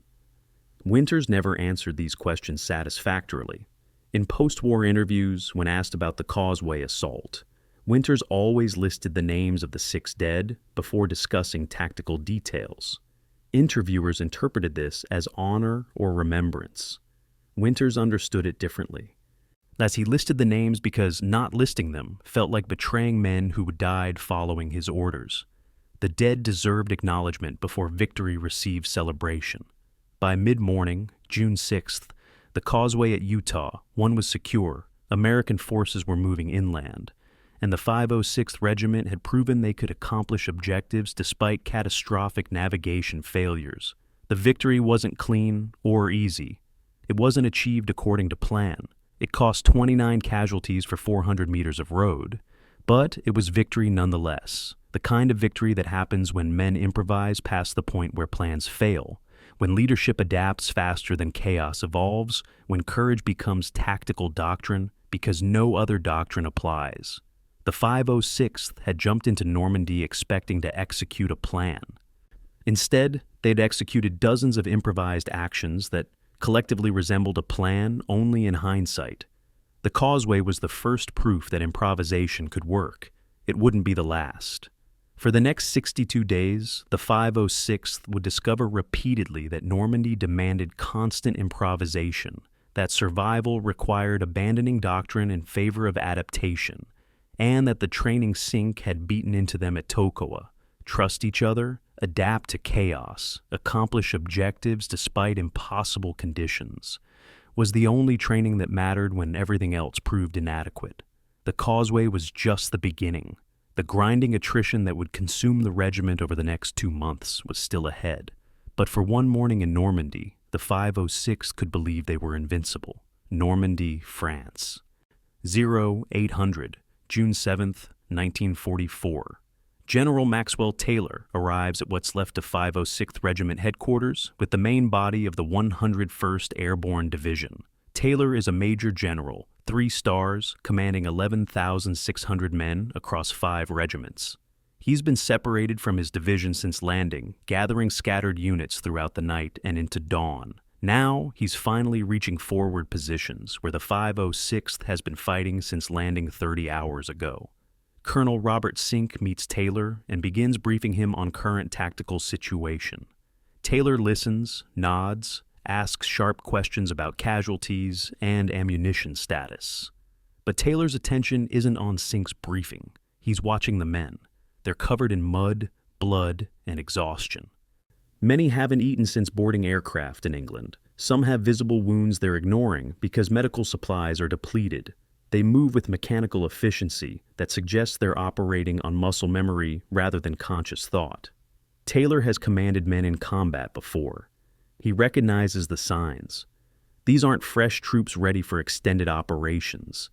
Winters never answered these questions satisfactorily. In post-war interviews, when asked about the causeway assault, Winters always listed the names of the 6 dead before discussing tactical details. Interviewers interpreted this as honor or remembrance. Winters understood it differently, as he listed the names because not listing them felt like betraying men who died following his orders. The dead deserved acknowledgement before victory received celebration. By mid-morning, June 6th, the causeway at Utah, one was secure, American forces were moving inland, and the 506th Regiment had proven they could accomplish objectives despite catastrophic navigation failures. The victory wasn't clean or easy. It wasn't achieved according to plan. It cost 29 casualties for 400 meters of road, but it was victory nonetheless, the kind of victory that happens when men improvise past the point where plans fail, when leadership adapts faster than chaos evolves, when courage becomes tactical doctrine because no other doctrine applies. The 506th had jumped into Normandy expecting to execute a plan. Instead, they'd executed dozens of improvised actions that collectively resembled a plan only in hindsight. The causeway was the first proof that improvisation could work. It wouldn't be the last. For the next 62 days, the 506th would discover repeatedly that Normandy demanded constant improvisation, that survival required abandoning doctrine in favor of adaptation, and that the training sink had beaten into them at Toccoa. Trust each other, adapt to chaos, accomplish objectives despite impossible conditions, was the only training that mattered when everything else proved inadequate. The causeway was just the beginning. The grinding attrition that would consume the regiment over the next 2 months was still ahead. But for one morning in Normandy, the 506 could believe they were invincible. Normandy, France. 0800, June 7th, 1944. General Maxwell Taylor arrives at what's left of 506th Regiment headquarters with the main body of the 101st Airborne Division. Taylor is a major general, 3 stars, commanding 11,600 men across 5 regiments. He's been separated from his division since landing, gathering scattered units throughout the night and into dawn. Now, he's finally reaching forward positions where the 506th has been fighting since landing 30 hours ago. Colonel Robert Sink meets Taylor and begins briefing him on current tactical situation. Taylor listens, nods, asks sharp questions about casualties and ammunition status. But Taylor's attention isn't on Sink's briefing. He's watching the men. They're covered in mud, blood, and exhaustion. Many haven't eaten since boarding aircraft in England. Some have visible wounds they're ignoring because medical supplies are depleted. They move with mechanical efficiency that suggests they're operating on muscle memory rather than conscious thought. Taylor has commanded men in combat before. He recognizes the signs. These aren't fresh troops ready for extended operations.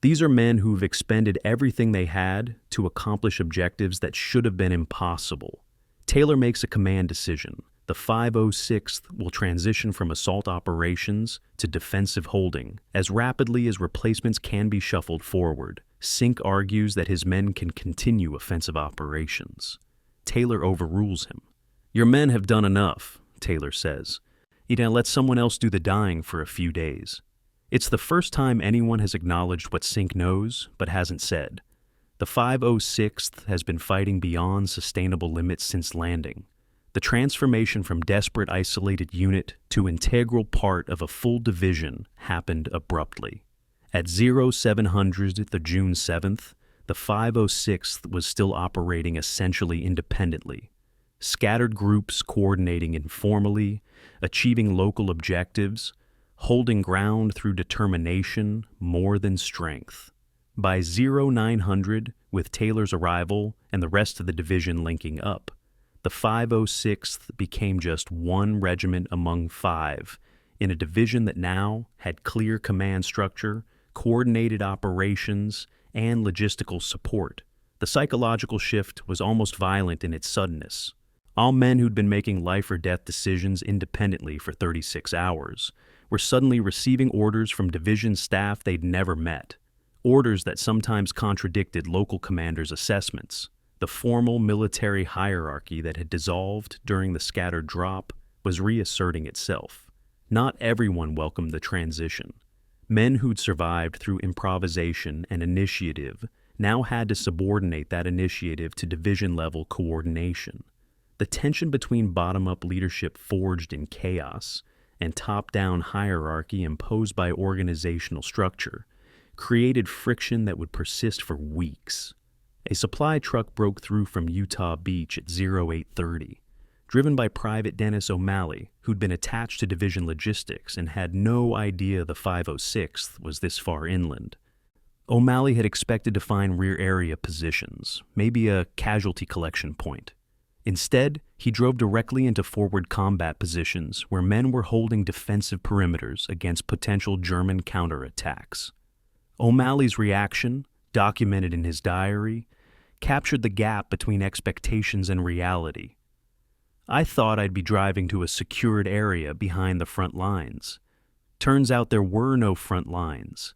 These are men who've expended everything they had to accomplish objectives that should have been impossible. Taylor makes a command decision. The 506th will transition from assault operations to defensive holding as rapidly as replacements can be shuffled forward. Sink argues that his men can continue offensive operations. Taylor overrules him. "Your men have done enough," Taylor says. "You now let someone else do the dying for a few days." It's the first time anyone has acknowledged what Sink knows but hasn't said. The 506th has been fighting beyond sustainable limits since landing. The transformation from desperate isolated unit to integral part of a full division happened abruptly. At 0700 the June 7th, the 506th was still operating essentially independently. Scattered groups coordinating informally, achieving local objectives, holding ground through determination more than strength. By 0900, with Taylor's arrival and the rest of the division linking up, the 506th became just one regiment among 5 in a division that now had clear command structure, coordinated operations, and logistical support. The psychological shift was almost violent in its suddenness. All men who'd been making life or death decisions independently for 36 hours were suddenly receiving orders from division staff they'd never met, orders that sometimes contradicted local commanders' assessments. The formal military hierarchy that had dissolved during the scattered drop was reasserting itself. Not everyone welcomed the transition. Men who'd survived through improvisation and initiative now had to subordinate that initiative to division-level coordination. The tension between bottom-up leadership forged in chaos and top-down hierarchy imposed by organizational structure created friction that would persist for weeks. A supply truck broke through from Utah Beach at 0830, driven by Private Dennis O'Malley, who'd been attached to division logistics and had no idea the 506th was this far inland. O'Malley had expected to find rear area positions, maybe a casualty collection point. Instead, he drove directly into forward combat positions where men were holding defensive perimeters against potential German counterattacks. O'Malley's reaction, documented in his diary, captured the gap between expectations and reality. "I thought I'd be driving to a secured area behind the front lines. Turns out there were no front lines.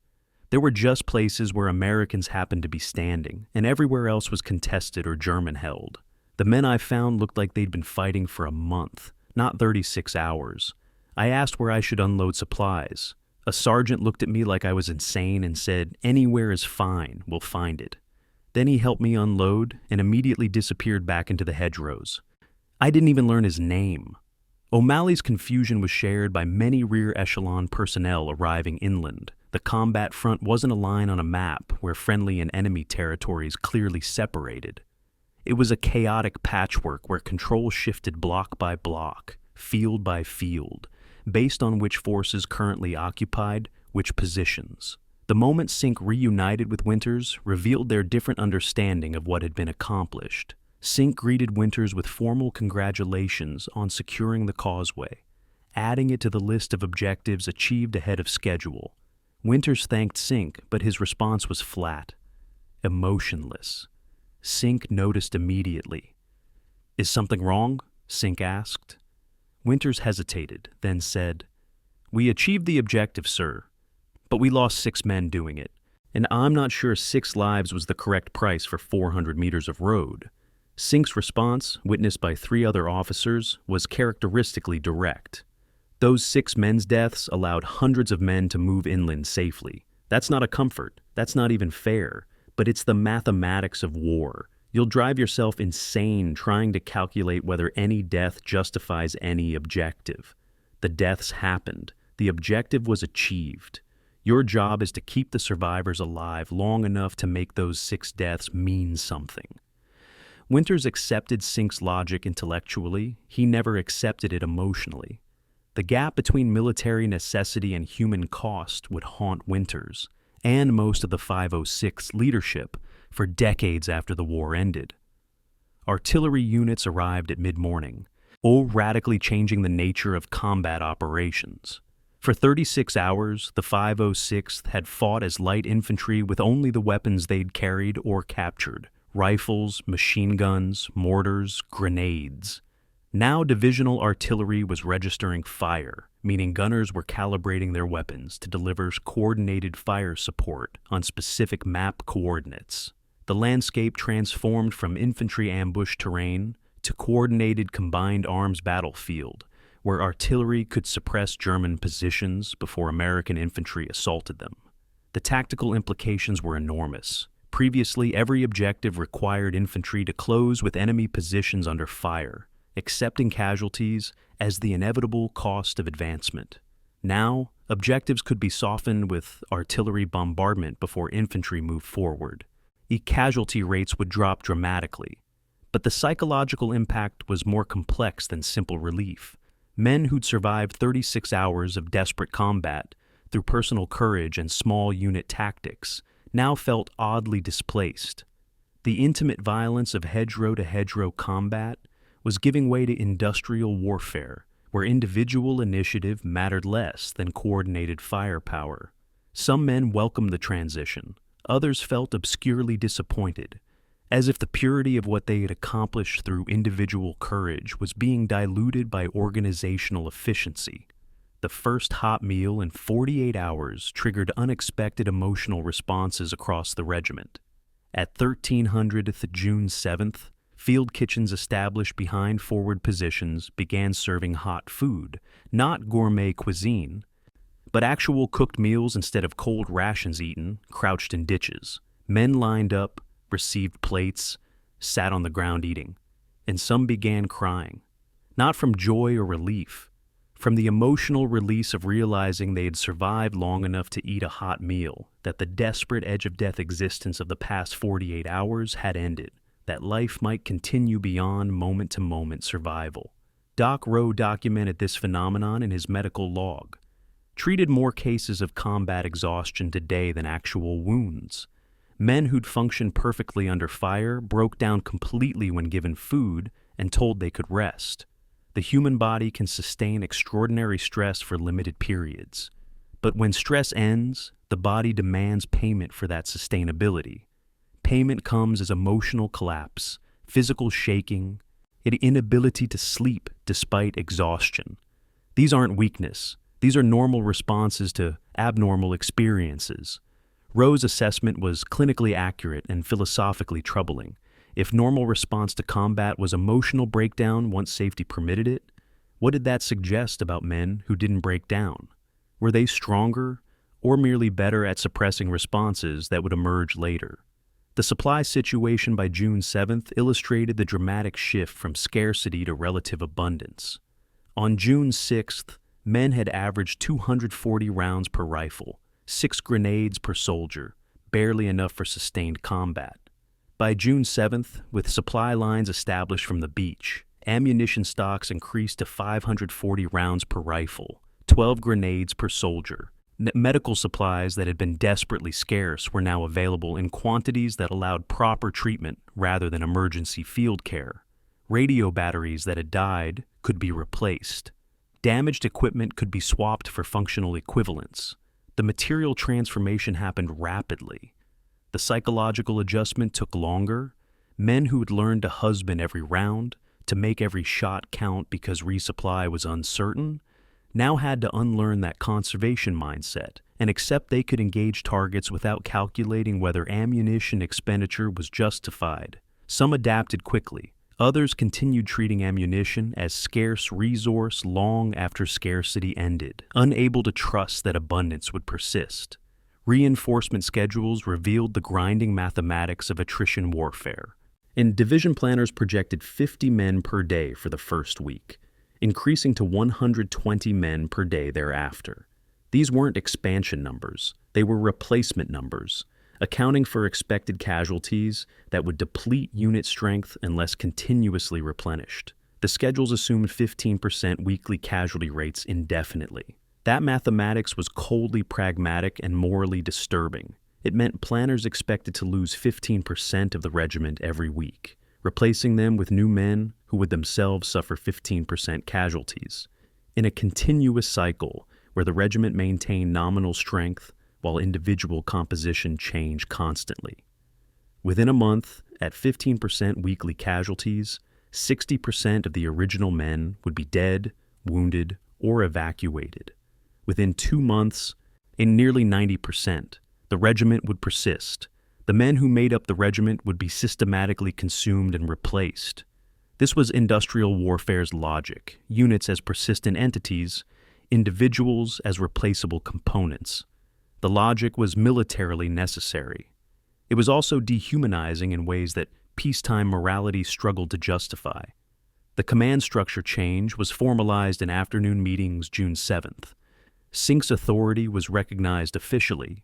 There were just places where Americans happened to be standing, and everywhere else was contested or German-held. The men I found looked like they'd been fighting for a month, not 36 hours. I asked where I should unload supplies. A sergeant looked at me like I was insane and said, 'Anywhere is fine, we'll find it.' Then he helped me unload and immediately disappeared back into the hedgerows. I didn't even learn his name." O'Malley's confusion was shared by many rear echelon personnel arriving inland. The combat front wasn't a line on a map where friendly and enemy territories clearly separated. It was a chaotic patchwork where control shifted block by block, field by field, based on which forces currently occupied which positions. The moment Sink reunited with Winters revealed their different understanding of what had been accomplished. Sink greeted Winters with formal congratulations on securing the causeway, adding it to the list of objectives achieved ahead of schedule. Winters thanked Sink, but his response was flat. emotionless. Sink noticed immediately. "Is something wrong?" Sink asked. Winters hesitated, then said, "We achieved the objective, sir, but we lost 6 men doing it, and I'm not sure 6 lives was the correct price for 400 meters of road." Sink's response, witnessed by 3 other officers, was characteristically direct. "Those 6 men's deaths allowed hundreds of men to move inland safely. That's not a comfort, that's not even fair, but it's the mathematics of war. You'll drive yourself insane trying to calculate whether any death justifies any objective. The deaths happened. The objective was achieved. Your job is to keep the survivors alive long enough to make those 6 deaths mean something." Winters accepted Sink's logic intellectually. He never accepted it emotionally. The gap between military necessity and human cost would haunt Winters, and most of the 506th leadership, for decades after the war ended. Artillery units arrived at mid-morning, all radically changing the nature of combat operations. For 36 hours, the 506th had fought as light infantry with only the weapons they'd carried or captured: rifles, machine guns, mortars, grenades. Now divisional artillery was registering fire, meaning gunners were calibrating their weapons to deliver coordinated fire support on specific map coordinates. The landscape transformed from infantry ambush terrain to coordinated combined arms battlefield, where artillery could suppress German positions before American infantry assaulted them. The tactical implications were enormous. Previously, every objective required infantry to close with enemy positions under fire, accepting casualties as the inevitable cost of advancement. Now, objectives could be softened with artillery bombardment before infantry moved forward. Casualty rates would drop dramatically, but the psychological impact was more complex than simple relief. Men who'd survived 36 hours of desperate combat through personal courage and small unit tactics now felt oddly displaced. The intimate violence of hedgerow-to-hedgerow combat was giving way to industrial warfare, where individual initiative mattered less than coordinated firepower. Some men welcomed the transition. Others felt obscurely disappointed, as if the purity of what they had accomplished through individual courage was being diluted by organizational efficiency. The first hot meal in 48 hours triggered unexpected emotional responses across the regiment. At 1300th June 7th, field kitchens established behind forward positions began serving hot food, not gourmet cuisine, but actual cooked meals instead of cold rations eaten, crouched in ditches. Men lined up, received plates, sat on the ground eating, and some began crying, not from joy or relief, from the emotional release of realizing they had survived long enough to eat a hot meal, that the desperate edge-of-death existence of the past 48 hours had ended, that life might continue beyond moment-to-moment survival. Doc Rowe documented this phenomenon in his medical log. Treated more cases of combat exhaustion today than actual wounds. Men who'd functioned perfectly under fire broke down completely when given food and told they could rest. The human body can sustain extraordinary stress for limited periods. But when stress ends, the body demands payment for that sustainability. Payment comes as emotional collapse, physical shaking, and inability to sleep despite exhaustion. These aren't weakness. These are normal responses to abnormal experiences. Rowe's assessment was clinically accurate and philosophically troubling. If normal response to combat was emotional breakdown once safety permitted it, what did that suggest about men who didn't break down? Were they stronger or merely better at suppressing responses that would emerge later? The supply situation by June 7th illustrated the dramatic shift from scarcity to relative abundance. On June 6th, men had averaged 240 rounds per rifle, 6 grenades per soldier, barely enough for sustained combat. By June 7th, with supply lines established from the beach, ammunition stocks increased to 540 rounds per rifle, 12 grenades per soldier. Medical supplies that had been desperately scarce were now available in quantities that allowed proper treatment rather than emergency field care. Radio batteries that had died could be replaced. Damaged equipment could be swapped for functional equivalents. The material transformation happened rapidly. The The psychological adjustment took longer. Men who had learned to husband every round, to make every shot count because resupply was uncertain, now had to unlearn that conservation mindset and accept they could engage targets without calculating whether ammunition expenditure was justified. Some adapted quickly. Others continued treating ammunition as scarce resource long after scarcity ended, unable to trust that abundance would persist. Reinforcement schedules revealed the grinding mathematics of attrition warfare. And division planners projected 50 men per day for the first week, increasing to 120 men per day thereafter. These weren't expansion numbers, they were replacement numbers, accounting for expected casualties that would deplete unit strength unless continuously replenished. The schedules assumed 15% weekly casualty rates indefinitely. That mathematics was coldly pragmatic and morally disturbing. It meant planners expected to lose 15% of the regiment every week, replacing them with new men who would themselves suffer 15% casualties, in a continuous cycle where the regiment maintained nominal strength while individual composition changed constantly. Within a month, at 15% weekly casualties, 60% of the original men would be dead, wounded, or evacuated. Within 2 months, in nearly 90%, the regiment would persist. The men who made up the regiment would be systematically consumed and replaced. This was industrial warfare's logic: units as persistent entities, individuals as replaceable components. The logic was militarily necessary. It was also dehumanizing in ways that peacetime morality struggled to justify. The command structure change was formalized in afternoon meetings June 7th. Sink's authority was recognized officially,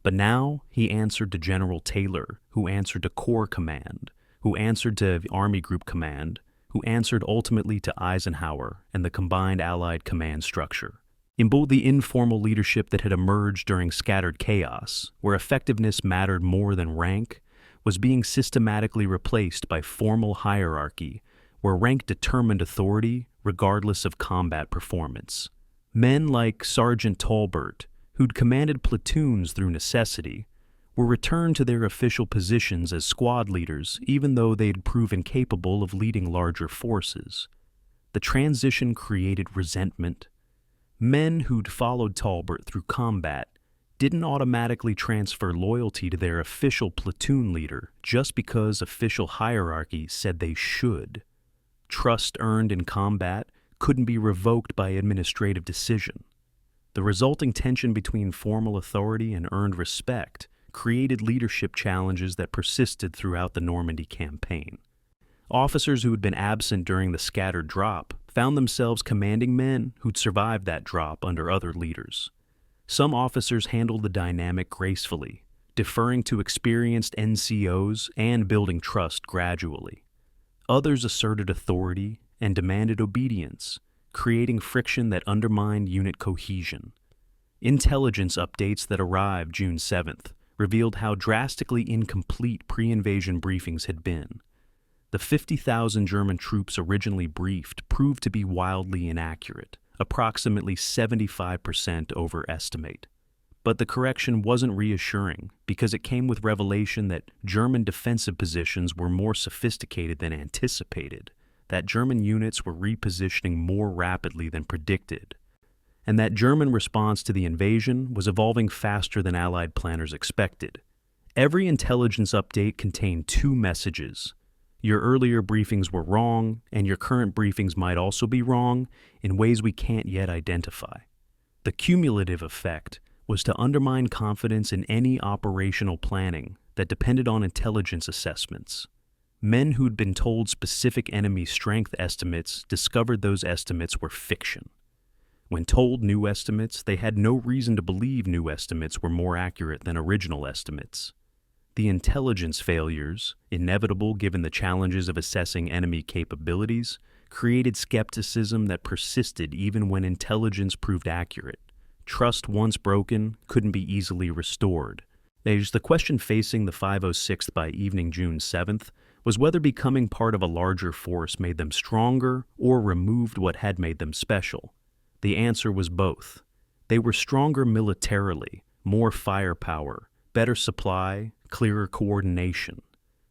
but now he answered to General Taylor, who answered to Corps Command, who answered to Army Group Command, who answered ultimately to Eisenhower and the combined Allied command structure. In both the informal leadership that had emerged during scattered chaos, where effectiveness mattered more than rank, was being systematically replaced by formal hierarchy, where rank determined authority regardless of combat performance. Men like Sergeant Talbert, who'd commanded platoons through necessity, were returned to their official positions as squad leaders even though they'd proven capable of leading larger forces. The transition created resentment. Men who'd followed Talbert through combat didn't automatically transfer loyalty to their official platoon leader just because official hierarchy said they should. Trust earned in combat couldn't be revoked by administrative decision. The resulting tension between formal authority and earned respect created leadership challenges that persisted throughout the Normandy Campaign. Officers who had been absent during the scattered drop found themselves commanding men who'd survived that drop under other leaders. Some officers handled the dynamic gracefully, deferring to experienced NCOs and building trust gradually. Others asserted authority and demanded obedience, creating friction that undermined unit cohesion. Intelligence updates that arrived June 7th revealed how drastically incomplete pre-invasion briefings had been. The 50,000 German troops originally briefed proved to be wildly inaccurate, approximately 75% overestimate. But the correction wasn't reassuring because it came with revelation that German defensive positions were more sophisticated than anticipated, that German units were repositioning more rapidly than predicted, and that German response to the invasion was evolving faster than Allied planners expected. Every intelligence update contained 2 messages. Your earlier briefings were wrong, and your current briefings might also be wrong in ways we can't yet identify. The cumulative effect was to undermine confidence in any operational planning that depended on intelligence assessments. Men who'd been told specific enemy strength estimates discovered those estimates were fiction. When told new estimates, they had no reason to believe new estimates were more accurate than original estimates. The intelligence failures, inevitable given the challenges of assessing enemy capabilities, created skepticism that persisted even when intelligence proved accurate. Trust once broken couldn't be easily restored. The question facing the 506th by evening June 7th was whether becoming part of a larger force made them stronger or removed what had made them special. The answer was both. They were stronger militarily, more firepower, better supply, clearer coordination.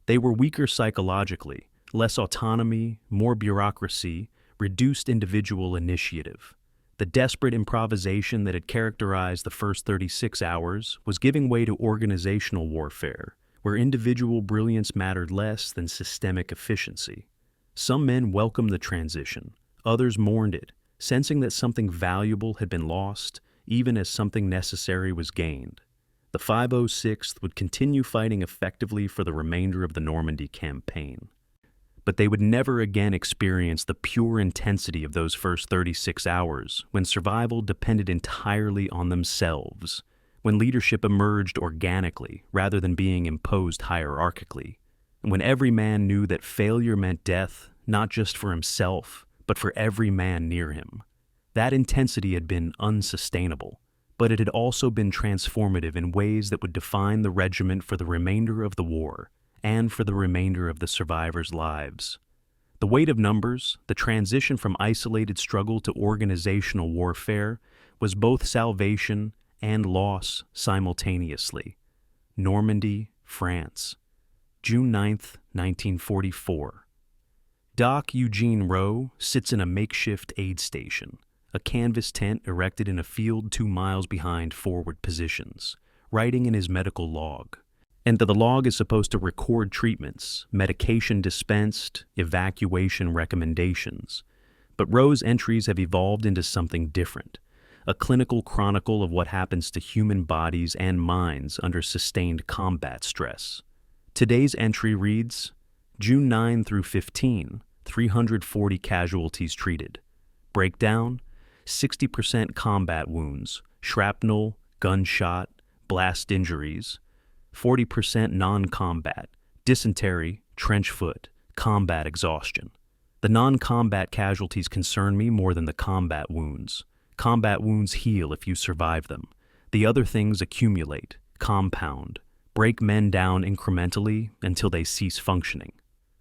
They were weaker psychologically, less autonomy, more bureaucracy, reduced individual initiative. The desperate improvisation that had characterized the first 36 hours was giving way to organizational warfare, where individual brilliance mattered less than systemic efficiency. Some men welcomed the transition, others mourned it, sensing that something valuable had been lost, even as something necessary was gained. The 506th would continue fighting effectively for the remainder of the Normandy Campaign. But they would never again experience the pure intensity of those first 36 hours, when survival depended entirely on themselves, when leadership emerged organically rather than being imposed hierarchically, and when every man knew that failure meant death, not just for himself, but for every man near him. That intensity had been unsustainable, but it had also been transformative in ways that would define the regiment for the remainder of the war and for the remainder of the survivors' lives. The weight of numbers, the transition from isolated struggle to organizational warfare, was both salvation and loss simultaneously. Normandy, France, June 9, 1944. Doc Eugene Rowe sits in a makeshift aid station, a canvas tent erected in a field 2 miles behind forward positions, writing in his medical log. And the log is supposed to record treatments, medication dispensed, evacuation recommendations. But Rowe's entries have evolved into something different, a clinical chronicle of what happens to human bodies and minds under sustained combat stress. Today's entry reads, June 9 through 15, 340 casualties treated. Breakdown, 60% combat wounds, shrapnel, gunshot, blast injuries, 40% non-combat, dysentery, trench foot, combat exhaustion. The non-combat casualties concern me more than the combat wounds. Combat wounds heal if you survive them. The other things accumulate, compound, break men down incrementally until they cease functioning.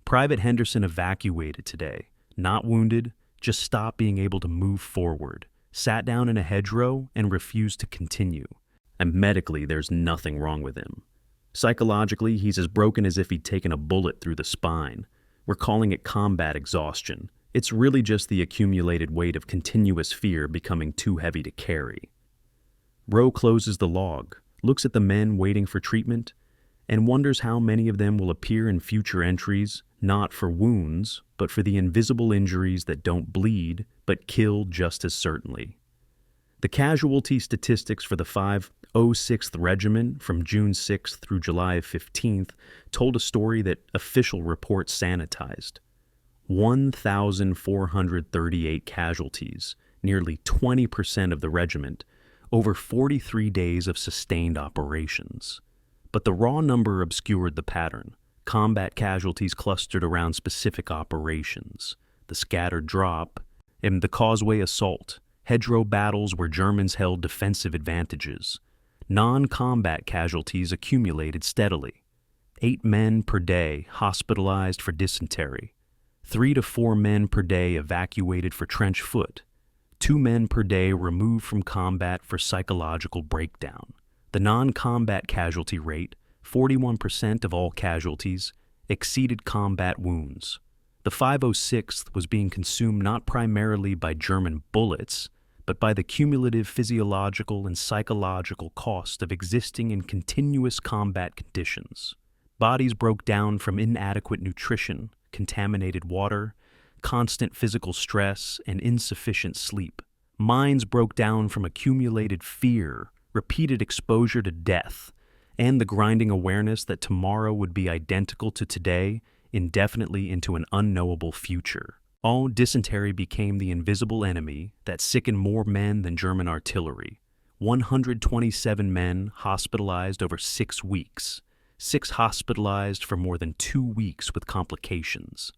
Private Henderson evacuated today, not wounded, just stopped being able to move forward, sat down in a hedgerow and refused to continue. And medically, there's nothing wrong with him. Psychologically, he's as broken as if he'd taken a bullet through the spine. We're calling it combat exhaustion. It's really just the accumulated weight of continuous fear becoming too heavy to carry. Rowe closes the log, looks at the men waiting for treatment, and wonders how many of them will appear in future entries, not for wounds, but for the invisible injuries that don't bleed, but kill just as certainly. The casualty statistics for the 506th Regiment from June 6th through July 15th told a story that official reports sanitized. 1,438 casualties, nearly 20% of the regiment, over 43 days of sustained operations. But the raw number obscured the pattern. Combat casualties clustered around specific operations, the scattered drop, and the causeway assault, hedgerow battles where Germans held defensive advantages. Non-combat casualties accumulated steadily. 8 men per day hospitalized for dysentery. 3 to 4 men per day evacuated for trench foot. 2 men per day removed from combat for psychological breakdown. The non-combat casualty rate, 41% of all casualties, exceeded combat wounds. The 506th was being consumed not primarily by German bullets, but by the cumulative physiological and psychological cost of existing in continuous combat conditions. Bodies broke down from inadequate nutrition, contaminated water, constant physical stress, and insufficient sleep. Minds broke down from accumulated fear, repeated exposure to death, and the grinding awareness that tomorrow would be identical to today, indefinitely into an unknowable future. All dysentery became the invisible enemy that sickened more men than German artillery. 127 men hospitalized over 6 weeks. 6 hospitalized for more than 2 weeks with complications.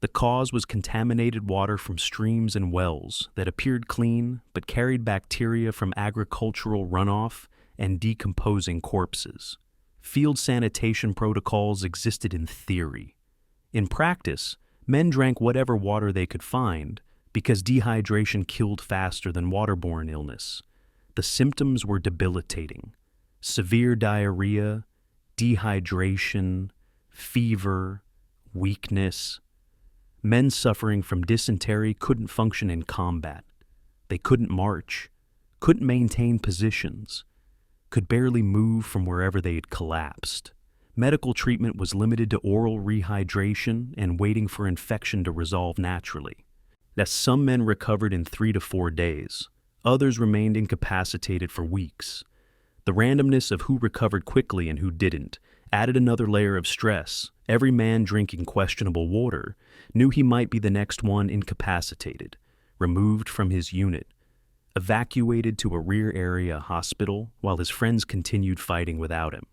The cause was contaminated water from streams and wells that appeared clean but carried bacteria from agricultural runoff and decomposing corpses. Field sanitation protocols existed in theory. In practice, men drank whatever water they could find because dehydration killed faster than waterborne illness. The symptoms were debilitating. severe diarrhea, dehydration, fever, weakness. Men suffering from dysentery couldn't function in combat. They couldn't march, couldn't maintain positions, could barely move from wherever they had collapsed. Medical treatment was limited to oral rehydration and waiting for infection to resolve naturally. As some men recovered in 3 to 4 days, others remained incapacitated for weeks. The randomness of who recovered quickly and who didn't added another layer of stress. Every man drinking questionable water knew he might be the next one incapacitated, removed from his unit, evacuated to a rear area hospital while his friends continued fighting without him.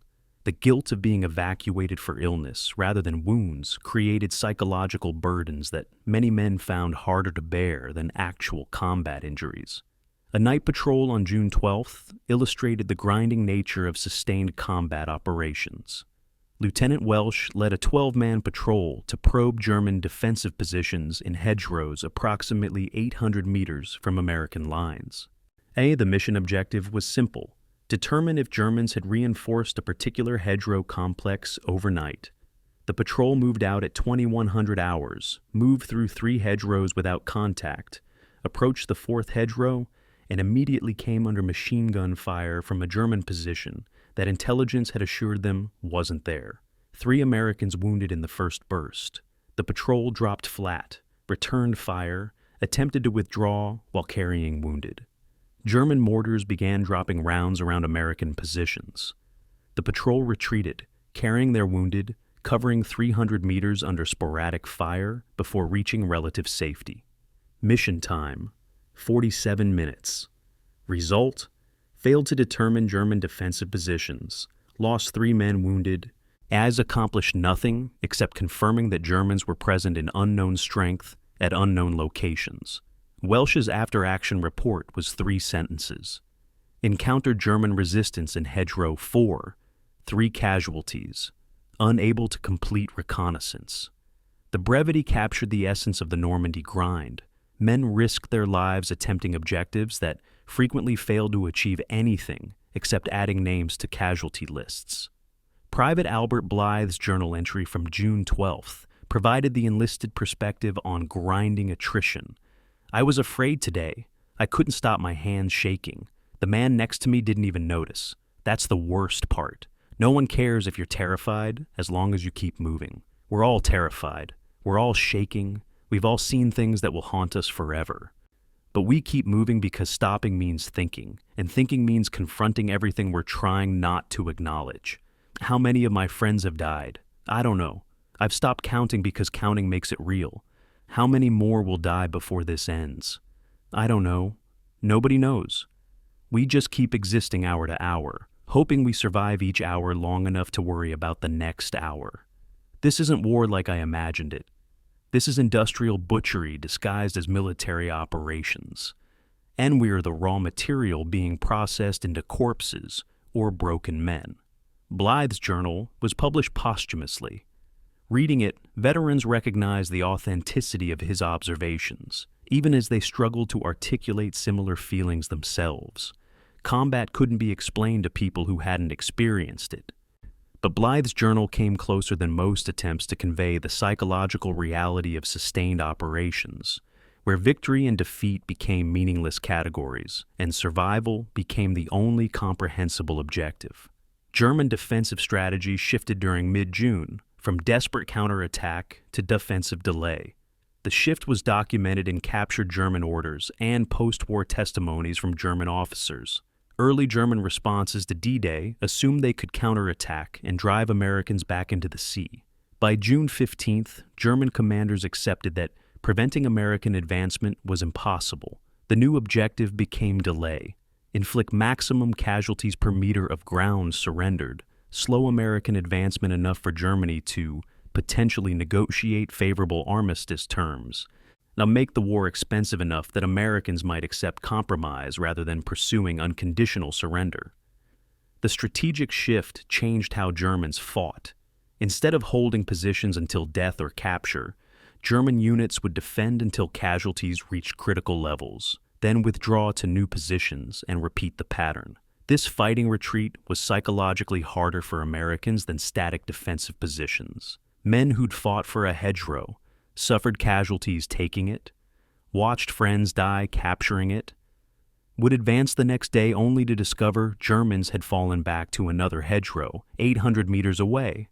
The guilt of being evacuated for illness rather than wounds created psychological burdens that many men found harder to bear than actual combat injuries. A night patrol on June 12th illustrated the grinding nature of sustained combat operations. Lieutenant Welsh led a 12-man patrol to probe German defensive positions in hedgerows approximately 800 meters from American lines. The mission objective was simple: determine if Germans had reinforced a particular hedgerow complex overnight. The patrol moved out at 2100 hours, moved through 3 hedgerows without contact, approached the 4th hedgerow, and immediately came under machine gun fire from a German position that intelligence had assured them wasn't there. 3 Americans wounded in the first burst. The patrol dropped flat, returned fire, attempted to withdraw while carrying wounded. German mortars began dropping rounds around American positions. The patrol retreated, carrying their wounded, covering 300 meters under sporadic fire before reaching relative safety. Mission time, 47 minutes. Result: failed to determine German defensive positions, lost 3 men wounded, accomplished nothing except confirming that Germans were present in unknown strength at unknown locations. Welsh's after-action report was 3 sentences. Encountered German resistance in Hedgerow 4, 3 casualties, unable to complete reconnaissance. The brevity captured the essence of the Normandy grind. Men risked their lives attempting objectives that frequently failed to achieve anything except adding names to casualty lists. Private Albert Blythe's journal entry from June 12th provided the enlisted perspective on grinding attrition. I was afraid today. I couldn't stop my hands shaking. The man next to me didn't even notice. That's the worst part. No one cares if you're terrified as long as you keep moving. We're all terrified. We're all shaking. We've all seen things that will haunt us forever. But we keep moving because stopping means thinking, and thinking means confronting everything we're trying not to acknowledge. How many of my friends have died? I don't know. I've stopped counting because counting makes it real. How many more will die before this ends? I don't know. Nobody knows. We just keep existing hour to hour, hoping we survive each hour long enough to worry about the next hour. This isn't war like I imagined it. This is industrial butchery disguised as military operations. And we're the raw material being processed into corpses or broken men. Blythe's journal was published posthumously. Reading it, veterans recognized the authenticity of his observations, even as they struggled to articulate similar feelings themselves. Combat couldn't be explained to people who hadn't experienced it. But Blythe's journal came closer than most attempts to convey the psychological reality of sustained operations, where victory and defeat became meaningless categories, and survival became the only comprehensible objective. German defensive strategy shifted during mid-June, from desperate counterattack to defensive delay. The shift was documented in captured German orders and post-war testimonies from German officers. Early German responses to D-Day assumed they could counterattack and drive Americans back into the sea. By June 15th, German commanders accepted that preventing American advancement was impossible. The new objective became delay. Inflict maximum casualties per meter of ground surrendered, slow American advancement enough for Germany to potentially negotiate favorable armistice terms. Now make the war expensive enough that Americans might accept compromise rather than pursuing unconditional surrender. The strategic shift changed how Germans fought. Instead of holding positions until death or capture, German units would defend until casualties reached critical levels, then withdraw to new positions and repeat the pattern. This fighting retreat was psychologically harder for Americans than static defensive positions. Men who'd fought for a hedgerow, suffered casualties taking it, watched friends die capturing it, would advance the next day only to discover Germans had fallen back to another hedgerow 800 meters away,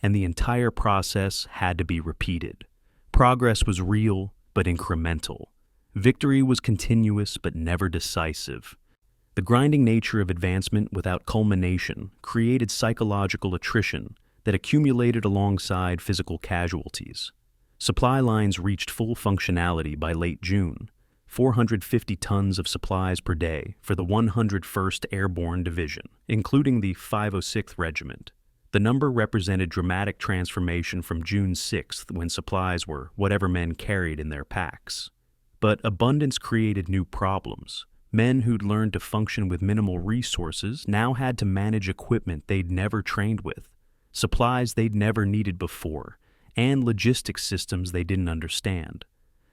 and the entire process had to be repeated. Progress was real but incremental. Victory was continuous but never decisive. The grinding nature of advancement without culmination created psychological attrition that accumulated alongside physical casualties. Supply lines reached full functionality by late June, 450 tons of supplies per day for the 101st Airborne Division, including the 506th Regiment. The number represented dramatic transformation from June 6th, when supplies were whatever men carried in their packs. But abundance created new problems. Men who'd learned to function with minimal resources now had to manage equipment they'd never trained with, supplies they'd never needed before, and logistics systems they didn't understand.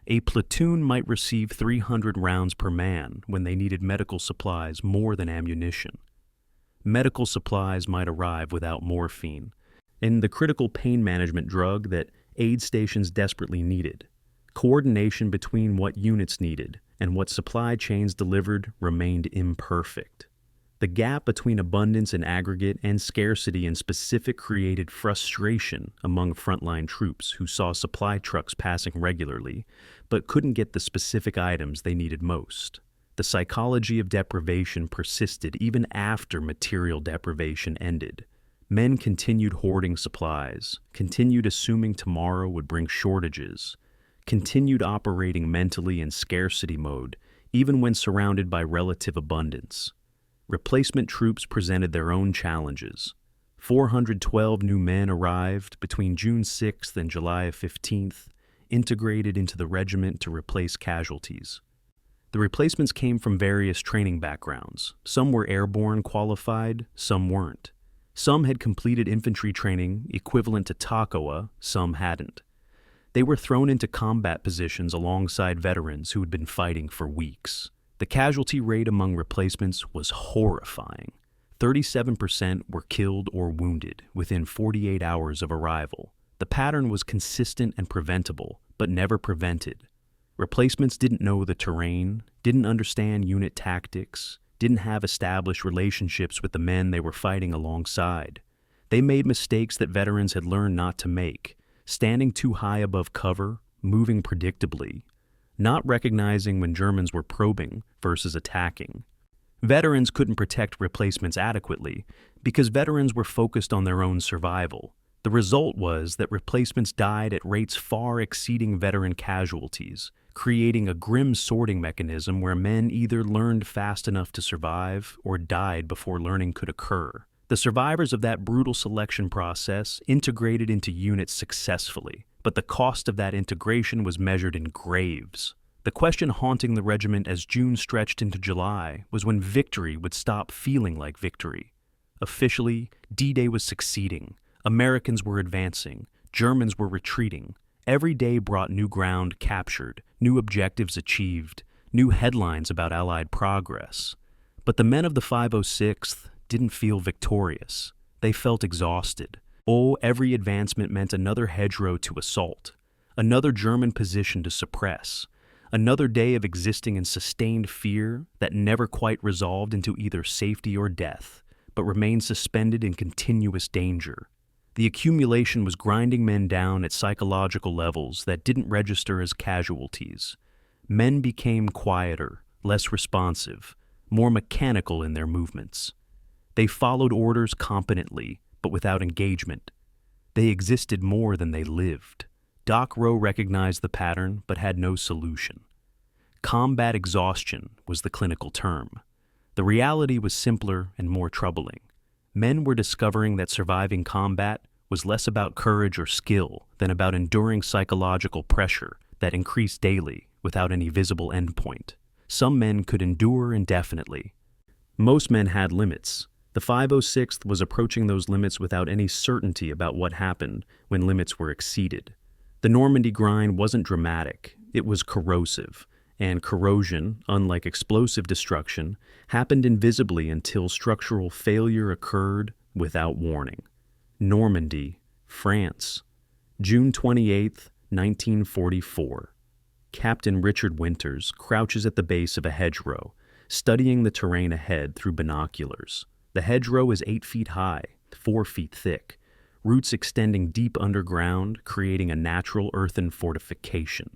A platoon might receive 300 rounds per man when they needed medical supplies more than ammunition. Medical supplies might arrive without morphine, and the critical pain management drug that aid stations desperately needed. Coordination between what units needed and what supply chains delivered remained imperfect. The gap between abundance in aggregate and scarcity in specific created frustration among frontline troops who saw supply trucks passing regularly, but couldn't get the specific items they needed most. The psychology of deprivation persisted even after material deprivation ended. Men continued hoarding supplies, continued assuming tomorrow would bring shortages, continued operating mentally in scarcity mode, even when surrounded by relative abundance. Replacement troops presented their own challenges. 412 new men arrived between June 6th and July 15th, integrated into the regiment to replace casualties. The replacements came from various training backgrounds. Some were airborne qualified, some weren't. Some had completed infantry training equivalent to Toccoa, some hadn't. They were thrown into combat positions alongside veterans who had been fighting for weeks. The casualty rate among replacements was horrifying. 37% were killed or wounded within 48 hours of arrival. The pattern was consistent and preventable, but never prevented. Replacements didn't know the terrain, didn't understand unit tactics, didn't have established relationships with the men they were fighting alongside. They made mistakes that veterans had learned not to make, standing too high above cover, moving predictably, not recognizing when Germans were probing versus attacking. Veterans couldn't protect replacements adequately because veterans were focused on their own survival. The result was that replacements died at rates far exceeding veteran casualties, creating a grim sorting mechanism where men either learned fast enough to survive or died before learning could occur. The survivors of that brutal selection process integrated into units successfully, but the cost of that integration was measured in graves. The question haunting the regiment as June stretched into July was when victory would stop feeling like victory. Officially, D-Day was succeeding. Americans were advancing. Germans were retreating. Every day brought new ground captured, new objectives achieved, new headlines about Allied progress. But the men of the 506th didn't feel victorious. They felt exhausted. Oh, every advancement meant another hedgerow to assault, another German position to suppress, another day of existing in sustained fear that never quite resolved into either safety or death, but remained suspended in continuous danger. The accumulation was grinding men down at psychological levels that didn't register as casualties. Men became quieter, less responsive, more mechanical in their movements. They followed orders competently, but without engagement. They existed more than they lived. Doc Rowe recognized the pattern, but had no solution. Combat exhaustion was the clinical term. The reality was simpler and more troubling. Men were discovering that surviving combat was less about courage or skill than about enduring psychological pressure that increased daily without any visible endpoint. Some men could endure indefinitely. Most men had limits. The 506th was approaching those limits without any certainty about what happened when limits were exceeded. The Normandy grind wasn't dramatic, it was corrosive, and corrosion, unlike explosive destruction, happened invisibly until structural failure occurred without warning. Normandy, France, June 28, 1944. Captain Richard Winters crouches at the base of a hedgerow, studying the terrain ahead through binoculars. The hedgerow is 8 feet high, 4 feet thick, roots extending deep underground, creating a natural earthen fortification.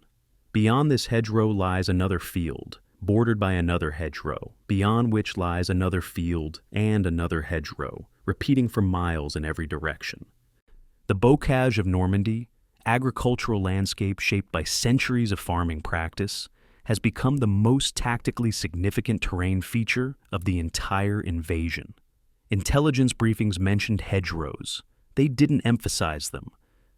Beyond this hedgerow lies another field, bordered by another hedgerow, beyond which lies another field and another hedgerow, repeating for miles in every direction. The bocage of Normandy, agricultural landscape shaped by centuries of farming practice, has become the most tactically significant terrain feature of the entire invasion. Intelligence briefings mentioned hedgerows. They didn't emphasize them.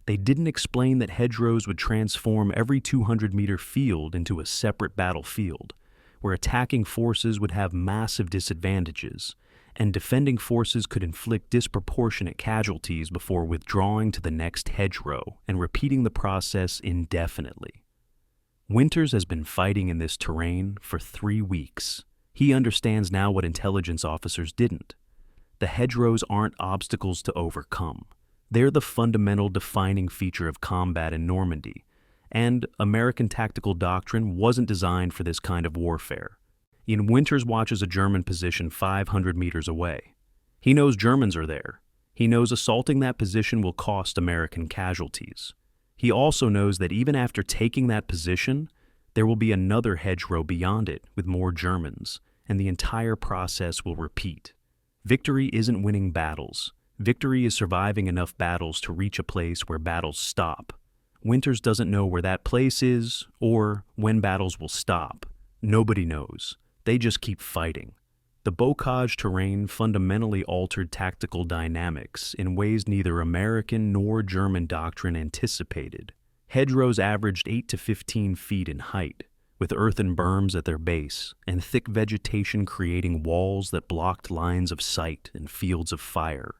They didn't explain that hedgerows would transform every 200-meter field into a separate battlefield, where attacking forces would have massive disadvantages, and defending forces could inflict disproportionate casualties before withdrawing to the next hedgerow and repeating the process indefinitely. Winters has been fighting in this terrain for 3 weeks. He understands now what intelligence officers didn't. The hedgerows aren't obstacles to overcome. They're the fundamental defining feature of combat in Normandy, and American tactical doctrine wasn't designed for this kind of warfare. Ian Winters watches a German position 500 meters away. He knows Germans are there. He knows assaulting that position will cost American casualties. He also knows that even after taking that position, there will be another hedgerow beyond it with more Germans, and the entire process will repeat. Victory isn't winning battles. Victory is surviving enough battles to reach a place where battles stop. Winters doesn't know where that place is or when battles will stop. Nobody knows. They just keep fighting. The bocage terrain fundamentally altered tactical dynamics in ways neither American nor German doctrine anticipated. Hedgerows averaged 8 to 15 feet in height, with earthen berms at their base and thick vegetation creating walls that blocked lines of sight and fields of fire.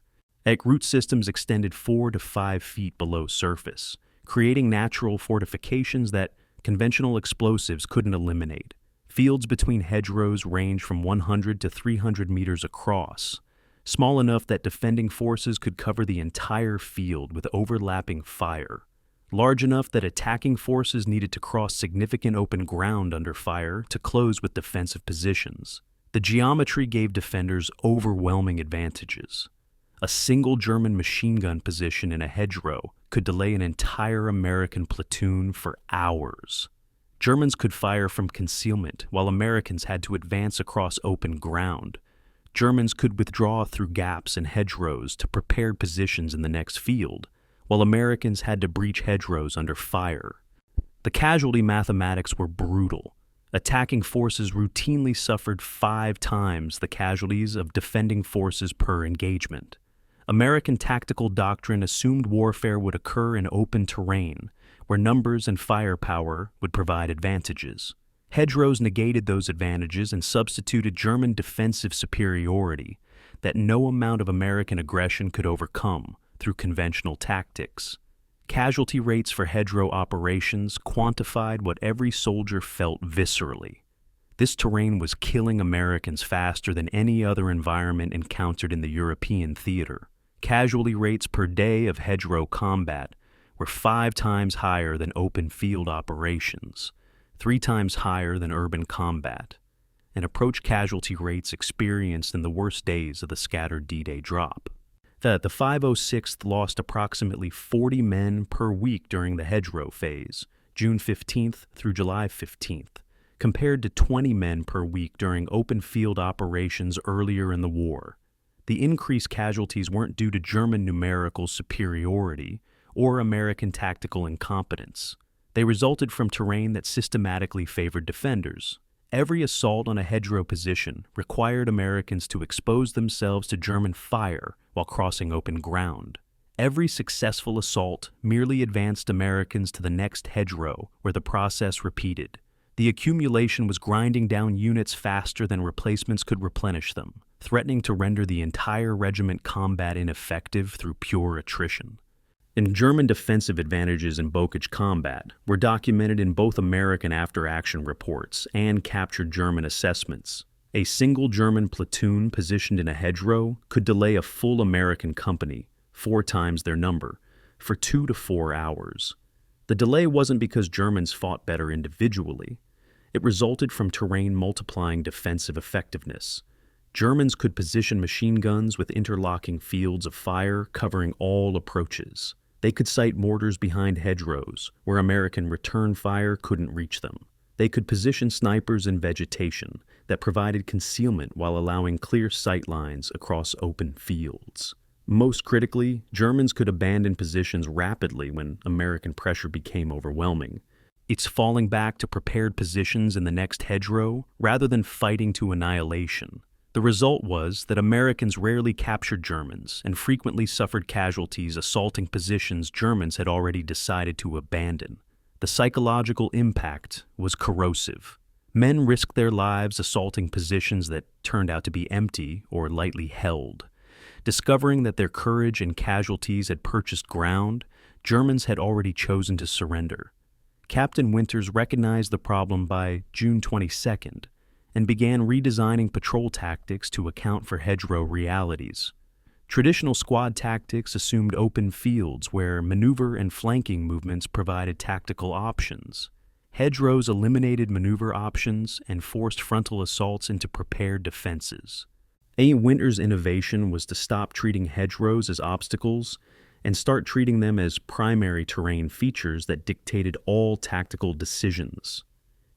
Root systems extended 4 to 5 feet below surface, creating natural fortifications that conventional explosives couldn't eliminate. Fields between hedgerows range from 100 to 300 meters across, small enough that defending forces could cover the entire field with overlapping fire, large enough that attacking forces needed to cross significant open ground under fire to close with defensive positions. The geometry gave defenders overwhelming advantages. A single German machine gun position in a hedgerow could delay an entire American platoon for hours. Germans could fire from concealment, while Americans had to advance across open ground. Germans could withdraw through gaps in hedgerows to prepared positions in the next field, while Americans had to breach hedgerows under fire. The casualty mathematics were brutal. Attacking forces routinely suffered 5 times the casualties of defending forces per engagement. American tactical doctrine assumed warfare would occur in open terrain, where numbers and firepower would provide advantages. Hedgerows negated those advantages and substituted German defensive superiority that no amount of American aggression could overcome through conventional tactics. Casualty rates for hedgerow operations quantified what every soldier felt viscerally. This terrain was killing Americans faster than any other environment encountered in the European theater. Casualty rates per day of hedgerow combat were 5 times higher than open field operations, 3 times higher than urban combat, and approached casualty rates experienced in the worst days of the scattered D-Day drop. The 506th lost approximately 40 men per week during the hedgerow phase, June 15th through July 15th, compared to 20 men per week during open field operations earlier in the war. The increased casualties weren't due to German numerical superiority or American tactical incompetence. They resulted from terrain that systematically favored defenders. Every assault on a hedgerow position required Americans to expose themselves to German fire while crossing open ground. Every successful assault merely advanced Americans to the next hedgerow, where the process repeated. The accumulation was grinding down units faster than replacements could replenish them, threatening to render the entire regiment combat ineffective through pure attrition. And German defensive advantages in bocage combat were documented in both American after-action reports and captured German assessments. A single German platoon positioned in a hedgerow could delay a full American company, 4 times their number, for 2 to 4 hours. The delay wasn't because Germans fought better individually. It resulted from terrain multiplying defensive effectiveness. Germans could position machine guns with interlocking fields of fire covering all approaches. They could sight mortars behind hedgerows, where American return fire couldn't reach them. They could position snipers in vegetation that provided concealment while allowing clear sight lines across open fields. Most critically, Germans could abandon positions rapidly when American pressure became overwhelming. It's falling back to prepared positions in the next hedgerow rather than fighting to annihilation. The result was that Americans rarely captured Germans and frequently suffered casualties assaulting positions Germans had already decided to abandon. The psychological impact was corrosive. Men risked their lives assaulting positions that turned out to be empty or lightly held. Discovering that their courage and casualties had purchased ground, Germans had already chosen to surrender. Captain Winters recognized the problem by June 22nd and began redesigning patrol tactics to account for hedgerow realities. Traditional squad tactics assumed open fields where maneuver and flanking movements provided tactical options. Hedgerows eliminated maneuver options and forced frontal assaults into prepared defenses. Winters' innovation was to stop treating hedgerows as obstacles and start treating them as primary terrain features that dictated all tactical decisions.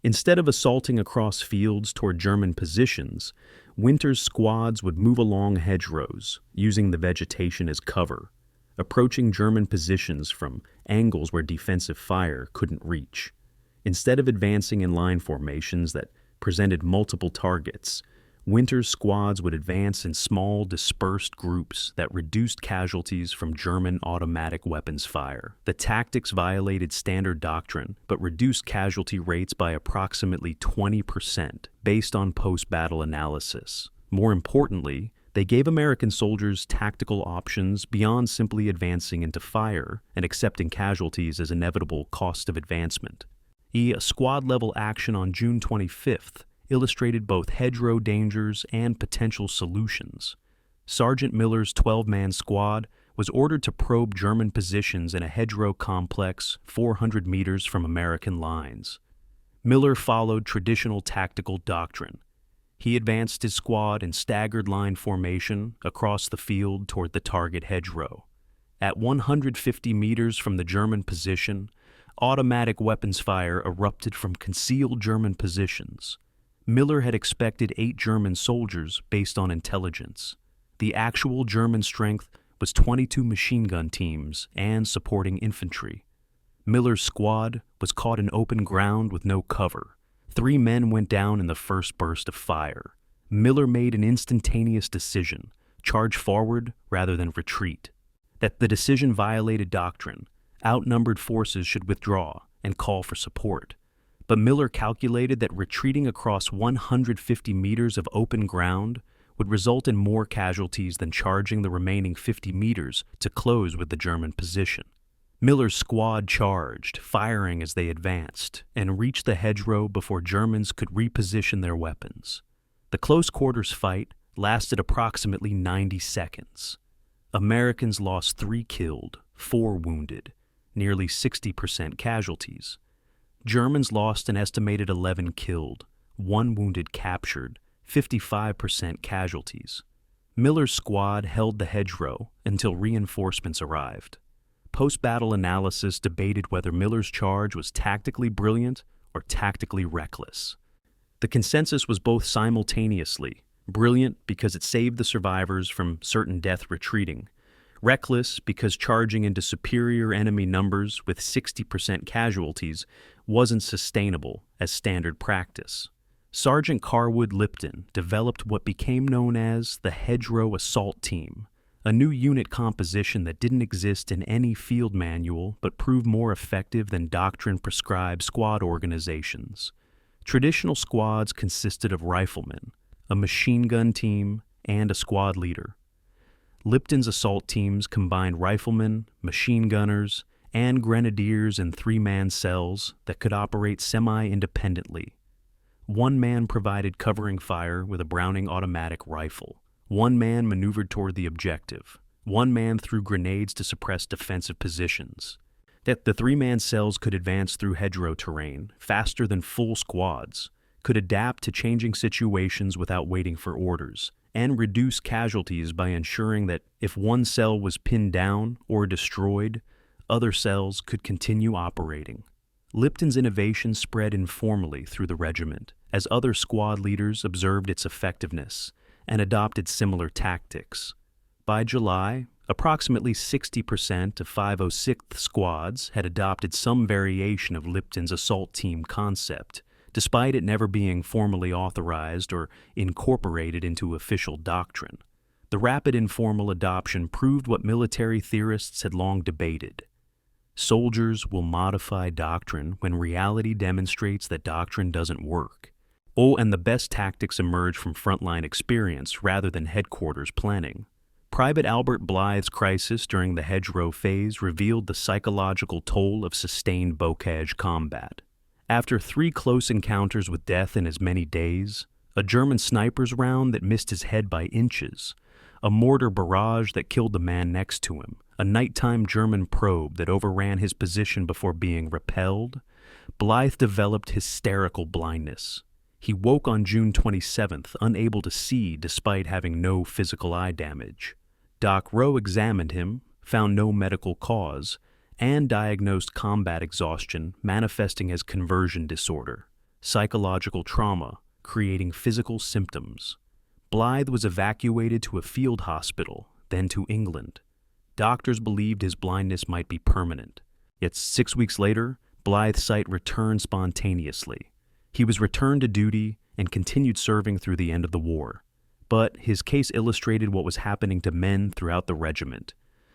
Instead of assaulting across fields toward German positions, Winters' squads would move along hedgerows, using the vegetation as cover, approaching German positions from angles where defensive fire couldn't reach. Instead of advancing in line formations that presented multiple targets, Winters' squads would advance in small, dispersed groups that reduced casualties from German automatic weapons fire. The tactics violated standard doctrine, but reduced casualty rates by approximately 20% based on post-battle analysis. More importantly, they gave American soldiers tactical options beyond simply advancing into fire and accepting casualties as inevitable cost of advancement. A squad-level action on June 25th illustrated both hedgerow dangers and potential solutions. Sergeant Miller's 12-man squad was ordered to probe German positions in a hedgerow complex 400 meters from American lines. Miller followed traditional tactical doctrine. He advanced his squad in staggered line formation across the field toward the target hedgerow. At 150 meters from the German position, automatic weapons fire erupted from concealed German positions. Miller had expected 8 German soldiers based on intelligence. The actual German strength was 22 machine gun teams and supporting infantry. Miller's squad was caught in open ground with no cover. 3 men went down in the first burst of fire. Miller made an instantaneous decision, charge forward rather than retreat. That the decision violated doctrine. Outnumbered forces should withdraw and call for support. But Miller calculated that retreating across 150 meters of open ground would result in more casualties than charging the remaining 50 meters to close with the German position. Miller's squad charged, firing as they advanced, and reached the hedgerow before Germans could reposition their weapons. The close-quarters fight lasted approximately 90 seconds. Americans lost 3 killed, 4 wounded, nearly 60% casualties. Germans lost an estimated 11 killed, 1 wounded captured, 55% casualties. Miller's squad held the hedgerow until reinforcements arrived. Post-battle analysis debated whether Miller's charge was tactically brilliant or tactically reckless. The consensus was both simultaneously brilliant because it saved the survivors from certain death retreating, reckless because charging into superior enemy numbers with 60% casualties wasn't sustainable as standard practice. Sergeant Carwood Lipton developed what became known as the Hedgerow Assault Team, a new unit composition that didn't exist in any field manual but proved more effective than doctrine-prescribed squad organizations. Traditional squads consisted of riflemen, a machine gun team, and a squad leader. Lipton's assault teams combined riflemen, machine gunners, and grenadiers in three-man cells that could operate semi-independently. One man provided covering fire with a Browning automatic rifle. One man maneuvered toward the objective. One man threw grenades to suppress defensive positions. That the three-man cells could advance through hedgerow terrain faster than full squads, could adapt to changing situations without waiting for orders, and reduce casualties by ensuring that if one cell was pinned down or destroyed, other cells could continue operating. Lipton's innovation spread informally through the regiment, as other squad leaders observed its effectiveness and adopted similar tactics. By July, approximately 60% of 506th squads had adopted some variation of Lipton's assault team concept, despite it never being formally authorized or incorporated into official doctrine. The rapid informal adoption proved what military theorists had long debated. Soldiers will modify doctrine when reality demonstrates that doctrine doesn't work. And the best tactics emerge from frontline experience rather than headquarters planning. Private Albert Blythe's crisis during the hedgerow phase revealed the psychological toll of sustained bocage combat. After 3 close encounters with death in as many days, a German sniper's round that missed his head by inches, a mortar barrage that killed the man next to him, a nighttime German probe that overran his position before being repelled, Blythe developed hysterical blindness. He woke on June 27th, unable to see despite having no physical eye damage. Doc Rowe examined him, found no medical cause, and diagnosed combat exhaustion manifesting as conversion disorder, psychological trauma, creating physical symptoms. Blythe was evacuated to a field hospital, then to England. Doctors believed his blindness might be permanent. Yet 6 weeks later, Blythe's sight returned spontaneously. He was returned to duty and continued serving through the end of the war. But his case illustrated what was happening to men throughout the regiment.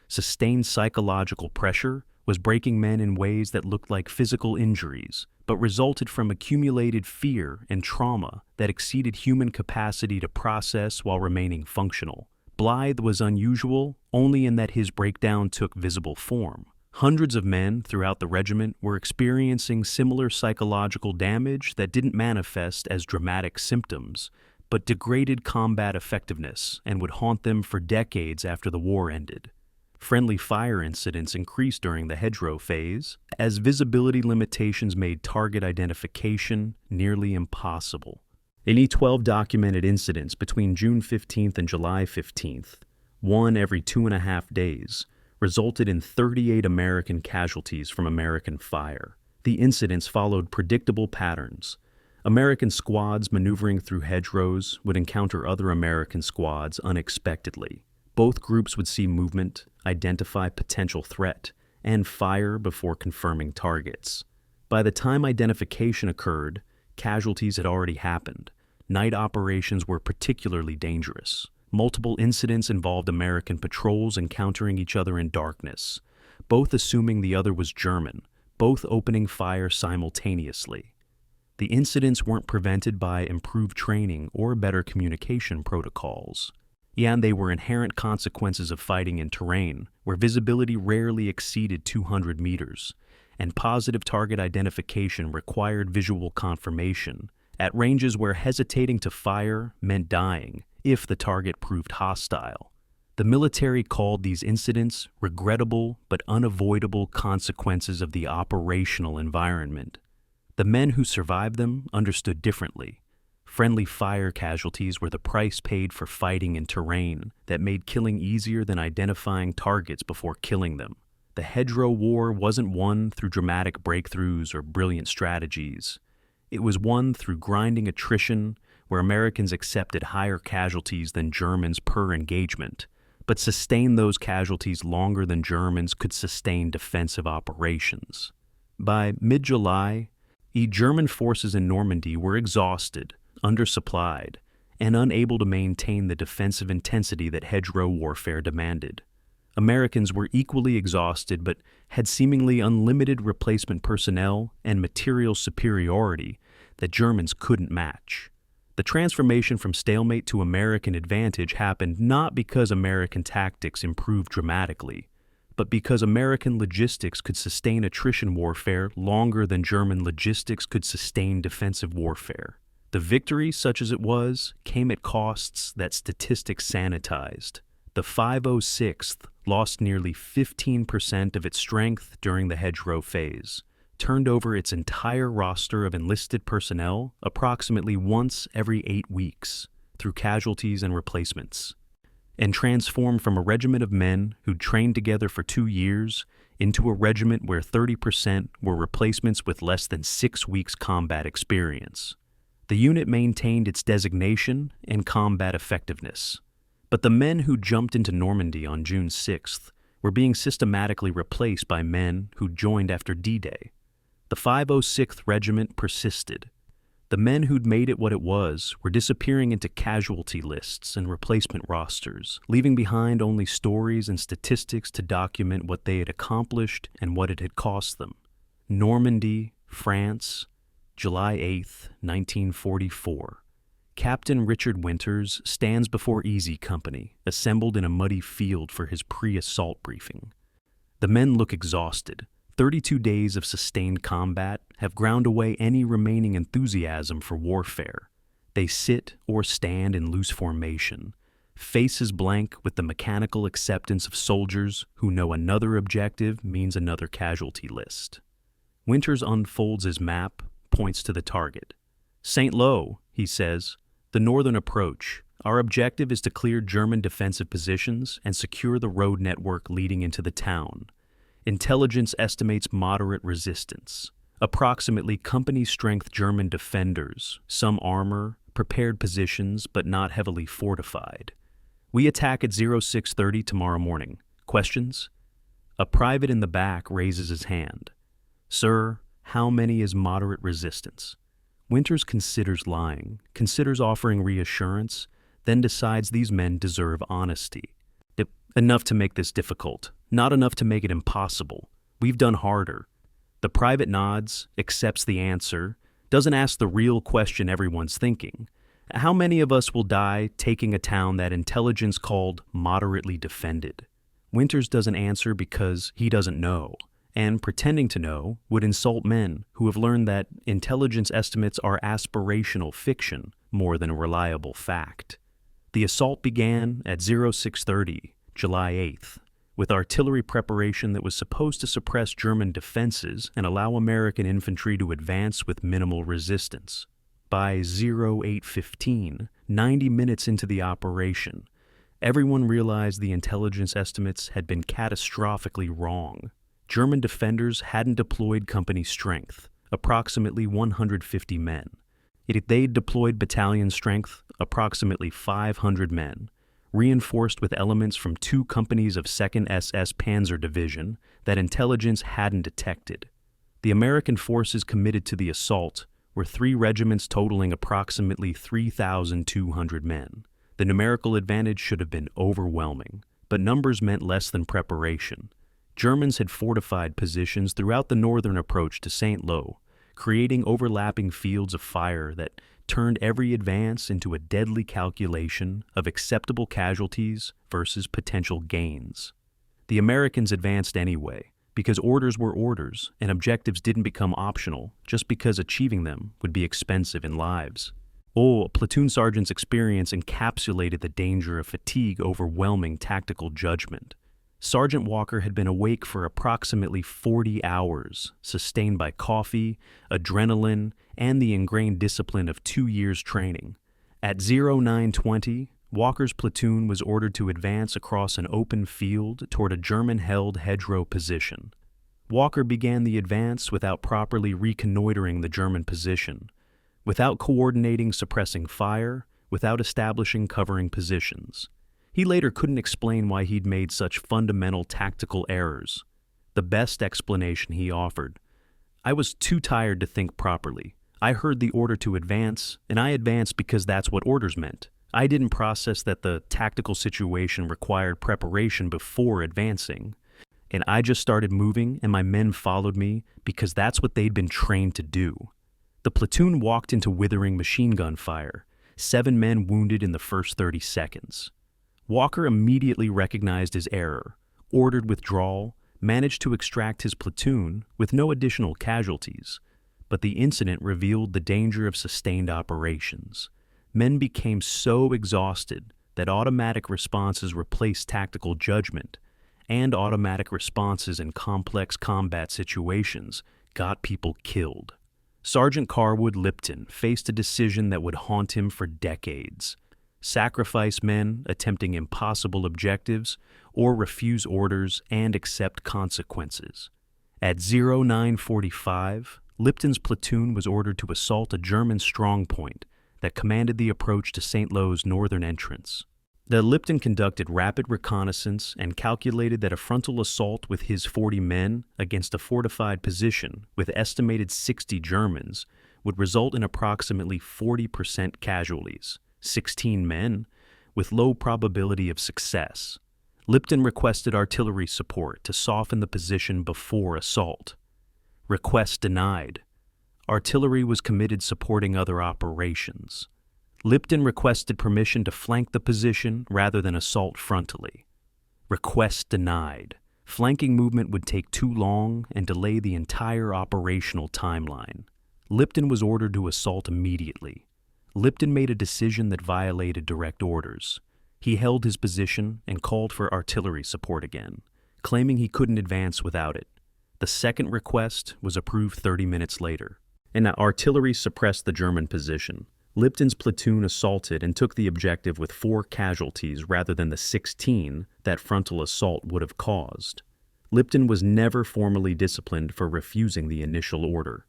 Sustained psychological pressure was breaking men in ways that looked like physical injuries, but resulted from accumulated fear and trauma that exceeded human capacity to process while remaining functional. Blythe was unusual only in that his breakdown took visible form. Hundreds of men throughout the regiment were experiencing similar psychological damage that didn't manifest as dramatic symptoms, but degraded combat effectiveness and would haunt them for decades after the war ended. Friendly fire incidents increased during the hedgerow phase, as visibility limitations made target identification nearly impossible. In E12 documented incidents between June 15th and July 15th, one every 2.5 days, resulted in 38 American casualties from American fire. The incidents followed predictable patterns. American squads maneuvering through hedgerows would encounter other American squads unexpectedly. Both groups would see movement, identify potential threat, and fire before confirming targets. By the time identification occurred, casualties had already happened. Night operations were particularly dangerous. Multiple incidents involved American patrols encountering each other in darkness, both assuming the other was German, both opening fire simultaneously. The incidents weren't prevented by improved training or better communication protocols. And they were inherent consequences of fighting in terrain where visibility rarely exceeded 200 meters, and positive target identification required visual confirmation at ranges where hesitating to fire meant dying if the target proved hostile. The military called these incidents regrettable but unavoidable consequences of the operational environment. The men who survived them understood differently. Friendly fire casualties were the price paid for fighting in terrain that made killing easier than identifying targets before killing them. The hedgerow war wasn't won through dramatic breakthroughs or brilliant strategies. It was won through grinding attrition, where Americans accepted higher casualties than Germans per engagement, but sustained those casualties longer than Germans could sustain defensive operations. By mid-July, German forces in Normandy were exhausted, undersupplied, and unable to maintain the defensive intensity that hedgerow warfare demanded. Americans were equally exhausted but had seemingly unlimited replacement personnel and material superiority that Germans couldn't match. The transformation from stalemate to American advantage happened not because American tactics improved dramatically, but because American logistics could sustain attrition warfare longer than German logistics could sustain defensive warfare. The victory, such as it was, came at costs that statistics sanitized. The 506th lost nearly 15% of its strength during the Hedgerow phase, turned over its entire roster of enlisted personnel approximately once every 8 weeks through casualties and replacements, and transformed from a regiment of men who'd trained together for 2 years into a regiment where 30% were replacements with less than 6 weeks combat experience. The unit maintained its designation and combat effectiveness, but the men who jumped into Normandy on June 6th were being systematically replaced by men who joined after D-Day. The 506th Regiment persisted. The men who'd made it what it was were disappearing into casualty lists and replacement rosters, leaving behind only stories and statistics to document what they had accomplished and what it had cost them. Normandy, France, July 8, 1944. Captain Richard Winters stands before Easy Company, assembled in a muddy field for his pre-assault briefing. The men look exhausted. 32 days of sustained combat have ground away any remaining enthusiasm for warfare. They sit or stand in loose formation, faces blank with the mechanical acceptance of soldiers who know another objective means another casualty list. Winters unfolds his map, points to the target. "St. Lo," he says, "the northern approach. Our objective is to clear German defensive positions and secure the road network leading into the town. Intelligence estimates moderate resistance. Approximately company-strength German defenders, some armor, prepared positions but not heavily fortified. We attack at 0630 tomorrow morning. Questions?" A private in the back raises his hand. "Sir, how many is moderate resistance?" Winters considers lying, considers offering reassurance, then decides these men deserve honesty. "Enough to make this difficult, not enough to make it impossible. We've done harder." The private nods, accepts the answer, doesn't ask the real question everyone's thinking. How many of us will die taking a town that intelligence called moderately defended? Winters doesn't answer because he doesn't know, and pretending to know would insult men who have learned that intelligence estimates are aspirational fiction more than a reliable fact. The assault began at 0630, July 8th, with artillery preparation that was supposed to suppress German defenses and allow American infantry to advance with minimal resistance. By 0815, 90 minutes into the operation, everyone realized the intelligence estimates had been catastrophically wrong. German defenders hadn't deployed company strength, approximately 150 men. They'd deployed battalion strength, approximately 500 men, reinforced with elements from 2 companies of 2nd SS Panzer Division that intelligence hadn't detected. The American forces committed to the assault were 3 regiments totaling approximately 3,200 men. The numerical advantage should have been overwhelming, but numbers meant less than preparation. Germans had fortified positions throughout the northern approach to St. Lo, creating overlapping fields of fire that turned every advance into a deadly calculation of acceptable casualties versus potential gains. The Americans advanced anyway, because orders were orders and objectives didn't become optional just because achieving them would be expensive in lives. A platoon sergeant's experience encapsulated the danger of fatigue overwhelming tactical judgment. Sergeant Walker had been awake for approximately 40 hours, sustained by coffee, adrenaline, and the ingrained discipline of 2 years' training. At 0920, Walker's platoon was ordered to advance across an open field toward a German-held hedgerow position. Walker began the advance without properly reconnoitering the German position, without coordinating suppressing fire, without establishing covering positions. He later couldn't explain why he'd made such fundamental tactical errors. The best explanation he offered: "I was too tired to think properly. I heard the order to advance, and I advanced because that's what orders meant. I didn't process that the tactical situation required preparation before advancing. And I just started moving, and my men followed me because that's what they'd been trained to do." The platoon walked into withering machine gun fire, 7 men wounded in the first 30 seconds. Walker immediately recognized his error, ordered withdrawal, managed to extract his platoon with no additional casualties, but the incident revealed the danger of sustained operations. Men became so exhausted that automatic responses replaced tactical judgment, and automatic responses in complex combat situations got people killed. Sergeant Carwood Lipton faced a decision that would haunt him for decades: sacrifice men attempting impossible objectives, or refuse orders and accept consequences. At 0945, Lipton's platoon was ordered to assault a German strongpoint that commanded the approach to St. Lo's northern entrance. Lipton conducted rapid reconnaissance and calculated that a frontal assault with his 40 men against a fortified position with estimated 60 Germans would result in approximately 40% casualties, 16 men, with low probability of success. Lipton requested artillery support to soften the position before assault. Request denied. Artillery was committed supporting other operations. Lipton requested permission to flank the position rather than assault frontally. Request denied. Flanking movement would take too long and delay the entire operational timeline. Lipton was ordered to assault immediately. Lipton made a decision that violated direct orders. He held his position and called for artillery support again, claiming he couldn't advance without it. The second request was approved 30 minutes later, and artillery suppressed the German position. Lipton's platoon assaulted and took the objective with 4 casualties rather than the 16 that frontal assault would have caused. Lipton was never formally disciplined for refusing the initial order,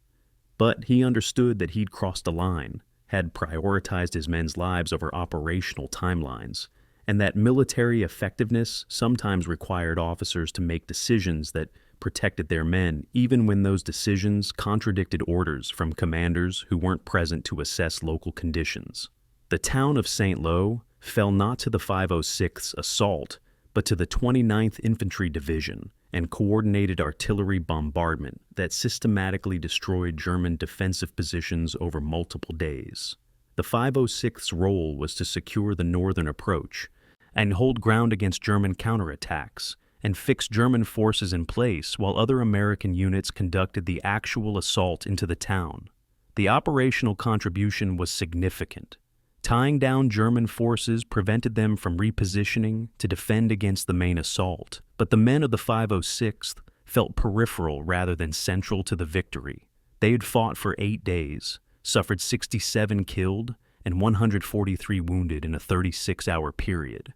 but he understood that he'd crossed a line, had prioritized his men's lives over operational timelines, and that military effectiveness sometimes required officers to make decisions that protected their men, even when those decisions contradicted orders from commanders who weren't present to assess local conditions. The town of St. Lo fell not to the 506th's assault, but to the 29th Infantry Division and coordinated artillery bombardment that systematically destroyed German defensive positions over multiple days. The 506th's role was to secure the northern approach and hold ground against German counterattacks, and fix German forces in place while other American units conducted the actual assault into the town. The operational contribution was significant. Tying down German forces prevented them from repositioning to defend against the main assault, but the men of the 506th felt peripheral rather than central to the victory. They had fought for 8 days, suffered 67 killed and 143 wounded in a 36-hour period,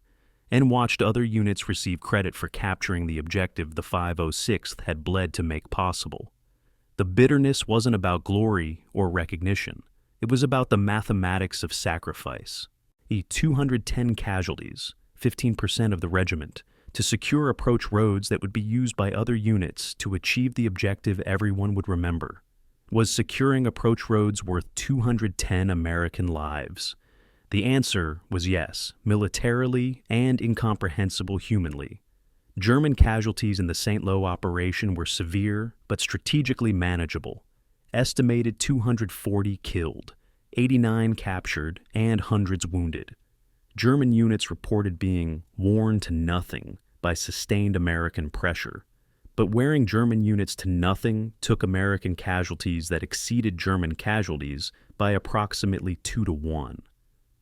and watched other units receive credit for capturing the objective the 506th had bled to make possible. The bitterness wasn't about glory or recognition. It was about the mathematics of sacrifice. 210 casualties, 15% of the regiment, to secure approach roads that would be used by other units to achieve the objective everyone would remember. Was securing approach roads worth 210 American lives? The answer was yes, militarily and incomprehensible humanly. German casualties in the St. Lo operation were severe but strategically manageable. Estimated 240 killed, 89 captured, and hundreds wounded. German units reported being worn to nothing by sustained American pressure. But wearing German units to nothing took American casualties that exceeded German casualties by approximately 2-to-1.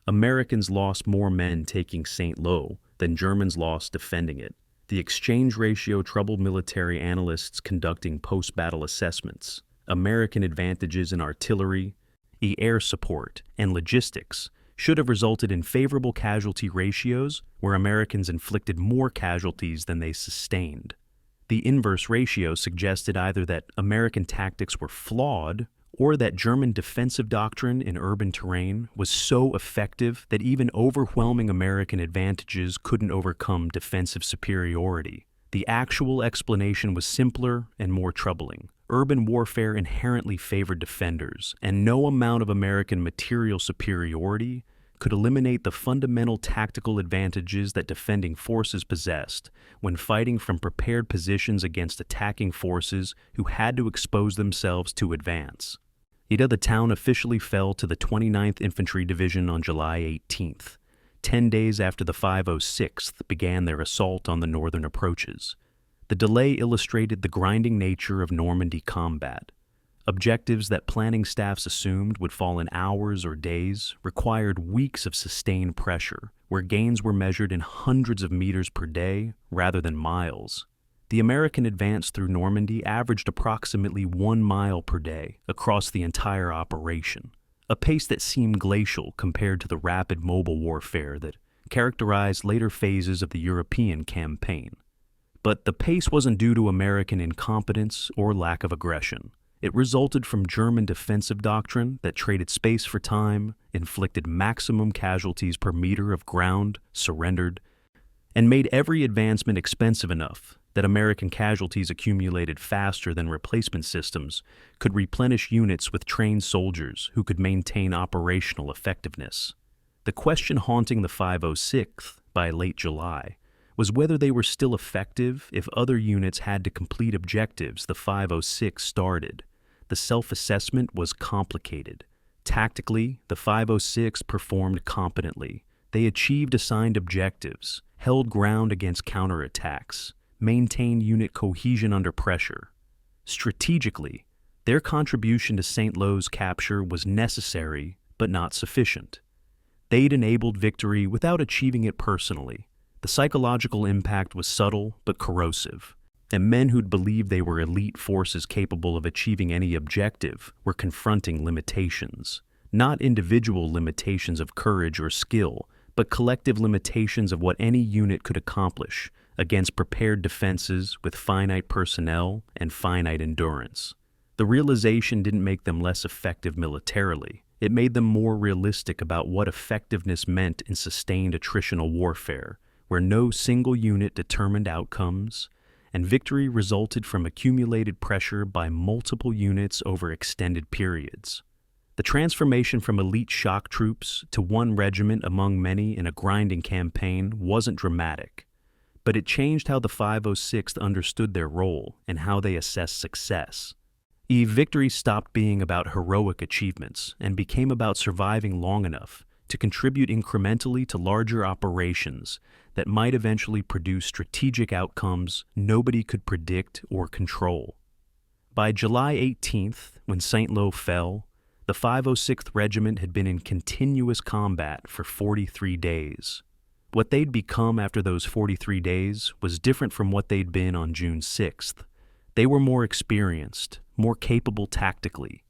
Americans lost more men taking St. Lo than Germans lost defending it. The exchange ratio troubled military analysts conducting post-battle assessments. American advantages in artillery, air support, and logistics should have resulted in favorable casualty ratios where Americans inflicted more casualties than they sustained. The inverse ratio suggested either that American tactics were flawed or that German defensive doctrine in urban terrain was so effective that even overwhelming American advantages couldn't overcome defensive superiority. The actual explanation was simpler and more troubling. Urban warfare inherently favored defenders, and no amount of American material superiority could eliminate the fundamental tactical advantages that defending forces possessed when fighting from prepared positions against attacking forces who had to expose themselves to advance. The town officially fell to the 29th Infantry Division on July 18th, 10 days after the 506th began their assault on the northern approaches. The delay illustrated the grinding nature of Normandy combat. Objectives that planning staffs assumed would fall in hours or days required weeks of sustained pressure, where gains were measured in hundreds of meters per day rather than miles. The American advance through Normandy averaged approximately 1 mile per day across the entire operation, a pace that seemed glacial compared to the rapid mobile warfare that characterized later phases of the European campaign. But the pace wasn't due to American incompetence or lack of aggression. It resulted from German defensive doctrine that traded space for time, inflicted maximum casualties per meter of ground surrendered, and made every advancement expensive enough that American casualties accumulated faster than replacement systems could replenish units with trained soldiers who could maintain operational effectiveness. The question haunting the 506th by late July was whether they were still effective if other units had to complete objectives the 506 started. The self-assessment was complicated. Tactically, the 506 performed competently. They achieved assigned objectives, held ground against counterattacks, maintained unit cohesion under pressure. Strategically, their contribution to St. Lo's capture was necessary but not sufficient. They'd enabled victory without achieving it personally. The psychological impact was subtle but corrosive, and men who'd believed they were elite forces capable of achieving any objective were confronting limitations, not individual limitations of courage or skill, but collective limitations of what any unit could accomplish against prepared defenses with finite personnel and finite endurance. The realization didn't make them less effective militarily. It made them more realistic about what effectiveness meant in sustained attritional warfare, where no single unit determined outcomes, and victory resulted from accumulated pressure by multiple units over extended periods. The transformation from elite shock troops to one regiment among many in a grinding campaign wasn't dramatic, but it changed how the 506th understood their role and how they assessed success. Victory stopped being about heroic achievements and became about surviving long enough to contribute incrementally to larger operations that might eventually produce strategic outcomes nobody could predict or control. By July 18th, when St. Lo fell, the 506th Regiment had been in continuous combat for 43 days. What they'd become after those 43 days was different from what they'd been on June 6th. They were more experienced, more capable tactically,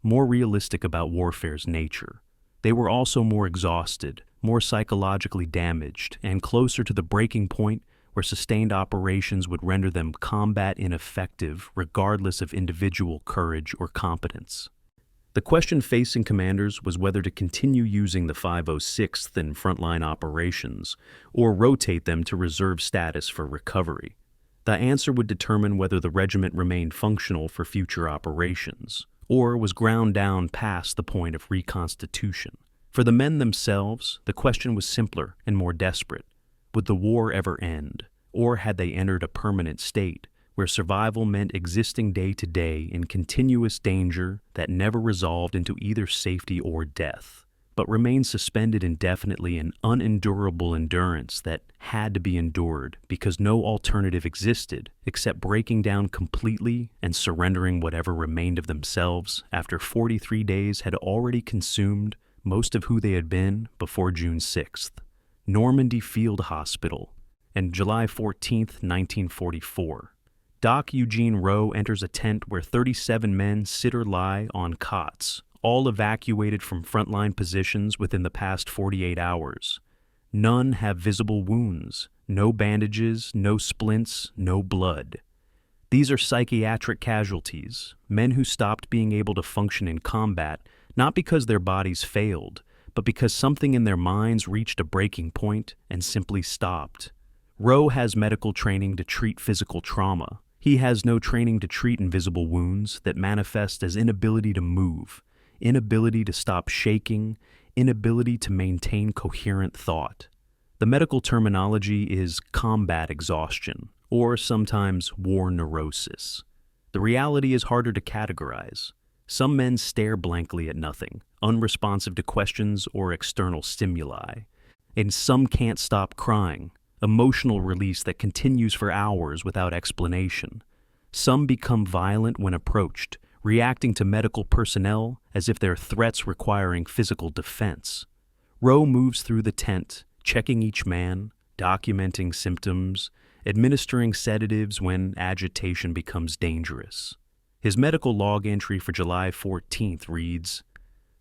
more realistic about warfare's nature. They were also more exhausted, more psychologically damaged, and closer to the breaking point where sustained operations would render them combat ineffective regardless of individual courage or competence. The question facing commanders was whether to continue using the 506th in frontline operations or rotate them to reserve status for recovery. The answer would determine whether the regiment remained functional for future operations, or was ground down past the point of reconstitution. For the men themselves, the question was simpler and more desperate. Would the war ever end, or had they entered a permanent state where survival meant existing day to day in continuous danger that never resolved into either safety or death, but remained suspended indefinitely in unendurable endurance that had to be endured because no alternative existed except breaking down completely and surrendering whatever remained of themselves after 43 days had already consumed most of who they had been before June 6th. Normandy Field Hospital, and July 14th, 1944. Doc Eugene Rowe enters a tent where 37 men sit or lie on cots, all evacuated from frontline positions within the past 48 hours. None have visible wounds, no bandages, no splints, no blood. These are psychiatric casualties, men who stopped being able to function in combat not because their bodies failed, but because something in their minds reached a breaking point and simply stopped. Rowe has medical training to treat physical trauma. He has no training to treat invisible wounds that manifest as inability to move, inability to stop shaking, inability to maintain coherent thought. The medical terminology is combat exhaustion, or sometimes war neurosis. The reality is harder to categorize. Some men stare blankly at nothing, unresponsive to questions or external stimuli. And some can't stop crying, emotional release that continues for hours without explanation. Some become violent when approached, reacting to medical personnel as if they're threats requiring physical defense. Rowe moves through the tent, checking each man, documenting symptoms, administering sedatives when agitation becomes dangerous. His medical log entry for July 14th reads,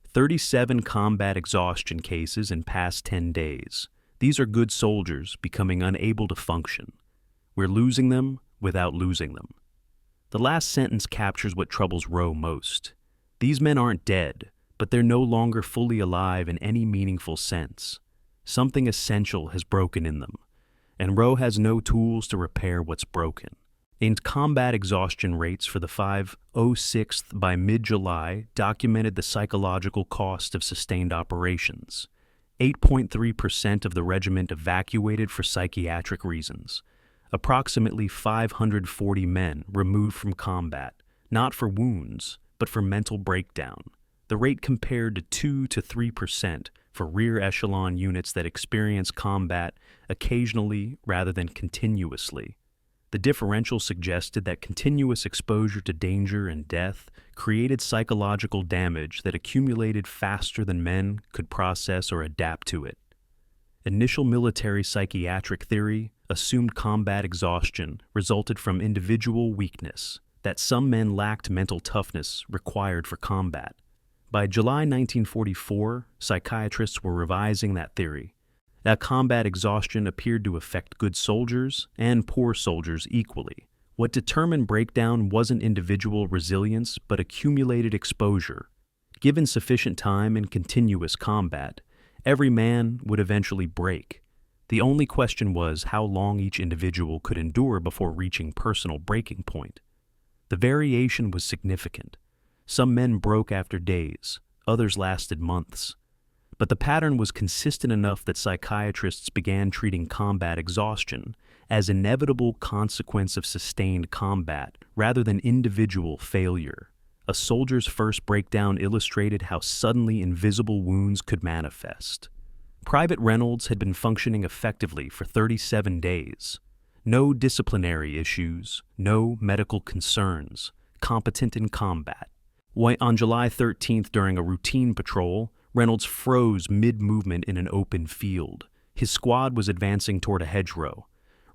37 combat exhaustion cases in past 10 days. These are good soldiers becoming unable to function. We're losing them without losing them. The last sentence captures what troubles Rowe most. These men aren't dead, but they're no longer fully alive in any meaningful sense. Something essential has broken in them, and Rowe has no tools to repair what's broken. In combat exhaustion rates for the 506th by mid-July documented the psychological cost of sustained operations. 8.3% of the regiment evacuated for psychiatric reasons. Approximately 540 men removed from combat, not for wounds, but for mental breakdown. The rate compared to 2 to 3% for rear echelon units that experience combat occasionally rather than continuously. The differential suggested that continuous exposure to danger and death created psychological damage that accumulated faster than men could process or adapt to it. Initial military psychiatric theory assumed combat exhaustion resulted from individual weakness, that some men lacked mental toughness required for combat. By July 1944, psychiatrists were revising that theory. That combat exhaustion appeared to affect good soldiers and poor soldiers equally. What determined breakdown wasn't individual resilience, but accumulated exposure. Given sufficient time in continuous combat, every man would eventually break. The only question was how long each individual could endure before reaching personal breaking point. The variation was significant. Some men broke after days, others lasted months. But the pattern was consistent enough that psychiatrists began treating combat exhaustion as inevitable consequence of sustained combat rather than individual failure. A soldier's first breakdown illustrated how suddenly invisible wounds could manifest. Private Reynolds had been functioning effectively for 37 days. No disciplinary issues, no medical concerns, competent in combat. On July 13th, during a routine patrol, Reynolds froze mid-movement in an open field. His squad was advancing toward a hedgerow.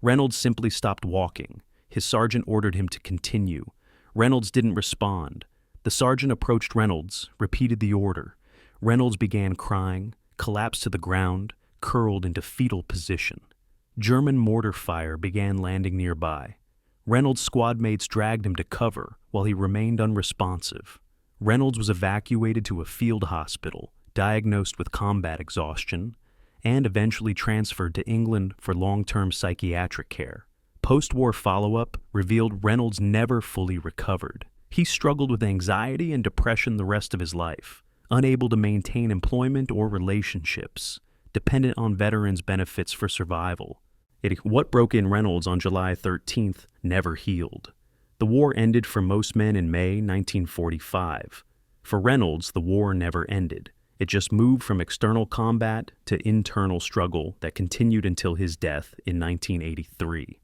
Reynolds simply stopped walking. His sergeant ordered him to continue. Reynolds didn't respond. The sergeant approached Reynolds, repeated the order. Reynolds began crying, collapsed to the ground, curled into fetal position. German mortar fire began landing nearby. Reynolds' squad mates dragged him to cover while he remained unresponsive. Reynolds was evacuated to a field hospital, diagnosed with combat exhaustion, and eventually transferred to England for long-term psychiatric care. Post-war follow-up revealed Reynolds never fully recovered. He struggled with anxiety and depression the rest of his life, unable to maintain employment or relationships, dependent on veterans' benefits for survival. What broke in Reynolds on July 13th never healed. The war ended for most men in May 1945. For Reynolds, the war never ended. It just moved from external combat to internal struggle that continued until his death in 1983.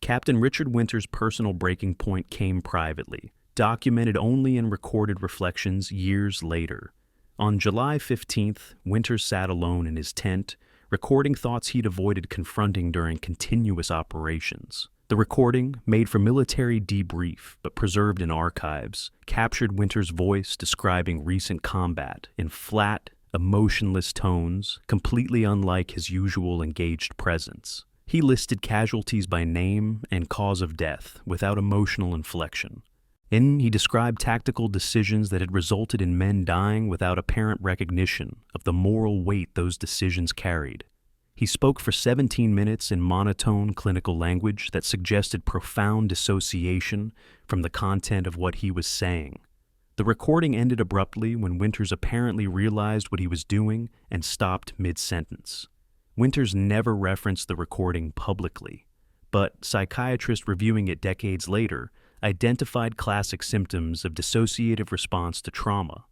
Captain Richard Winter's personal breaking point came privately, documented only in recorded reflections years later. On July 15th, Winters sat alone in his tent, recording thoughts he'd avoided confronting during continuous operations. The recording, made for military debrief but preserved in archives, captured Winters' voice describing recent combat in flat, emotionless tones, completely unlike his usual engaged presence. He listed casualties by name and cause of death without emotional inflection. And he described tactical decisions that had resulted in men dying without apparent recognition of the moral weight those decisions carried. He spoke for 17 minutes in monotone clinical language that suggested profound dissociation from the content of what he was saying. The recording ended abruptly when Winters apparently realized what he was doing and stopped mid-sentence. Winters never referenced the recording publicly, but psychiatrists reviewing it decades later identified classic symptoms of dissociative response to trauma.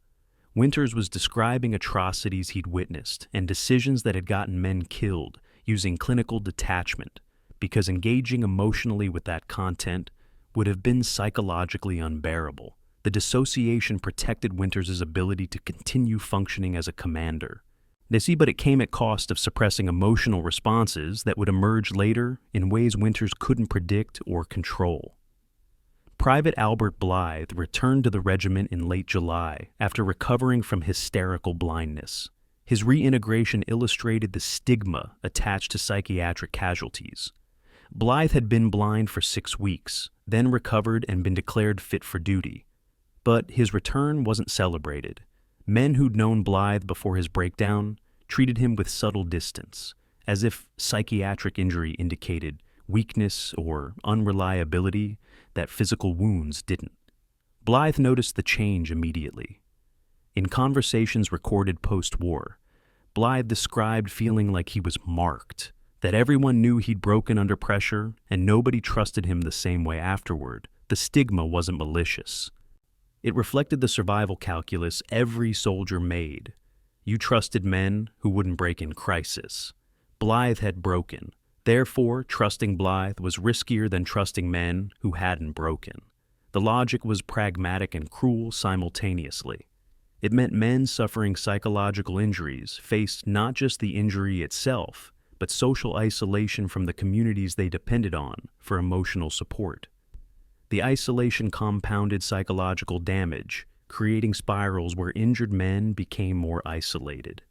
Winters was describing atrocities he'd witnessed and decisions that had gotten men killed using clinical detachment, because engaging emotionally with that content would have been psychologically unbearable. The dissociation protected Winters' ability to continue functioning as a commander. But it came at cost of suppressing emotional responses that would emerge later in ways Winters couldn't predict or control. Private Albert Blythe returned to the regiment in late July after recovering from hysterical blindness. His reintegration illustrated the stigma attached to psychiatric casualties. Blythe had been blind for 6 weeks, then recovered and been declared fit for duty. But his return wasn't celebrated. Men who'd known Blythe before his breakdown treated him with subtle distance, as if psychiatric injury indicated weakness or unreliability that physical wounds didn't. Blythe noticed the change immediately. In conversations recorded post-war, Blythe described feeling like he was marked, that everyone knew he'd broken under pressure and nobody trusted him the same way afterward. The stigma wasn't malicious. It reflected the survival calculus every soldier made. You trusted men who wouldn't break in crisis. Blythe had broken. Therefore, trusting Blythe was riskier than trusting men who hadn't broken. The logic was pragmatic and cruel simultaneously. It meant men suffering psychological injuries faced not just the injury itself, but social isolation from the communities they depended on for emotional support. The isolation compounded psychological damage, creating spirals where injured men became more isolated.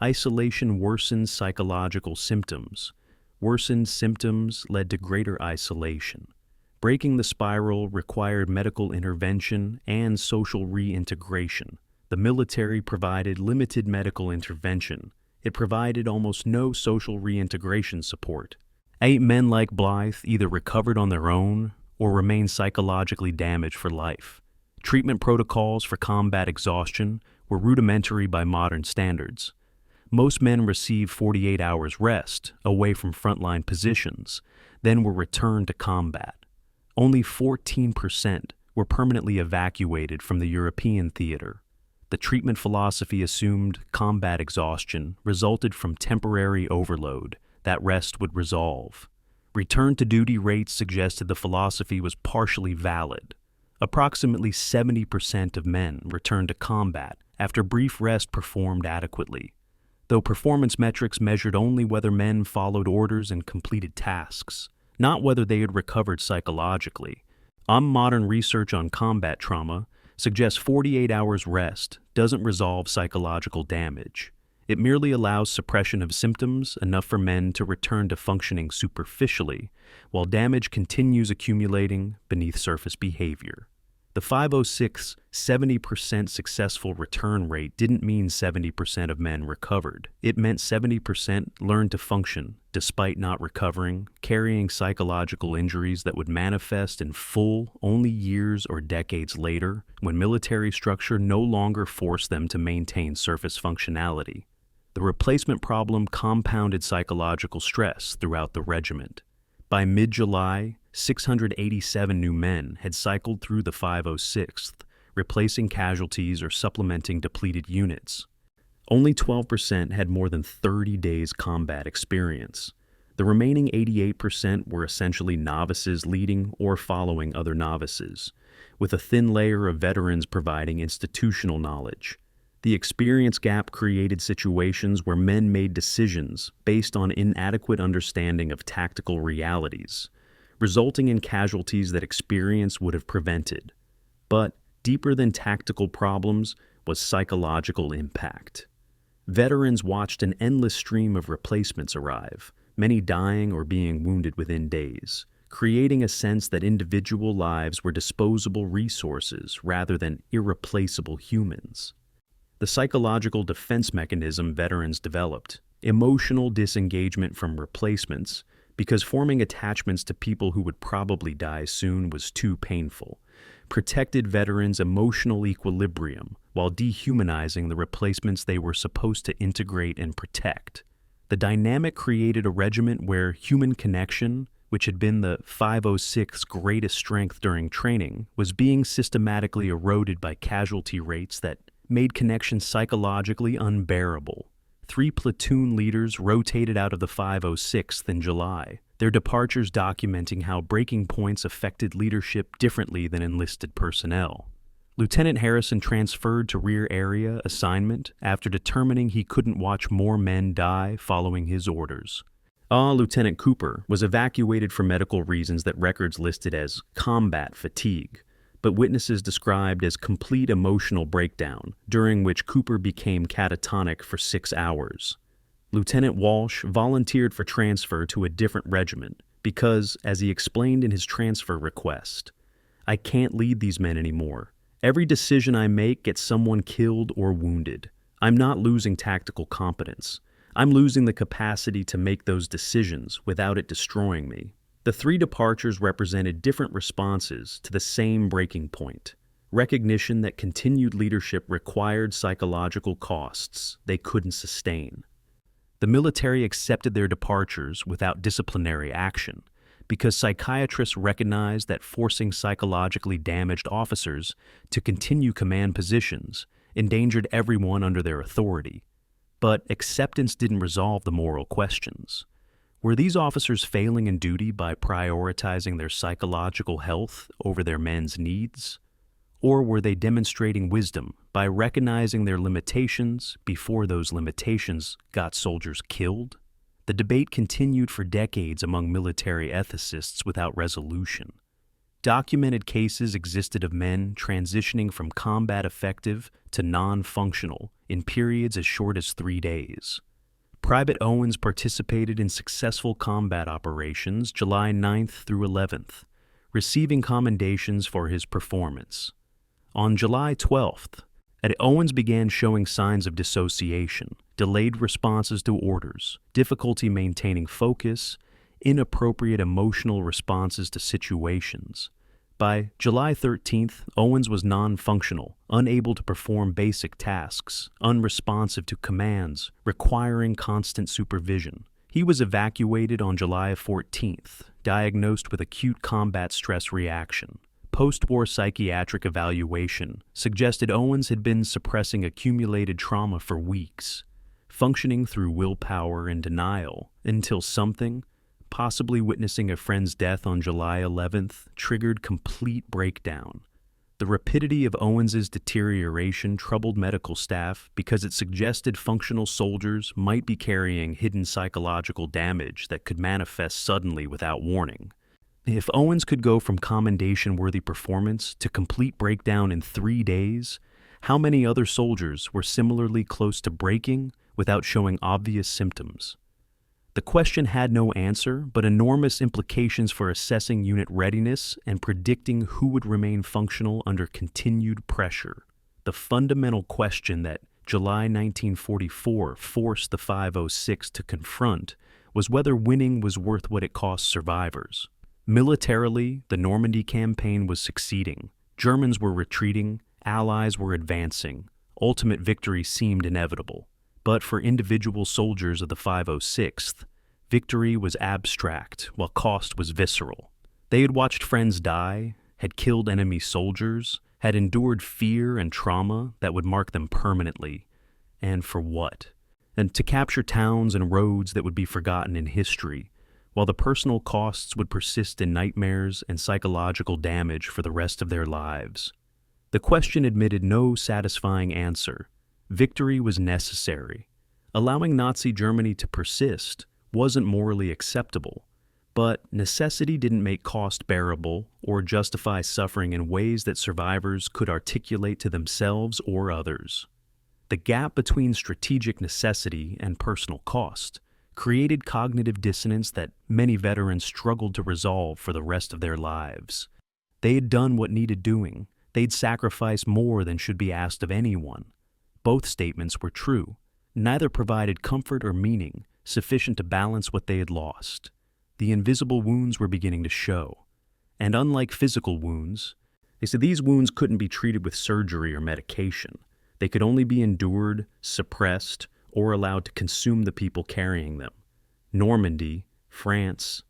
Isolation worsened psychological symptoms. Worsened symptoms led to greater isolation. Breaking the spiral required medical intervention and social reintegration. The military provided limited medical intervention. It provided almost no social reintegration support. 8 men like Blythe either recovered on their own or remained psychologically damaged for life. Treatment protocols for combat exhaustion were rudimentary by modern standards. Most men received 48 hours rest away from frontline positions, then were returned to combat. Only 14% were permanently evacuated from the European theater. The treatment philosophy assumed combat exhaustion resulted from temporary overload that rest would resolve. Return to duty rates suggested the philosophy was partially valid. Approximately 70% of men returned to combat after brief rest performed adequately, though performance metrics measured only whether men followed orders and completed tasks, not whether they had recovered psychologically. Modern research on combat trauma suggests 48 hours rest doesn't resolve psychological damage. It merely allows suppression of symptoms enough for men to return to functioning superficially, while damage continues accumulating beneath surface behavior. The 506's 70% successful return rate didn't mean 70% of men recovered. It meant 70% learned to function despite not recovering, carrying psychological injuries that would manifest in full only years or decades later when military structure no longer forced them to maintain surface functionality. The replacement problem compounded psychological stress throughout the regiment. By mid-July, 687 new men had cycled through the 506th, replacing casualties or supplementing depleted units. Only 12% had more than 30 days combat experience. The remaining 88% were essentially novices leading or following other novices, with a thin layer of veterans providing institutional knowledge. The experience gap created situations where men made decisions based on inadequate understanding of tactical realities, resulting in casualties that experience would have prevented. But deeper than tactical problems was psychological impact. Veterans watched an endless stream of replacements arrive, many dying or being wounded within days, creating a sense that individual lives were disposable resources rather than irreplaceable humans. The psychological defense mechanism veterans developed, emotional disengagement from replacements, because forming attachments to people who would probably die soon was too painful, protected veterans' emotional equilibrium while dehumanizing the replacements they were supposed to integrate and protect. The dynamic created a regiment where human connection which had been the 506th's greatest strength during training, was being systematically eroded by casualty rates that made connection psychologically unbearable. 3 platoon leaders rotated out of the 506th in July, their departures documenting how breaking points affected leadership differently than enlisted personnel. Lieutenant Harrison transferred to rear area assignment after determining he couldn't watch more men die following his orders. Lieutenant Cooper was evacuated for medical reasons that records listed as combat fatigue, but witnesses described as complete emotional breakdown, during which Cooper became catatonic for 6 hours. Lieutenant Walsh volunteered for transfer to a different regiment because, as he explained in his transfer request, "I can't lead these men anymore. Every decision I make gets someone killed or wounded. I'm not losing tactical competence. I'm losing the capacity to make those decisions without it destroying me." The 3 departures represented different responses to the same breaking point: recognition that continued leadership required psychological costs they couldn't sustain. The military accepted their departures without disciplinary action because psychiatrists recognized that forcing psychologically damaged officers to continue command positions endangered everyone under their authority. But acceptance didn't resolve the moral questions. Were these officers failing in duty by prioritizing their psychological health over their men's needs? Or were they demonstrating wisdom by recognizing their limitations before those limitations got soldiers killed? The debate continued for decades among military ethicists without resolution. Documented cases existed of men transitioning from combat effective to non-functional in periods as short as 3 days. Private Owens participated in successful combat operations July 9th through 11th, receiving commendations for his performance. On July 12th, Owens began showing signs of dissociation, delayed responses to orders, difficulty maintaining focus, inappropriate emotional responses to situations. By July 13th, Owens was non-functional, unable to perform basic tasks, unresponsive to commands, requiring constant supervision. He was evacuated on July 14th, diagnosed with acute combat stress reaction. Post-war psychiatric evaluation suggested Owens had been suppressing accumulated trauma for weeks, functioning through willpower and denial until something, possibly witnessing a friend's death on July 11th, triggered complete breakdown. The rapidity of Owens's deterioration troubled medical staff because it suggested functional soldiers might be carrying hidden psychological damage that could manifest suddenly without warning. If Owens could go from commendation-worthy performance to complete breakdown in 3 days, how many other soldiers were similarly close to breaking without showing obvious symptoms? The question had no answer, but enormous implications for assessing unit readiness and predicting who would remain functional under continued pressure. The fundamental question that July 1944 forced the 506 to confront was whether winning was worth what it cost survivors. Militarily, the Normandy Campaign was succeeding. Germans were retreating, Allies were advancing. Ultimate victory seemed inevitable. But for individual soldiers of the 506th, victory was abstract, while cost was visceral. They had watched friends die, had killed enemy soldiers, had endured fear and trauma that would mark them permanently. And for what? And to capture towns and roads that would be forgotten in history, while the personal costs would persist in nightmares and psychological damage for the rest of their lives. The question admitted no satisfying answer. Victory was necessary. Allowing Nazi Germany to persist wasn't morally acceptable, but necessity didn't make cost bearable or justify suffering in ways that survivors could articulate to themselves or others. The gap between strategic necessity and personal cost created cognitive dissonance that many veterans struggled to resolve for the rest of their lives. They had done what needed doing. They'd sacrificed more than should be asked of anyone. Both statements were true. Neither provided comfort or meaning sufficient to balance what they had lost. The invisible wounds were beginning to show. And unlike physical wounds, they said these wounds couldn't be treated with surgery or medication. They could only be endured, suppressed, or allowed to consume the people carrying them. Normandy, France,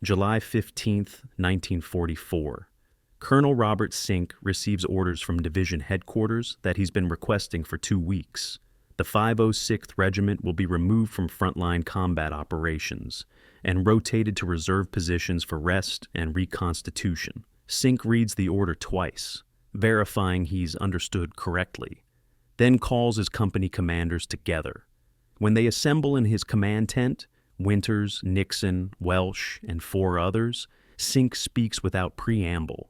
July 15th, 1944. Colonel Robert Sink receives orders from Division Headquarters that he's been requesting for 2 weeks. The 506th Regiment will be removed from frontline combat operations and rotated to reserve positions for rest and reconstitution. Sink reads the order twice, verifying he's understood correctly, then calls his company commanders together. When they assemble in his command tent, Winters, Nixon, Welsh, and 4 others, Sink speaks without preamble.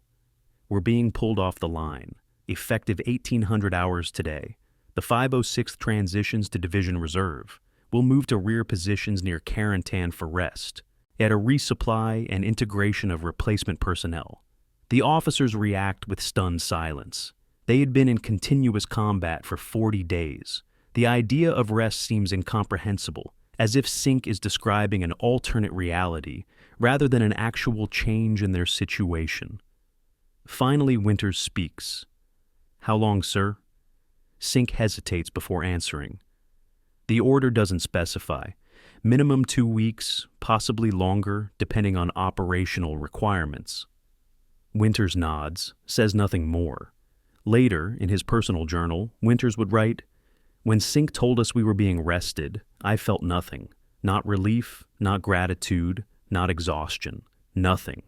We're being pulled off the line. Effective 1,800 hours today. The 506th transitions to Division Reserve. We'll move to rear positions near Carentan for rest, at a resupply and integration of replacement personnel. The officers react with stunned silence. They had been in continuous combat for 40 days. The idea of rest seems incomprehensible, as if Sink is describing an alternate reality rather than an actual change in their situation. Finally, Winters speaks. "How long, sir?" Sink hesitates before answering. The order doesn't specify. Minimum 2 weeks, possibly longer, depending on operational requirements. Winters nods, says nothing more. Later, in his personal journal, Winters would write, "When Sink told us we were being rested, I felt nothing. Not relief, not gratitude, not exhaustion. Nothing.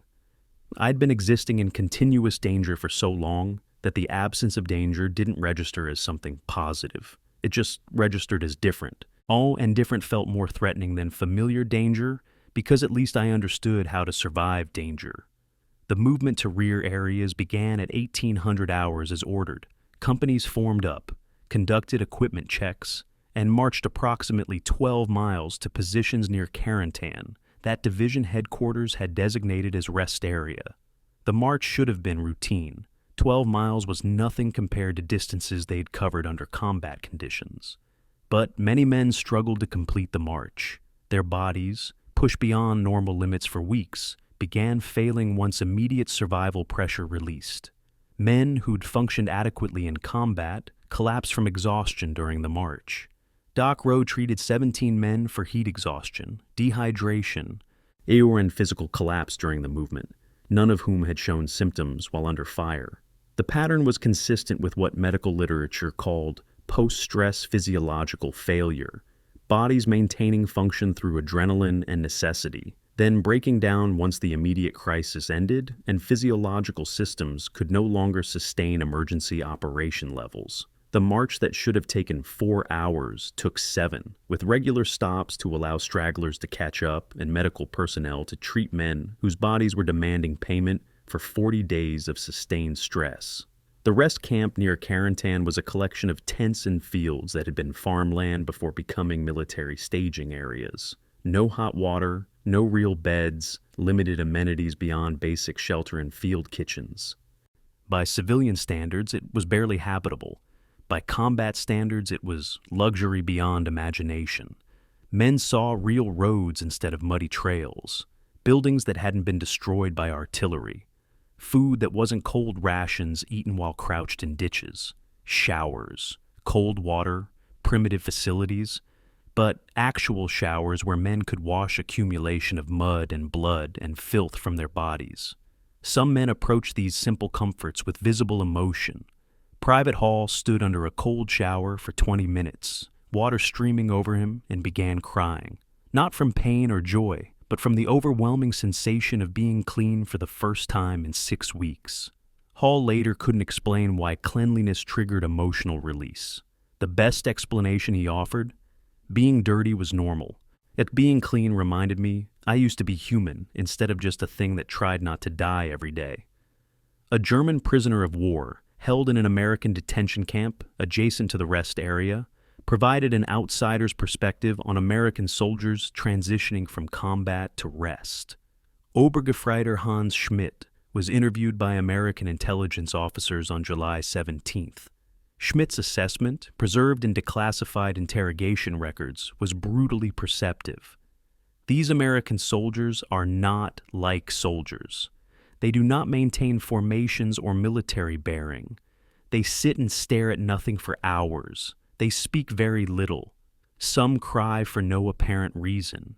I'd been existing in continuous danger for so long that the absence of danger didn't register as something positive. It just registered as different. And different felt more threatening than familiar danger because at least I understood how to survive danger." The movement to rear areas began at 1,800 hours as ordered. Companies formed up, conducted equipment checks, and marched approximately 12 miles to positions near Carentan that division headquarters had designated as rest area. The march should have been routine. 12 miles was nothing compared to distances they'd covered under combat conditions. But many men struggled to complete the march. Their bodies, pushed beyond normal limits for weeks, began failing once immediate survival pressure released. Men who'd functioned adequately in combat collapsed from exhaustion during the march. Doc Rowe treated 17 men for heat exhaustion, dehydration, and physical collapse during the movement, none of whom had shown symptoms while under fire. The pattern was consistent with what medical literature called post-stress physiological failure, bodies maintaining function through adrenaline and necessity, then breaking down once the immediate crisis ended and physiological systems could no longer sustain emergency operation levels. The march that should have taken 4 hours took 7, with regular stops to allow stragglers to catch up and medical personnel to treat men whose bodies were demanding payment for 40 days of sustained stress. The rest camp near Carentan was a collection of tents and fields that had been farmland before becoming military staging areas. No hot water, no real beds, limited amenities beyond basic shelter and field kitchens. By civilian standards, it was barely habitable. By combat standards, it was luxury beyond imagination. Men saw real roads instead of muddy trails, buildings that hadn't been destroyed by artillery, food that wasn't cold rations eaten while crouched in ditches, showers, cold water, primitive facilities, but actual showers where men could wash accumulation of mud and blood and filth from their bodies. Some men approached these simple comforts with visible emotion. Private Hall stood under a cold shower for 20 minutes, water streaming over him, and began crying. Not from pain or joy, but from the overwhelming sensation of being clean for the first time in 6 weeks. Hall later couldn't explain why cleanliness triggered emotional release. The best explanation he offered? Being dirty was normal. Yet being clean reminded me I used to be human instead of just a thing that tried not to die every day. A German prisoner of war, held in an American detention camp adjacent to the rest area, provided an outsider's perspective on American soldiers transitioning from combat to rest. Obergefreiter Hans Schmidt was interviewed by American intelligence officers on July 17th. Schmidt's assessment, preserved in declassified interrogation records, was brutally perceptive. These American soldiers are not like soldiers. They do not maintain formations or military bearing. They sit and stare at nothing for hours. They speak very little. Some cry for no apparent reason.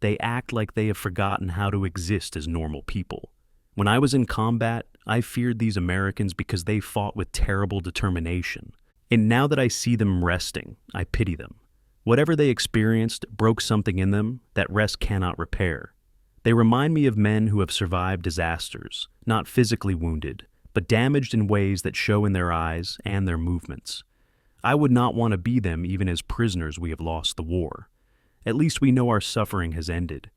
They act like they have forgotten how to exist as normal people. When I was in combat, I feared these Americans because they fought with terrible determination. And now that I see them resting, I pity them. Whatever they experienced broke something in them that rest cannot repair. They remind me of men who have survived disasters, not physically wounded, but damaged in ways that show in their eyes and their movements. I would not want to be them even as prisoners we have lost the war. At least we know our suffering has ended.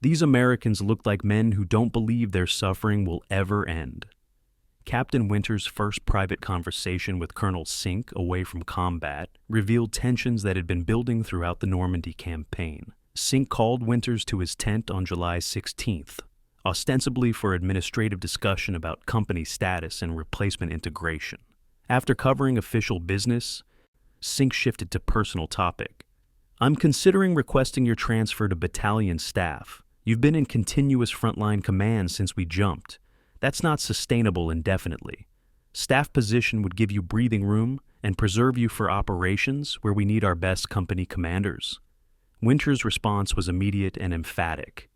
These Americans look like men who don't believe their suffering will ever end. Captain Winter's first private conversation with Colonel Sink away from combat revealed tensions that had been building throughout the Normandy Campaign. Sink called Winters to his tent on July 16th, ostensibly for administrative discussion about company status and replacement integration. After covering official business, Sink shifted to personal topic. "I'm considering requesting your transfer to battalion staff. You've been in continuous frontline command since we jumped. That's not sustainable indefinitely. Staff position would give you breathing room and preserve you for operations where we need our best company commanders." Winter's response was immediate and emphatic.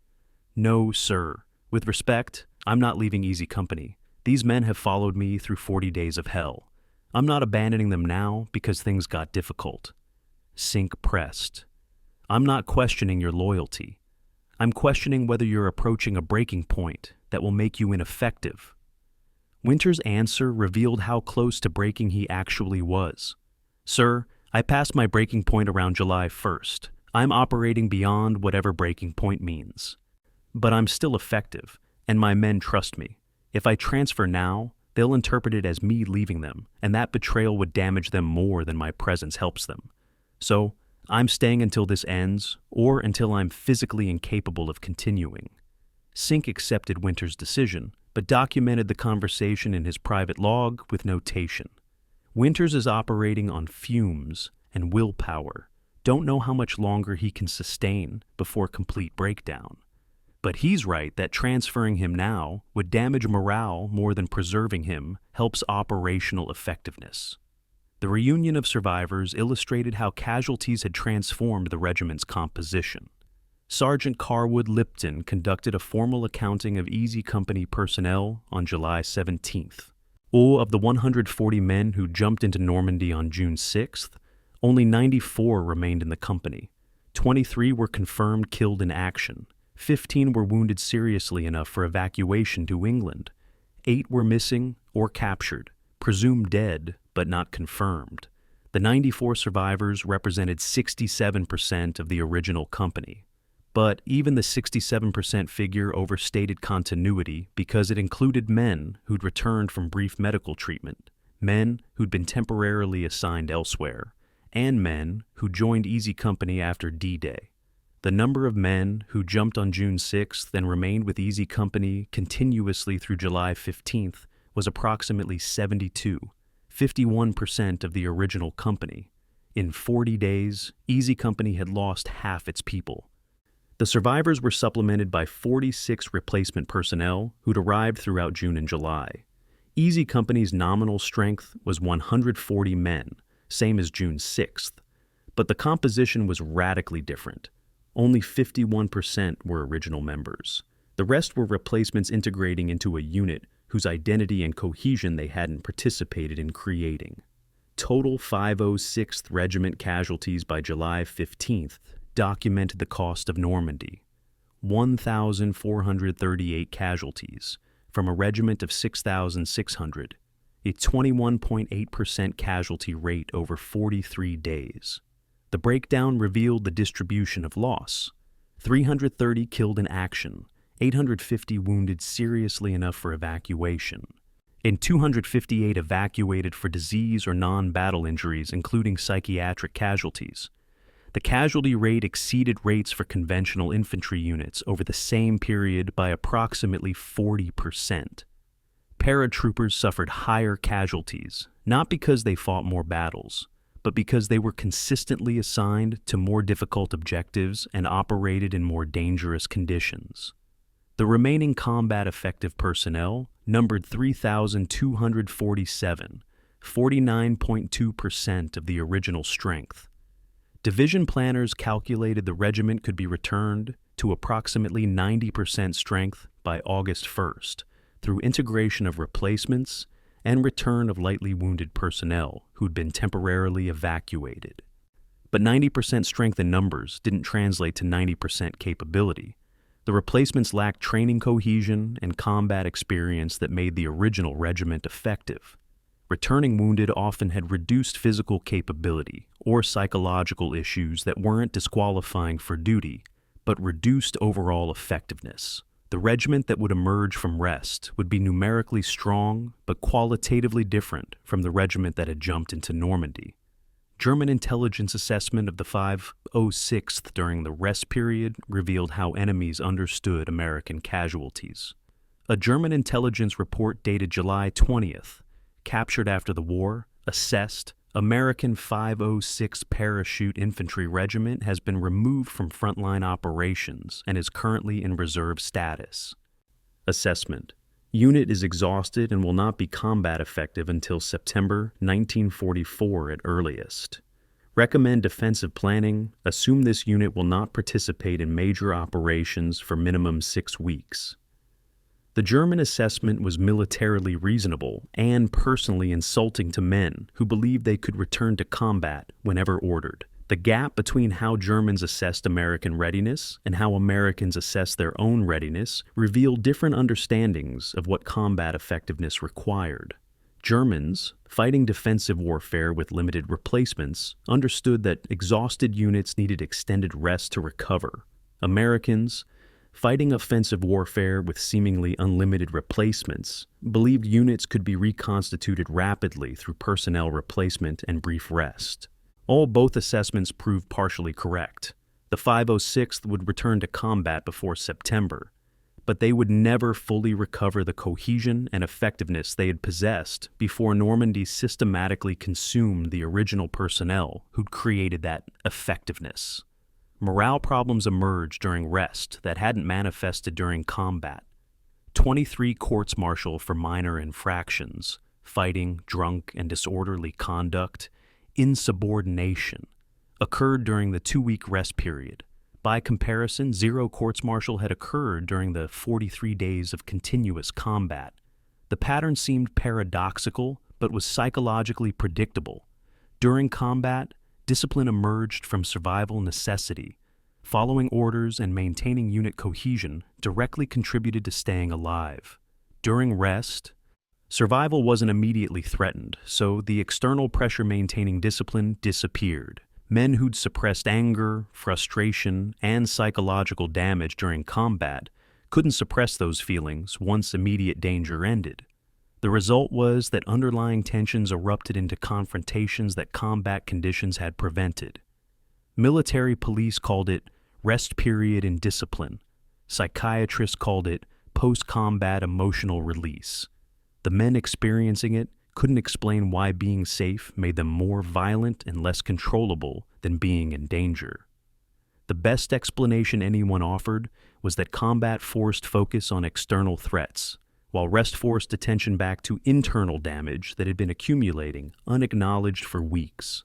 "No, sir. With respect, I'm not leaving Easy Company. These men have followed me through 40 days of hell. I'm not abandoning them now because things got difficult." Sink pressed. "I'm not questioning your loyalty. I'm questioning whether you're approaching a breaking point that will make you ineffective." Winter's answer revealed how close to breaking he actually was. "Sir, I passed my breaking point around July 1st. I'm operating beyond whatever breaking point means. But I'm still effective, and my men trust me. If I transfer now, they'll interpret it as me leaving them, and that betrayal would damage them more than my presence helps them. So, I'm staying until this ends, or until I'm physically incapable of continuing." Sink accepted Winter's decision, but documented the conversation in his private log with notation. "Winters is operating on fumes and willpower. Don't know how much longer he can sustain before complete breakdown. But he's right that transferring him now would damage morale more than preserving him helps operational effectiveness." The reunion of survivors illustrated how casualties had transformed the regiment's composition. Sergeant Carwood Lipton conducted a formal accounting of Easy Company personnel on July 17th. Of the 140 men who jumped into Normandy on June 6th, only 94 remained in the company. 23 were confirmed killed in action. 15 were wounded seriously enough for evacuation to England. 8 were missing or captured, presumed dead but not confirmed. The 94 survivors represented 67% of the original company. But even the 67% figure overstated continuity because it included men who'd returned from brief medical treatment, men who'd been temporarily assigned elsewhere, and men who joined Easy Company after D-Day. The number of men who jumped on June 6th and remained with Easy Company continuously through July 15th was approximately 72, 51% of the original company. In 40 days, Easy Company had lost half its people. The survivors were supplemented by 46 replacement personnel who'd arrived throughout June and July. Easy Company's nominal strength was 140 men, same as June 6th, but the composition was radically different. Only 51% were original members. The rest were replacements integrating into a unit whose identity and cohesion they hadn't participated in creating. Total 506th Regiment casualties by July 15th documented the cost of Normandy. 1,438 casualties from a regiment of 6,600, a 21.8% casualty rate over 43 days. The breakdown revealed the distribution of loss. 330 killed in action, 850 wounded seriously enough for evacuation, and 258 evacuated for disease or non-battle injuries, including psychiatric casualties. The casualty rate exceeded rates for conventional infantry units over the same period by approximately 40%. Paratroopers suffered higher casualties, not because they fought more battles, but because they were consistently assigned to more difficult objectives and operated in more dangerous conditions. The remaining combat-effective personnel numbered 3,247, 49.2% of the original strength. Division planners calculated the regiment could be returned to approximately 90% strength by August 1st through integration of replacements and return of lightly wounded personnel who'd been temporarily evacuated. But 90% strength in numbers didn't translate to 90% capability. The replacements lacked training cohesion and combat experience that made the original regiment effective. Returning wounded often had reduced physical capability or psychological issues that weren't disqualifying for duty, but reduced overall effectiveness. The regiment that would emerge from rest would be numerically strong, but qualitatively different from the regiment that had jumped into Normandy. German intelligence assessment of the 506th during the rest period revealed how enemies understood American casualties. A German intelligence report dated July 20th, captured after the war, assessed, American 506th Parachute Infantry Regiment has been removed from frontline operations and is currently in reserve status. Assessment. Unit is exhausted and will not be combat effective until September 1944 at earliest. Recommend defensive planning. Assume this unit will not participate in major operations for minimum 6 weeks. The German assessment was militarily reasonable and personally insulting to men who believed they could return to combat whenever ordered. The gap between how Germans assessed American readiness and how Americans assessed their own readiness revealed different understandings of what combat effectiveness required. Germans, fighting defensive warfare with limited replacements, understood that exhausted units needed extended rest to recover. Americans, fighting offensive warfare with seemingly unlimited replacements, believed units could be reconstituted rapidly through personnel replacement and brief rest. Both assessments proved partially correct. The 506th would return to combat before September, but they would never fully recover the cohesion and effectiveness they had possessed before Normandy systematically consumed the original personnel who'd created that effectiveness. Morale problems emerged during rest that hadn't manifested during combat. 23 courts-martial for minor infractions, fighting, drunk, and disorderly conduct, insubordination, occurred during the 2-week rest period. By comparison, 0 courts-martial had occurred during the 43 days of continuous combat. The pattern seemed paradoxical, but was psychologically predictable. During combat, discipline emerged from survival necessity. Following orders and maintaining unit cohesion directly contributed to staying alive. During rest, survival wasn't immediately threatened, so the external pressure-maintaining discipline disappeared. Men who'd suppressed anger, frustration, and psychological damage during combat couldn't suppress those feelings once immediate danger ended. The result was that underlying tensions erupted into confrontations that combat conditions had prevented. Military police called it rest period in discipline. Psychiatrists called it post-combat emotional release. The men experiencing it couldn't explain why being safe made them more violent and less controllable than being in danger. The best explanation anyone offered was that combat forced focus on external threats, while rest forced attention back to internal damage that had been accumulating unacknowledged for weeks.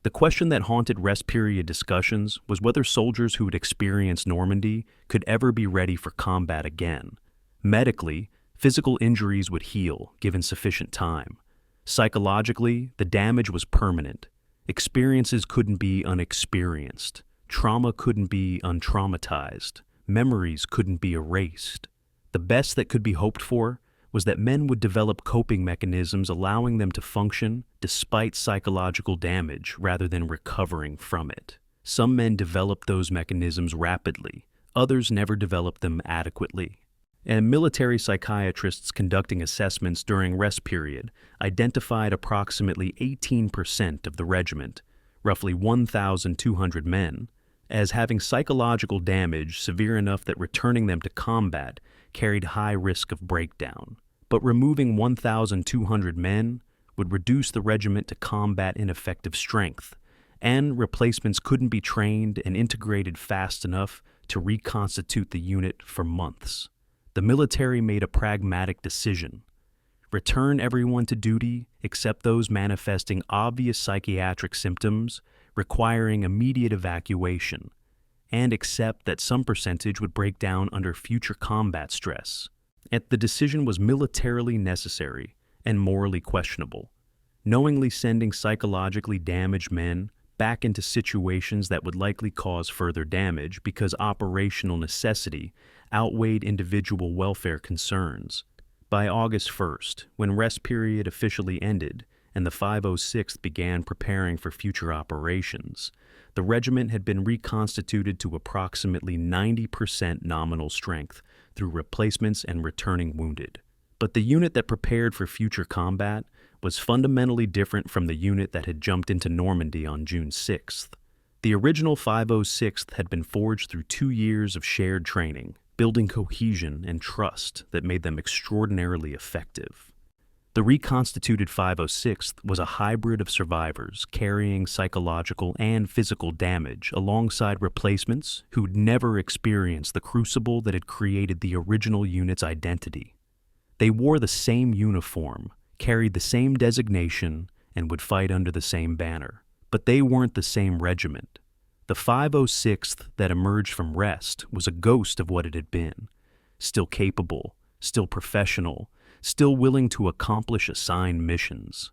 The question that haunted rest period discussions was whether soldiers who had experienced Normandy could ever be ready for combat again. Medically, physical injuries would heal given sufficient time. Psychologically, the damage was permanent. Experiences couldn't be unexperienced. Trauma couldn't be untraumatized. Memories couldn't be erased. The best that could be hoped for was that men would develop coping mechanisms allowing them to function despite psychological damage rather than recovering from it. Some men developed those mechanisms rapidly. Others never developed them adequately. And military psychiatrists conducting assessments during rest period identified approximately 18% of the regiment, roughly 1,200 men, as having psychological damage severe enough that returning them to combat carried high risk of breakdown. But removing 1,200 men would reduce the regiment to combat ineffective strength, and replacements couldn't be trained and integrated fast enough to reconstitute the unit for months. The military made a pragmatic decision. Return everyone to duty except those manifesting obvious psychiatric symptoms requiring immediate evacuation, and accept that some percentage would break down under future combat stress. And the decision was militarily necessary and morally questionable. Knowingly sending psychologically damaged men back into situations that would likely cause further damage because operational necessity outweighed individual welfare concerns. By August 1st, when rest period officially ended and the 506th began preparing for future operations, the regiment had been reconstituted to approximately 90% nominal strength through replacements and returning wounded. But the unit that prepared for future combat was fundamentally different from the unit that had jumped into Normandy on June 6th. The original 506th had been forged through 2 years of shared training, building cohesion and trust that made them extraordinarily effective. The reconstituted 506th was a hybrid of survivors carrying psychological and physical damage alongside replacements who'd never experienced the crucible that had created the original unit's identity. They wore the same uniform, carried the same designation, and would fight under the same banner. But they weren't the same regiment. The 506th that emerged from rest was a ghost of what it had been, still capable, still professional, still willing to accomplish assigned missions.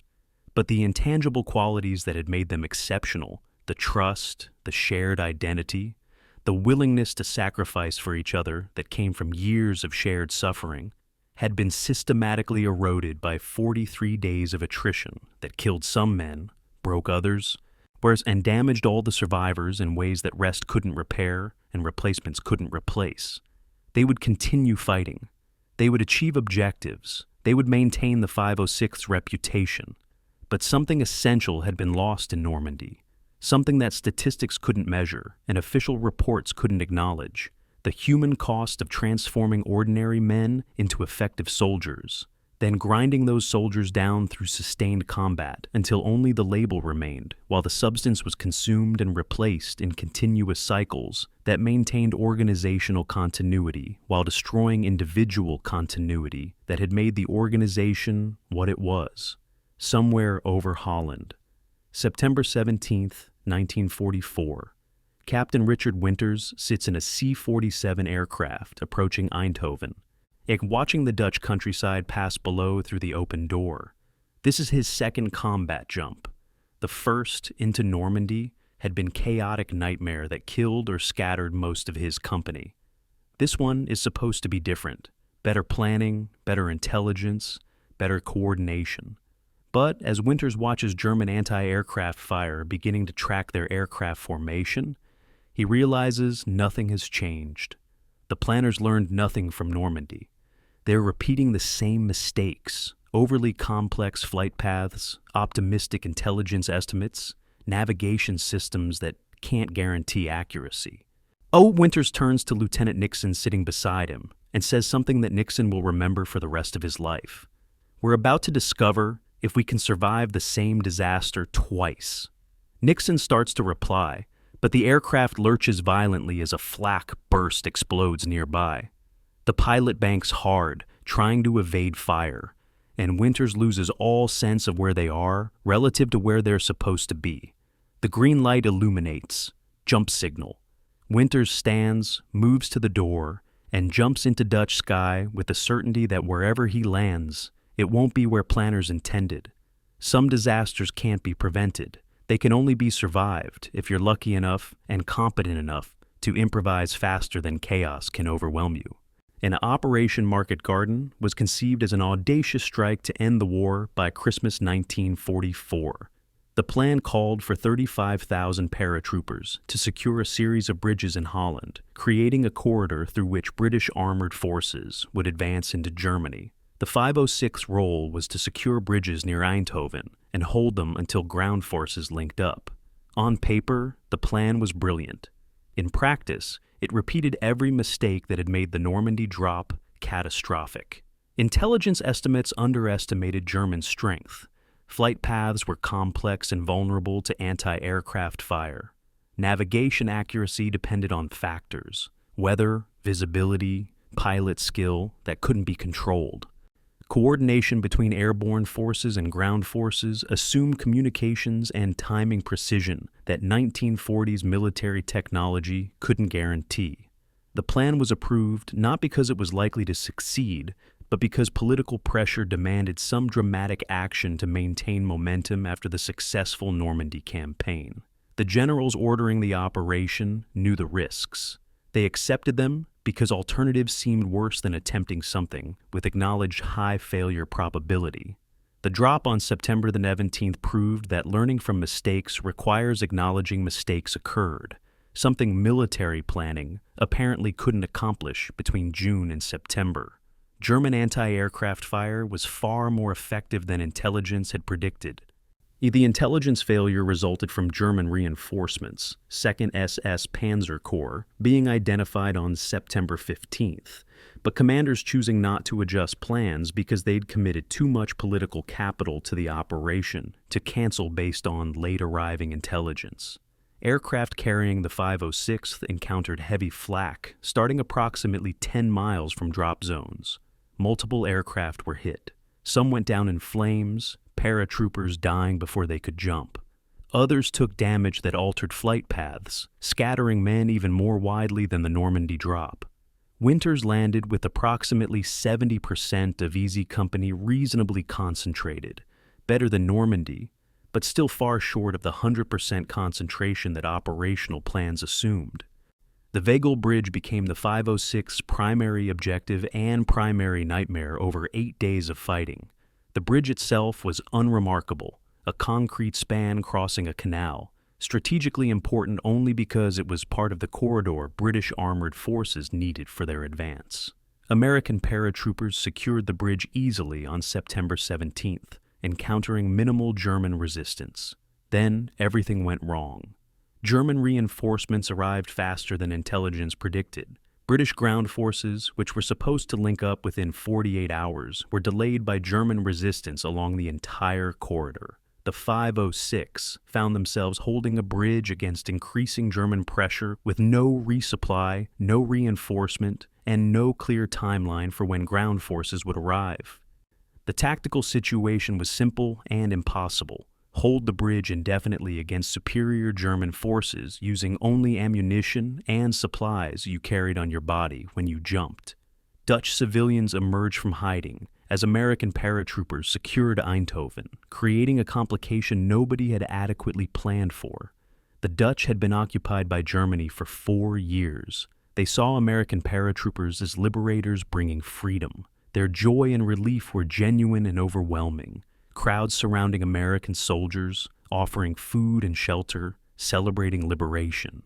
But the intangible qualities that had made them exceptional, the trust, the shared identity, the willingness to sacrifice for each other that came from years of shared suffering, had been systematically eroded by 43 days of attrition that killed some men, broke others, and damaged all the survivors in ways that rest couldn't repair and replacements couldn't replace. They would continue fighting. They would achieve objectives. They would maintain the 506th's reputation. But something essential had been lost in Normandy, something that statistics couldn't measure and official reports couldn't acknowledge: the human cost of transforming ordinary men into effective soldiers, then grinding those soldiers down through sustained combat until only the label remained, while the substance was consumed and replaced in continuous cycles that maintained organizational continuity while destroying individual continuity that had made the organization what it was. Somewhere over Holland. September 17th, 1944. Captain Richard Winters sits in a C-47 aircraft approaching Eindhoven, watching the Dutch countryside pass below through the open door. This is his second combat jump. The first, into Normandy, had been chaotic nightmare that killed or scattered most of his company. This one is supposed to be different. Better planning, better intelligence, better coordination. But as Winters watches German anti-aircraft fire beginning to track their aircraft formation, he realizes nothing has changed. The planners learned nothing from Normandy. They're repeating the same mistakes: overly complex flight paths, optimistic intelligence estimates, navigation systems that can't guarantee accuracy. Winters turns to Lieutenant Nixon sitting beside him and says something that Nixon will remember for the rest of his life. We're about to discover if we can survive the same disaster twice. Nixon starts to reply, but the aircraft lurches violently as a flak burst explodes nearby. The pilot banks hard, trying to evade fire, and Winters loses all sense of where they are relative to where they're supposed to be. The green light illuminates. Jump signal. Winters stands, moves to the door, and jumps into Dutch sky with the certainty that wherever he lands, it won't be where planners intended. Some disasters can't be prevented. They can only be survived if you're lucky enough and competent enough to improvise faster than chaos can overwhelm you. And Operation Market Garden was conceived as an audacious strike to end the war by Christmas 1944. The plan called for 35,000 paratroopers to secure a series of bridges in Holland, creating a corridor through which British armored forces would advance into Germany. The 506's role was to secure bridges near Eindhoven and hold them until ground forces linked up. On paper, the plan was brilliant. In practice, it repeated every mistake that had made the Normandy drop catastrophic. Intelligence estimates underestimated German strength. Flight paths were complex and vulnerable to anti-aircraft fire. Navigation accuracy depended on factors: weather, visibility, pilot skill that couldn't be controlled. Coordination between airborne forces and ground forces assumed communications and timing precision that 1940s military technology couldn't guarantee. The plan was approved not because it was likely to succeed, but because political pressure demanded some dramatic action to maintain momentum after the successful Normandy Campaign. The generals ordering the operation knew the risks. They accepted them because alternatives seemed worse than attempting something with acknowledged high failure probability. The drop on September the 17th proved that learning from mistakes requires acknowledging mistakes occurred, something military planning apparently couldn't accomplish between June and September. German anti-aircraft fire was far more effective than intelligence had predicted. The intelligence failure resulted from German reinforcements, 2nd SS Panzer Corps, being identified on September 15th, but commanders choosing not to adjust plans because they'd committed too much political capital to the operation to cancel based on late-arriving intelligence. Aircraft carrying the 506th encountered heavy flak, starting approximately 10 miles from drop zones. Multiple aircraft were hit. Some went down in flames, paratroopers dying before they could jump. Others took damage that altered flight paths, scattering men even more widely than the Normandy drop. Winters landed with approximately 70% of Easy Company reasonably concentrated, better than Normandy, but still far short of the 100% concentration that operational plans assumed. The Weggel Bridge became the 506's primary objective and primary nightmare over 8 days of fighting. The bridge itself was unremarkable, a concrete span crossing a canal, strategically important only because it was part of the corridor British armored forces needed for their advance. American paratroopers secured the bridge easily on September 17th, encountering minimal German resistance. Then everything went wrong. German reinforcements arrived faster than intelligence predicted. British ground forces, which were supposed to link up within 48 hours, were delayed by German resistance along the entire corridor. The 506 found themselves holding a bridge against increasing German pressure with no resupply, no reinforcement, and no clear timeline for when ground forces would arrive. The tactical situation was simple and impossible. Hold the bridge indefinitely against superior German forces using only ammunition and supplies you carried on your body when you jumped. Dutch civilians emerged from hiding as American paratroopers secured Eindhoven, creating a complication nobody had adequately planned for. The Dutch had been occupied by Germany for 4 years. They saw American paratroopers as liberators bringing freedom. Their joy and relief were genuine and overwhelming. Crowds surrounding American soldiers, offering food and shelter, celebrating liberation.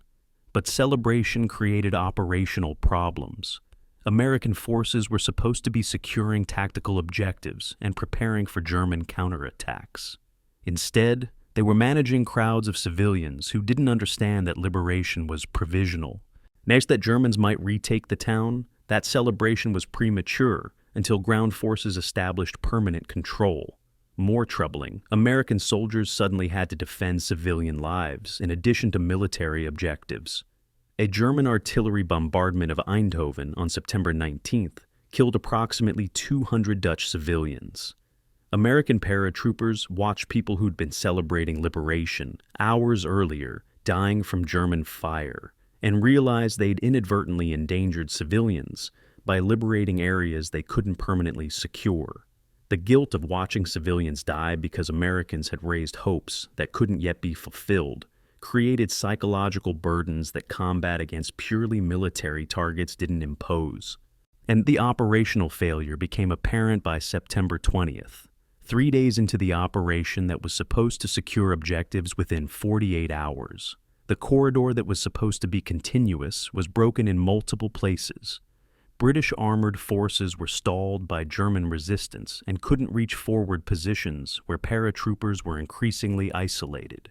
But celebration created operational problems. American forces were supposed to be securing tactical objectives and preparing for German counterattacks. Instead, they were managing crowds of civilians who didn't understand that liberation was provisional. Next, that Germans might retake the town, that celebration was premature until ground forces established permanent control. More troubling, American soldiers suddenly had to defend civilian lives in addition to military objectives. A German artillery bombardment of Eindhoven on September 19th killed approximately 200 Dutch civilians. American paratroopers watched people who'd been celebrating liberation hours earlier dying from German fire and realized they'd inadvertently endangered civilians by liberating areas they couldn't permanently secure. The guilt of watching civilians die because Americans had raised hopes that couldn't yet be fulfilled created psychological burdens that combat against purely military targets didn't impose. And the operational failure became apparent by September 20th, 3 days into the operation that was supposed to secure objectives within 48 hours. The corridor that was supposed to be continuous was broken in multiple places. British armored forces were stalled by German resistance and couldn't reach forward positions where paratroopers were increasingly isolated.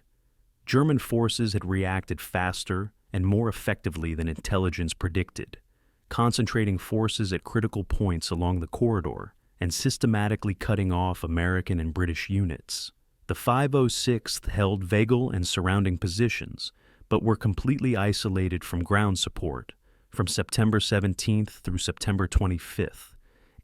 German forces had reacted faster and more effectively than intelligence predicted, concentrating forces at critical points along the corridor and systematically cutting off American and British units. The 506th held Weggel and surrounding positions, but were completely isolated from ground support from September 17th through September 25th,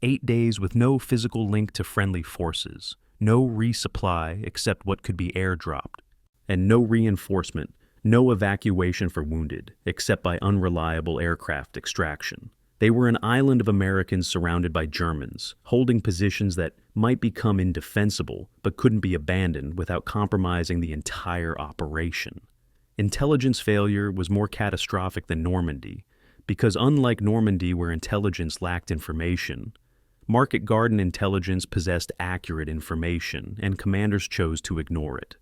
8 days with no physical link to friendly forces, no resupply except what could be airdropped, and no reinforcement, no evacuation for wounded except by unreliable aircraft extraction. They were an island of Americans surrounded by Germans, holding positions that might become indefensible but couldn't be abandoned without compromising the entire operation. Intelligence failure was more catastrophic than Normandy, because unlike Normandy where intelligence lacked information, Market Garden intelligence possessed accurate information, and commanders chose to ignore it.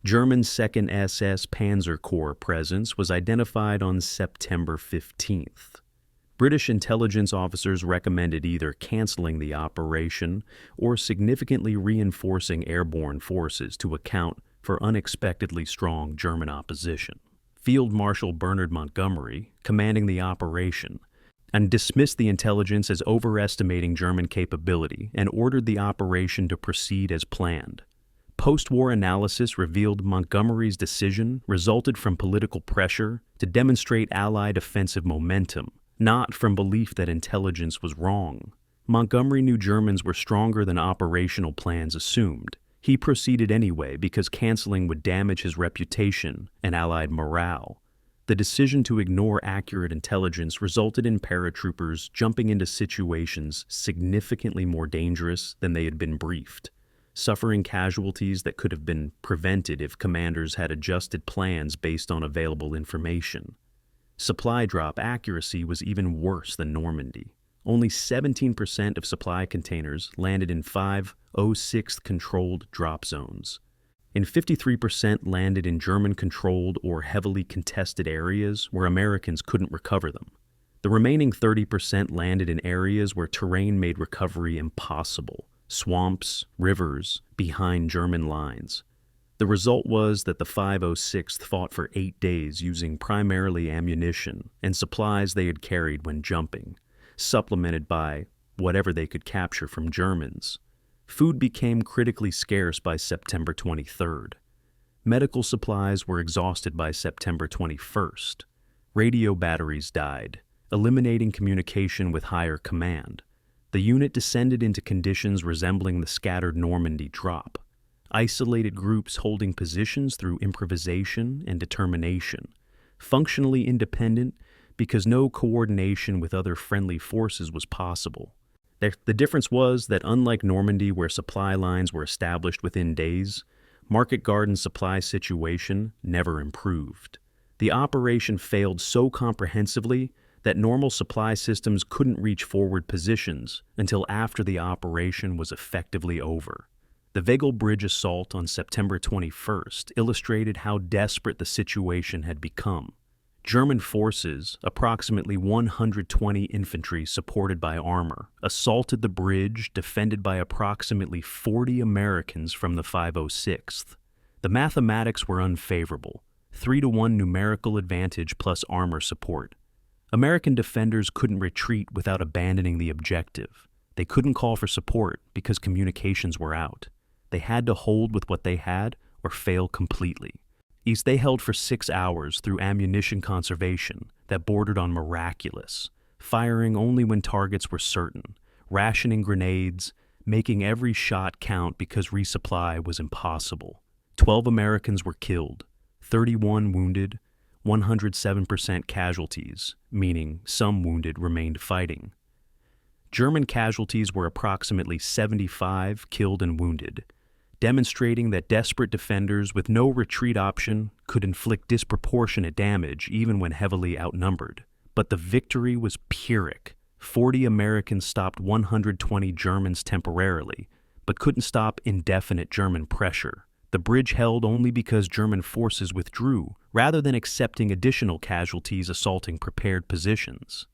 German 2nd SS Panzer Corps presence was identified on September 15th. British intelligence officers recommended either canceling the operation or significantly reinforcing airborne forces to account for unexpectedly strong German opposition. Field Marshal Bernard Montgomery, commanding the operation, and dismissed the intelligence as overestimating German capability and ordered the operation to proceed as planned. Post-war analysis revealed Montgomery's decision resulted from political pressure to demonstrate Allied offensive momentum, not from belief that intelligence was wrong. Montgomery knew Germans were stronger than operational plans assumed. He proceeded anyway because canceling would damage his reputation and Allied morale. The decision to ignore accurate intelligence resulted in paratroopers jumping into situations significantly more dangerous than they had been briefed, suffering casualties that could have been prevented if commanders had adjusted plans based on available information. Supply drop accuracy was even worse than Normandy. Only 17% of supply containers landed in 506th controlled drop zones, and 53% landed in German-controlled or heavily contested areas where Americans couldn't recover them. The remaining 30% landed in areas where terrain made recovery impossible, swamps, rivers, behind German lines. The result was that the 506th fought for 8 days using primarily ammunition and supplies they had carried when jumping, supplemented by whatever they could capture from Germans. Food became critically scarce by September 23rd. Medical supplies were exhausted by September 21st. Radio batteries died, eliminating communication with higher command. The unit descended into conditions resembling the scattered Normandy drop. Isolated groups holding positions through improvisation and determination, functionally independent because no coordination with other friendly forces was possible. The difference was that unlike Normandy where supply lines were established within days, Market Garden's supply situation never improved. The operation failed so comprehensively that normal supply systems couldn't reach forward positions until after the operation was effectively over. The Weggel Bridge assault on September 21st illustrated how desperate the situation had become. German forces, approximately 120 infantry supported by armor, assaulted the bridge defended by approximately 40 Americans from the 506th. The mathematics were unfavorable, 3-to-1 numerical advantage plus armor support. American defenders couldn't retreat without abandoning the objective. They couldn't call for support because communications were out. They had to hold with what they had or fail completely. They held for 6 hours through ammunition conservation that bordered on miraculous, firing only when targets were certain, rationing grenades, making every shot count because resupply was impossible. 12 Americans were killed, 31 wounded, 107% casualties, meaning some wounded remained fighting. German casualties were approximately 75 killed and wounded, demonstrating that desperate defenders with no retreat option could inflict disproportionate damage even when heavily outnumbered. But the victory was Pyrrhic. 40 Americans stopped 120 Germans temporarily, but couldn't stop indefinite German pressure. The bridge held only because German forces withdrew, rather than accepting additional casualties assaulting prepared positions.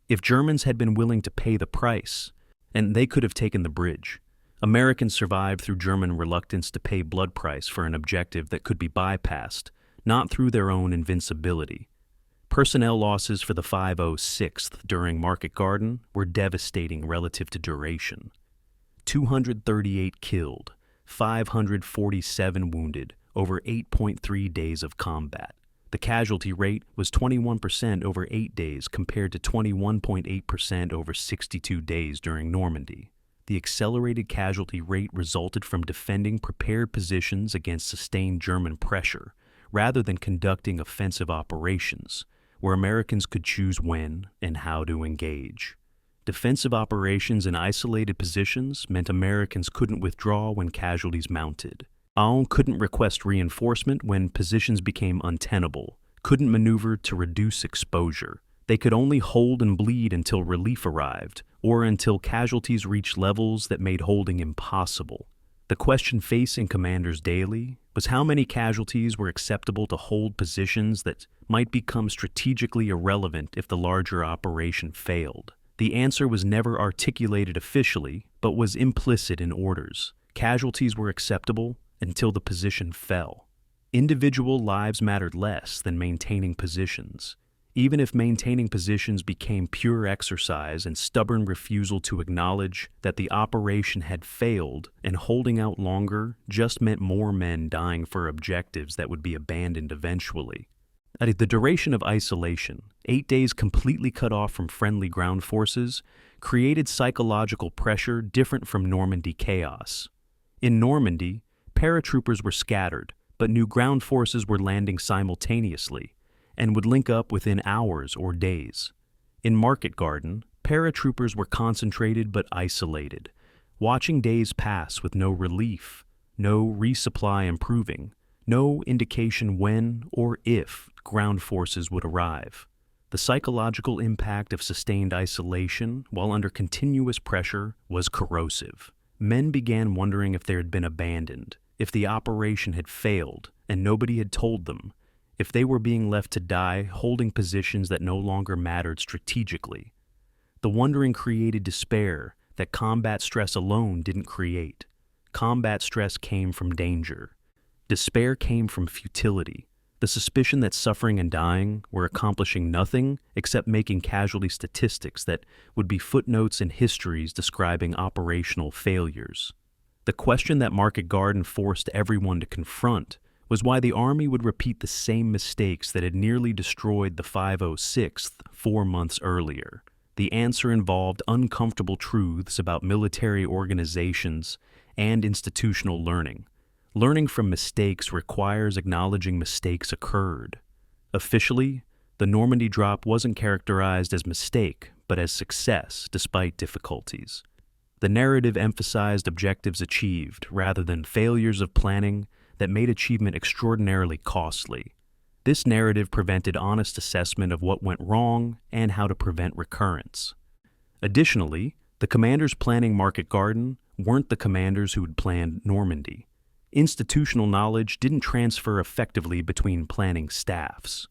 If Germans had been willing to pay the price, and they could have taken the bridge, Americans survived through German reluctance to pay blood price for an objective that could be bypassed, not through their own invincibility. Personnel losses for the 506th during Market Garden were devastating relative to duration. 238 killed, 547 wounded over 8.3 days of combat. The casualty rate was 21% over 8 days compared to 21.8% over 62 days during Normandy. The accelerated casualty rate resulted from defending prepared positions against sustained German pressure, rather than conducting offensive operations, where Americans could choose when and how to engage. Defensive operations in isolated positions meant Americans couldn't withdraw when casualties mounted. Aon couldn't request reinforcement when positions became untenable, couldn't maneuver to reduce exposure. They could only hold and bleed until relief arrived, or until casualties reached levels that made holding impossible. The question facing commanders daily was how many casualties were acceptable to hold positions that might become strategically irrelevant if the larger operation failed. The answer was never articulated officially, but was implicit in orders. Casualties were acceptable until the position fell. Individual lives mattered less than maintaining positions. Even if maintaining positions became pure exercise and stubborn refusal to acknowledge that the operation had failed and holding out longer just meant more men dying for objectives that would be abandoned eventually. At the duration of isolation, 8 days completely cut off from friendly ground forces, created psychological pressure different from Normandy chaos. In Normandy, paratroopers were scattered, but new ground forces were landing simultaneously and would link up within hours or days. In Market Garden, paratroopers were concentrated but isolated, watching days pass with no relief, no resupply improving, no indication when or if ground forces would arrive. The psychological impact of sustained isolation while under continuous pressure was corrosive. Men began wondering if they had been abandoned, if the operation had failed and nobody had told them, if they were being left to die holding positions that no longer mattered strategically. The wondering created despair that combat stress alone didn't create. Combat stress came from danger. Despair came from futility, the suspicion that suffering and dying were accomplishing nothing except making casualty statistics that would be footnotes in histories describing operational failures. The question that Market Garden forced everyone to confront was why the Army would repeat the same mistakes that had nearly destroyed the 506th 4 months earlier. The answer involved uncomfortable truths about military organizations and institutional learning. Learning from mistakes requires acknowledging mistakes occurred. Officially, the Normandy drop wasn't characterized as mistake, but as success despite difficulties. The narrative emphasized objectives achieved rather than failures of planning that made achievement extraordinarily costly. This narrative prevented honest assessment of what went wrong and how to prevent recurrence. Additionally, the commanders planning Market Garden weren't the commanders who had planned Normandy. Institutional knowledge didn't transfer effectively between planning staffs.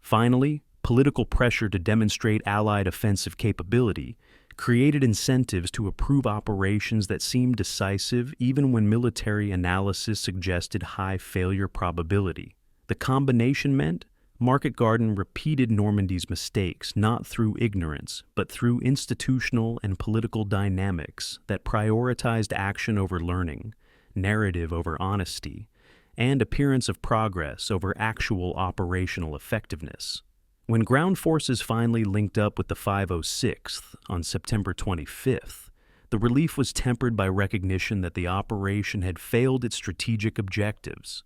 Finally, political pressure to demonstrate Allied offensive capability created incentives to approve operations that seemed decisive even when military analysis suggested high failure probability. The combination meant Market Garden repeated Normandy's mistakes not through ignorance, but through institutional and political dynamics that prioritized action over learning, narrative over honesty, and appearance of progress over actual operational effectiveness. When ground forces finally linked up with the 506th on September 25th, the relief was tempered by recognition that the operation had failed its strategic objectives.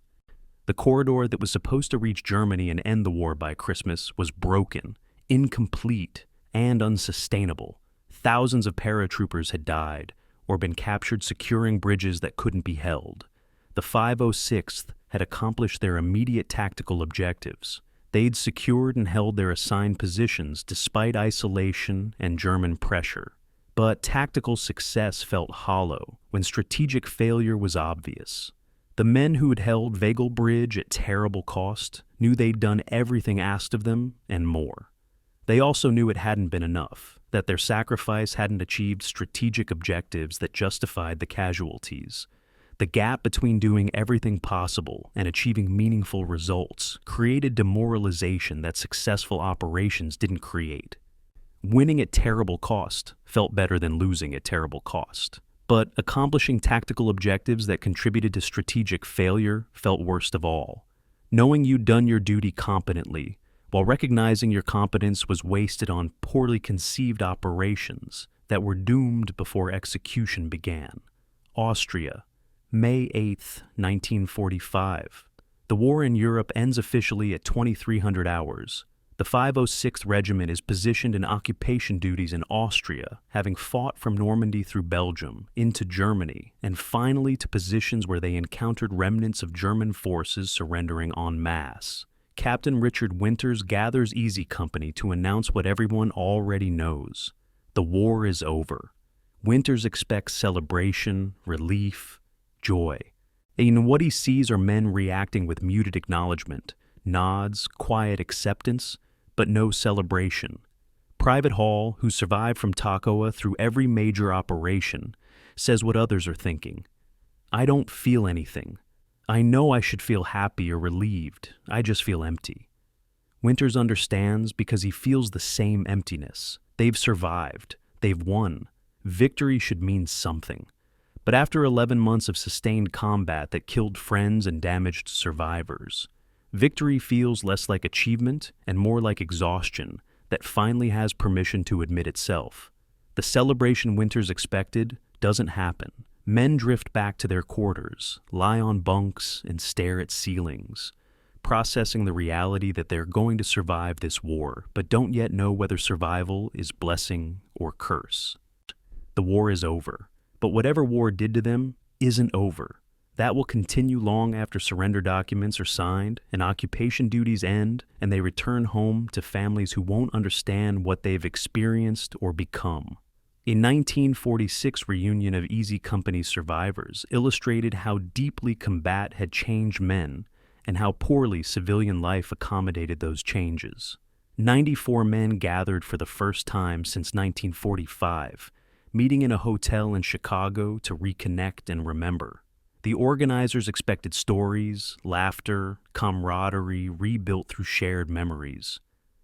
The corridor that was supposed to reach Germany and end the war by Christmas was broken, incomplete, and unsustainable. Thousands of paratroopers had died or been captured securing bridges that couldn't be held. The 506th had accomplished their immediate tactical objectives. They'd secured and held their assigned positions despite isolation and German pressure. But tactical success felt hollow when strategic failure was obvious. The men who had held Weggel Bridge at terrible cost knew they'd done everything asked of them and more. They also knew it hadn't been enough, that their sacrifice hadn't achieved strategic objectives that justified the casualties. The gap between doing everything possible and achieving meaningful results created demoralization that successful operations didn't create. Winning at terrible cost felt better than losing at terrible cost, but accomplishing tactical objectives that contributed to strategic failure felt worst of all. Knowing you'd done your duty competently, while recognizing your competence was wasted on poorly conceived operations that were doomed before execution began. Austria, May 8, 1945. The war in Europe ends officially at 2300 hours. The 506th Regiment is positioned in occupation duties in Austria, having fought from Normandy through Belgium, into Germany, and finally to positions where they encountered remnants of German forces surrendering en masse. Captain Richard Winters gathers Easy Company to announce what everyone already knows. The war is over. Winters expects celebration, relief, joy. And what he sees are men reacting with muted acknowledgement, nods, quiet acceptance, but no celebration. Private Hall, who survived from Toccoa through every major operation, says what others are thinking. I don't feel anything. I know I should feel happy or relieved. I just feel empty. Winters understands because he feels the same emptiness. They've survived. They've won. Victory should mean something. But after 11 months of sustained combat that killed friends and damaged survivors, victory feels less like achievement and more like exhaustion that finally has permission to admit itself. The celebration Winters expected doesn't happen. Men drift back to their quarters, lie on bunks, and stare at ceilings, processing the reality that they're going to survive this war, but don't yet know whether survival is blessing or curse. The war is over, but whatever war did to them isn't over. That will continue long after surrender documents are signed and occupation duties end, and they return home to families who won't understand what they've experienced or become. A 1946 reunion of Easy Company survivors illustrated how deeply combat had changed men and how poorly civilian life accommodated those changes. 94 men gathered for the first time since 1945, meeting in a hotel in Chicago to reconnect and remember. The organizers expected stories, laughter, camaraderie rebuilt through shared memories.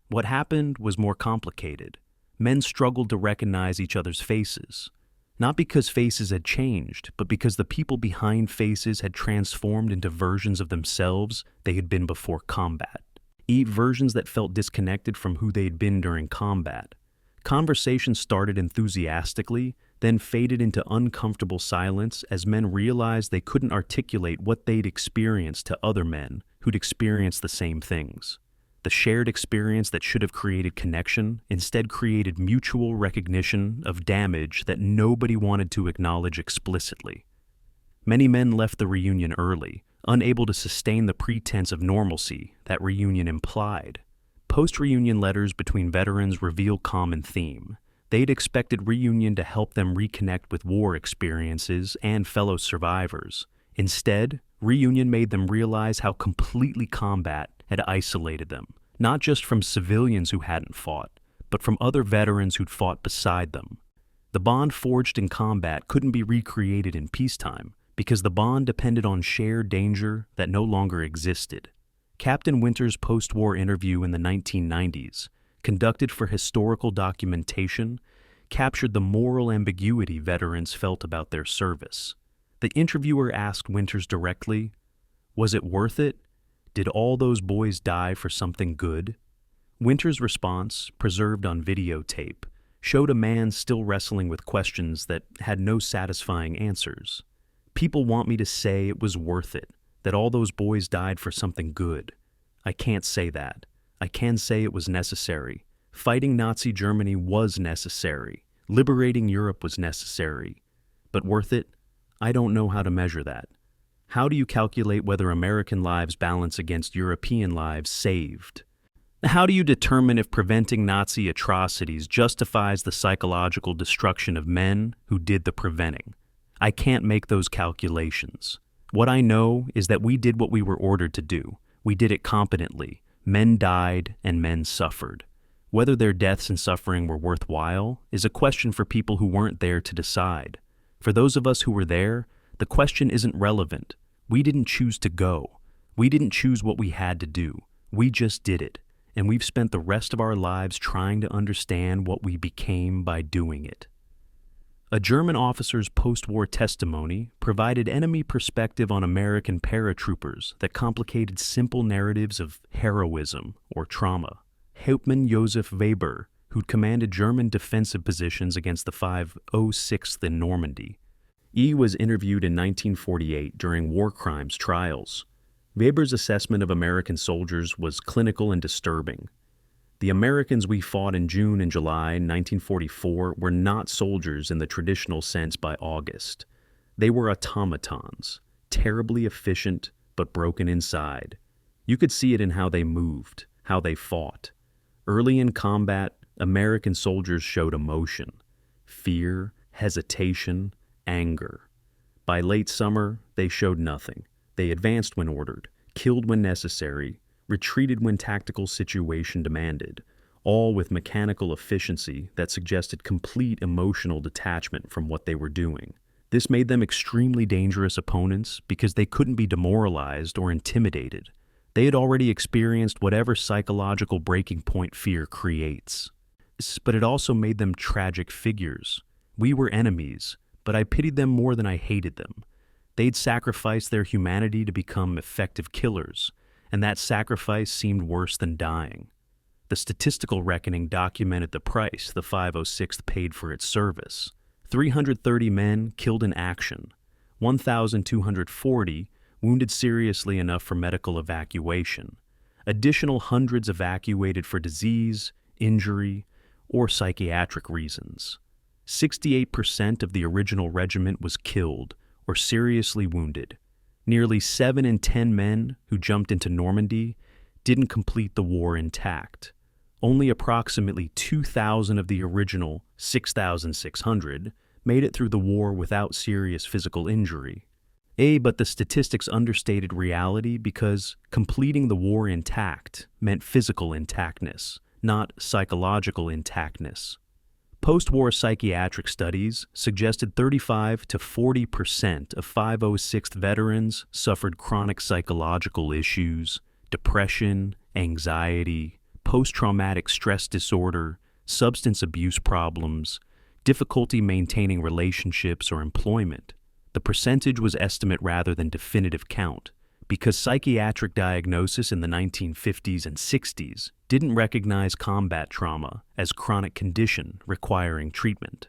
What happened was more complicated. Men struggled to recognize each other's faces, not because faces had changed, but because the people behind faces had transformed into versions of themselves they had been before combat. Versions that felt disconnected from who they'd been during combat. Conversations started enthusiastically, then faded into uncomfortable silence as men realized they couldn't articulate what they'd experienced to other men who'd experienced the same things. The shared experience that should have created connection instead created mutual recognition of damage that nobody wanted to acknowledge explicitly. Many men left the reunion early, unable to sustain the pretense of normalcy that reunion implied. Post-reunion letters between veterans reveal common theme. They'd expected reunion to help them reconnect with war experiences and fellow survivors. Instead, reunion made them realize how completely combat had isolated them, not just from civilians who hadn't fought, but from other veterans who'd fought beside them. The bond forged in combat couldn't be recreated in peacetime because the bond depended on shared danger that no longer existed. Captain Winters' post-war interview in the 1990s, conducted for historical documentation, captured the moral ambiguity veterans felt about their service. The interviewer asked Winters directly, "Was it worth it? Did all those boys die for something good?" Winters' response, preserved on videotape, showed a man still wrestling with questions that had no satisfying answers. People want me to say it was worth it, that all those boys died for something good. I can't say that. I can say it was necessary. Fighting Nazi Germany was necessary. Liberating Europe was necessary. But worth it? I don't know how to measure that. How do you calculate whether American lives balance against European lives saved? How do you determine if preventing Nazi atrocities justifies the psychological destruction of men who did the preventing? I can't make those calculations. What I know is that we did what we were ordered to do. We did it competently. Men died and men suffered. Whether their deaths and suffering were worthwhile is a question for people who weren't there to decide. For those of us who were there, the question isn't relevant. We didn't choose to go. We didn't choose what we had to do. We just did it. And we've spent the rest of our lives trying to understand what we became by doing it. A German officer's post-war testimony provided enemy perspective on American paratroopers that complicated simple narratives of heroism or trauma. Hauptmann Josef Weber, who'd commanded German defensive positions against the 506th in Normandy. E was interviewed in 1948 during war crimes trials. Weber's assessment of American soldiers was clinical and disturbing. The Americans we fought in June and July 1944 were not soldiers in the traditional sense by August. They were automatons, terribly efficient but broken inside. You could see it in how they moved, how they fought. Early in combat, American soldiers showed emotion, fear, hesitation, anger. By late summer, they showed nothing. They advanced when ordered, killed when necessary, retreated when tactical situation demanded, all with mechanical efficiency that suggested complete emotional detachment from what they were doing. This made them extremely dangerous opponents because they couldn't be demoralized or intimidated. They had already experienced whatever psychological breaking point fear creates. But it also made them tragic figures. We were enemies, but I pitied them more than I hated them. They'd sacrificed their humanity to become effective killers, and that sacrifice seemed worse than dying. The statistical reckoning documented the price the 506th paid for its service. 330 men killed in action, 1,240 wounded seriously enough for medical evacuation, additional hundreds evacuated for disease, injury, or psychiatric reasons. 68% of the original regiment was killed or seriously wounded. Nearly 7 in 10 men who jumped into Normandy didn't complete the war intact. Only approximately 2,000 of the original 6,600 made it through the war without serious physical injury. But the statistics understated reality because completing the war intact meant physical intactness, not psychological intactness. Post-war psychiatric studies suggested 35 to 40% of 506th veterans suffered chronic psychological issues, depression, anxiety, post-traumatic stress disorder, substance abuse problems, difficulty maintaining relationships or employment. The percentage was estimate rather than definitive count, because psychiatric diagnosis in the 1950s and 60s didn't recognize combat trauma as chronic condition requiring treatment.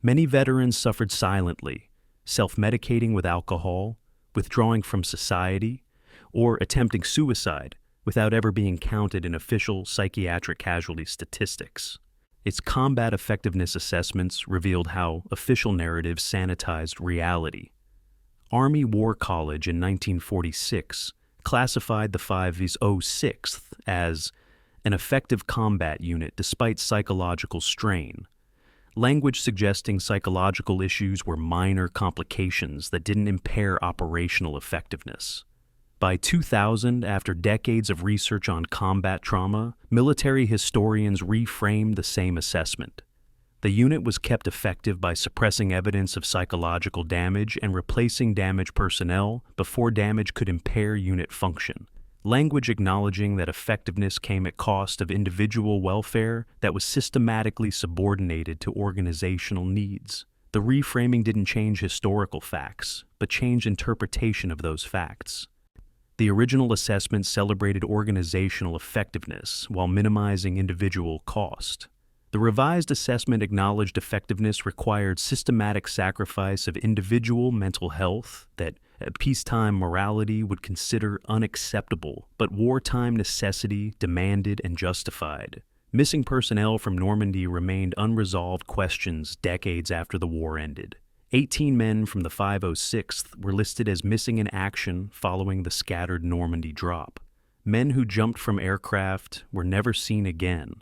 Many veterans suffered silently, self-medicating with alcohol, withdrawing from society, or attempting suicide without ever being counted in official psychiatric casualty statistics. Its combat effectiveness assessments revealed how official narratives sanitized reality. Army War College in 1946 classified the 506th as an effective combat unit despite psychological strain, language suggesting psychological issues were minor complications that didn't impair operational effectiveness. By 2000, after decades of research on combat trauma, military historians reframed the same assessment. The unit was kept effective by suppressing evidence of psychological damage and replacing damaged personnel before damage could impair unit function. Language acknowledging that effectiveness came at cost of individual welfare that was systematically subordinated to organizational needs. The reframing didn't change historical facts, but changed interpretation of those facts. The original assessment celebrated organizational effectiveness while minimizing individual cost. The revised assessment acknowledged effectiveness required systematic sacrifice of individual mental health that peacetime morality would consider unacceptable, but wartime necessity demanded and justified. Missing personnel from Normandy remained unresolved questions decades after the war ended. 18 men from the 506th were listed as missing in action following the scattered Normandy drop. Men who jumped from aircraft were never seen again,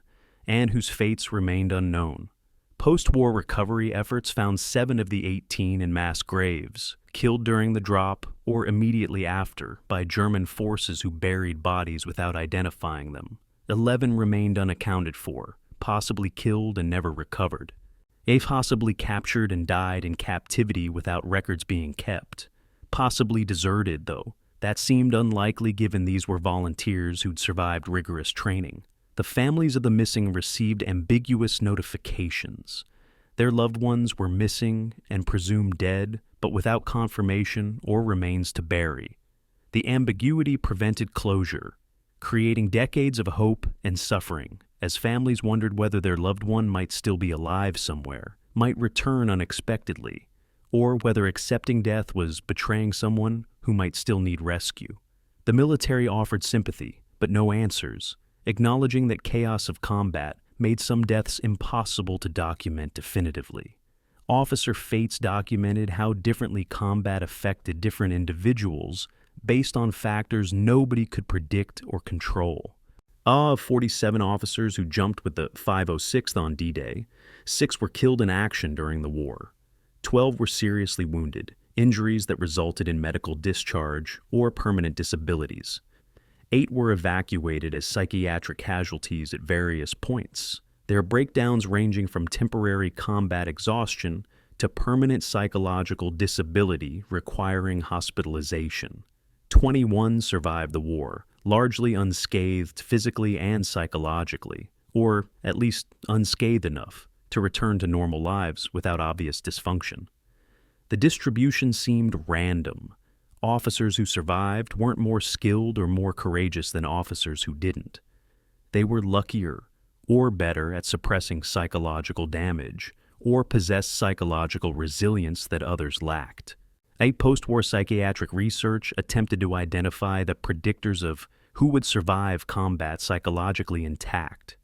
and whose fates remained unknown. Post-war recovery efforts found 7 of the 18 in mass graves, killed during the drop or immediately after by German forces who buried bodies without identifying them. 11 remained unaccounted for, possibly killed and never recovered. Possibly captured and died in captivity without records being kept. Possibly deserted, though. That seemed unlikely given these were volunteers who'd survived rigorous training. The families of the missing received ambiguous notifications. Their loved ones were missing and presumed dead, but without confirmation or remains to bury. The ambiguity prevented closure, creating decades of hope and suffering as families wondered whether their loved one might still be alive somewhere, might return unexpectedly, or whether accepting death was betraying someone who might still need rescue. The military offered sympathy, but no answers, acknowledging that chaos of combat made some deaths impossible to document definitively. Officer fates documented how differently combat affected different individuals based on factors nobody could predict or control. Of 47 officers who jumped with the 506th on D-Day, 6 were killed in action during the war. 12 were seriously wounded, injuries that resulted in medical discharge or permanent disabilities. 8 were evacuated as psychiatric casualties at various points, their breakdowns ranging from temporary combat exhaustion to permanent psychological disability requiring hospitalization. 21 survived the war, largely unscathed physically and psychologically, or at least unscathed enough to return to normal lives without obvious dysfunction. The distribution seemed random. Officers who survived weren't more skilled or more courageous than officers who didn't. They were luckier or better at suppressing psychological damage or possessed psychological resilience that others lacked. A post-war psychiatric research attempted to identify the predictors of who would survive combat psychologically intact.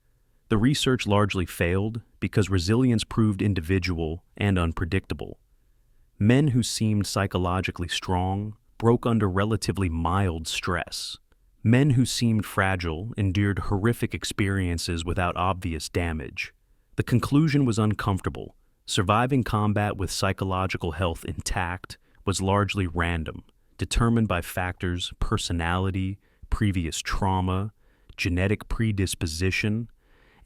The research largely failed because resilience proved individual and unpredictable. Men who seemed psychologically strong broke under relatively mild stress. Men who seemed fragile endured horrific experiences without obvious damage. The conclusion was uncomfortable. Surviving combat with psychological health intact was largely random, determined by factors personality, previous trauma, genetic predisposition,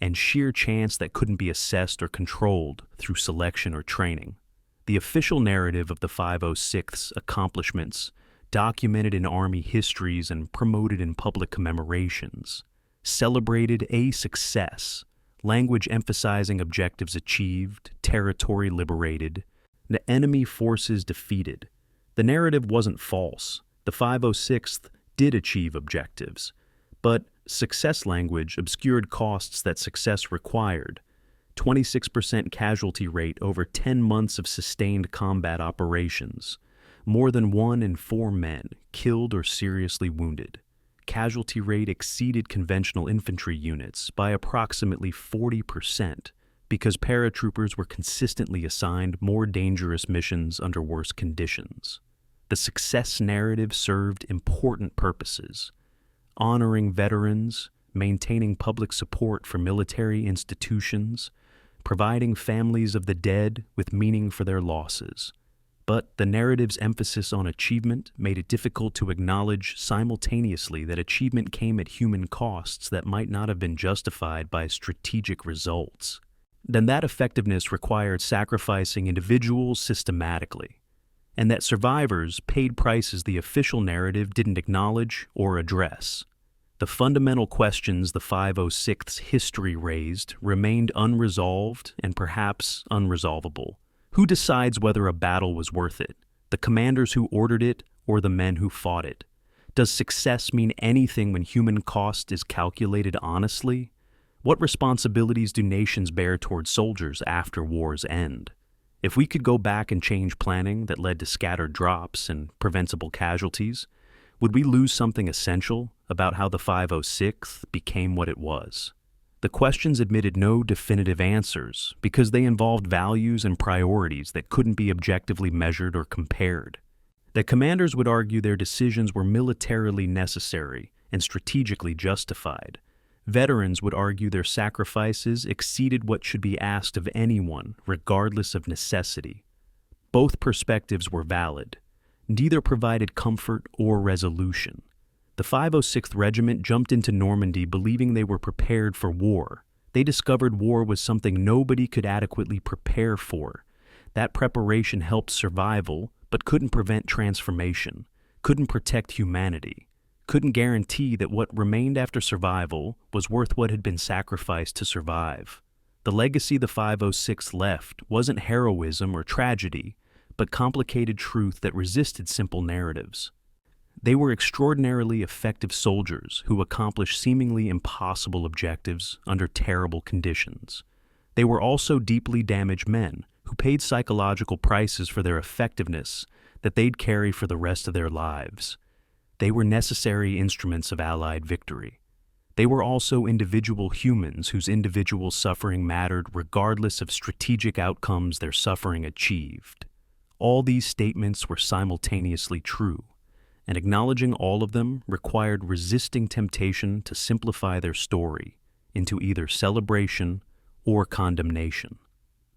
and sheer chance that couldn't be assessed or controlled through selection or training. The official narrative of the 506th's accomplishments, documented in Army histories and promoted in public commemorations, celebrated a success, language emphasizing objectives achieved, territory liberated, the enemy forces defeated. The narrative wasn't false. The 506th did achieve objectives, but success language obscured costs that success required. 26% casualty rate over 10 months of sustained combat operations. More than 1 in 4 men killed or seriously wounded. Casualty rate exceeded conventional infantry units by approximately 40% because paratroopers were consistently assigned more dangerous missions under worse conditions. The success narrative served important purposes: honoring veterans, maintaining public support for military institutions, providing families of the dead with meaning for their losses. But the narrative's emphasis on achievement made it difficult to acknowledge simultaneously that achievement came at human costs that might not have been justified by strategic results. Then that effectiveness required sacrificing individuals systematically, and that survivors paid prices the official narrative didn't acknowledge or address. The fundamental questions the 506th's history raised remained unresolved and perhaps unresolvable. Who decides whether a battle was worth it? The commanders who ordered it or the men who fought it? Does success mean anything when human cost is calculated honestly? What responsibilities do nations bear toward soldiers after war's end? If we could go back and change planning that led to scattered drops and preventable casualties, would we lose something essential about how the 506th became what it was? The questions admitted no definitive answers because they involved values and priorities that couldn't be objectively measured or compared. The commanders would argue their decisions were militarily necessary and strategically justified. Veterans would argue their sacrifices exceeded what should be asked of anyone, regardless of necessity. Both perspectives were valid. Neither provided comfort or resolution. The 506th Regiment jumped into Normandy believing they were prepared for war. They discovered war was something nobody could adequately prepare for. That preparation helped survival, but couldn't prevent transformation, couldn't protect humanity, couldn't guarantee that what remained after survival was worth what had been sacrificed to survive. The legacy the 506th left wasn't heroism or tragedy, but complicated truth that resisted simple narratives. They were extraordinarily effective soldiers who accomplished seemingly impossible objectives under terrible conditions. They were also deeply damaged men who paid psychological prices for their effectiveness that they'd carry for the rest of their lives. They were necessary instruments of Allied victory. They were also individual humans whose individual suffering mattered regardless of strategic outcomes their suffering achieved. All these statements were simultaneously true, and acknowledging all of them required resisting temptation to simplify their story into either celebration or condemnation.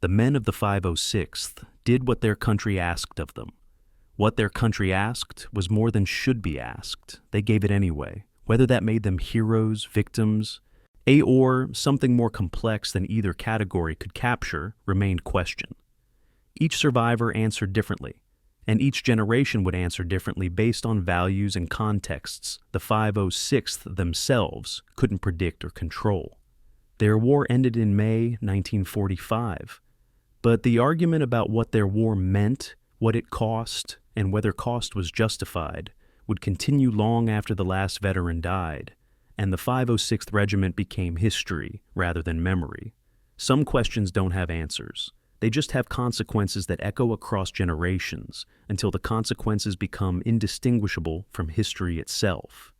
The men of the 506th did what their country asked of them. What their country asked was more than should be asked. They gave it anyway. Whether that made them heroes, victims, or something more complex than either category could capture remained question. Each survivor answered differently, and each generation would answer differently based on values and contexts the 506th themselves couldn't predict or control. Their war ended in May 1945, but the argument about what their war meant, what it cost, and whether cost was justified would continue long after the last veteran died, and the 506th Regiment became history rather than memory. Some questions don't have answers. They just have consequences that echo across generations until the consequences become indistinguishable from history itself.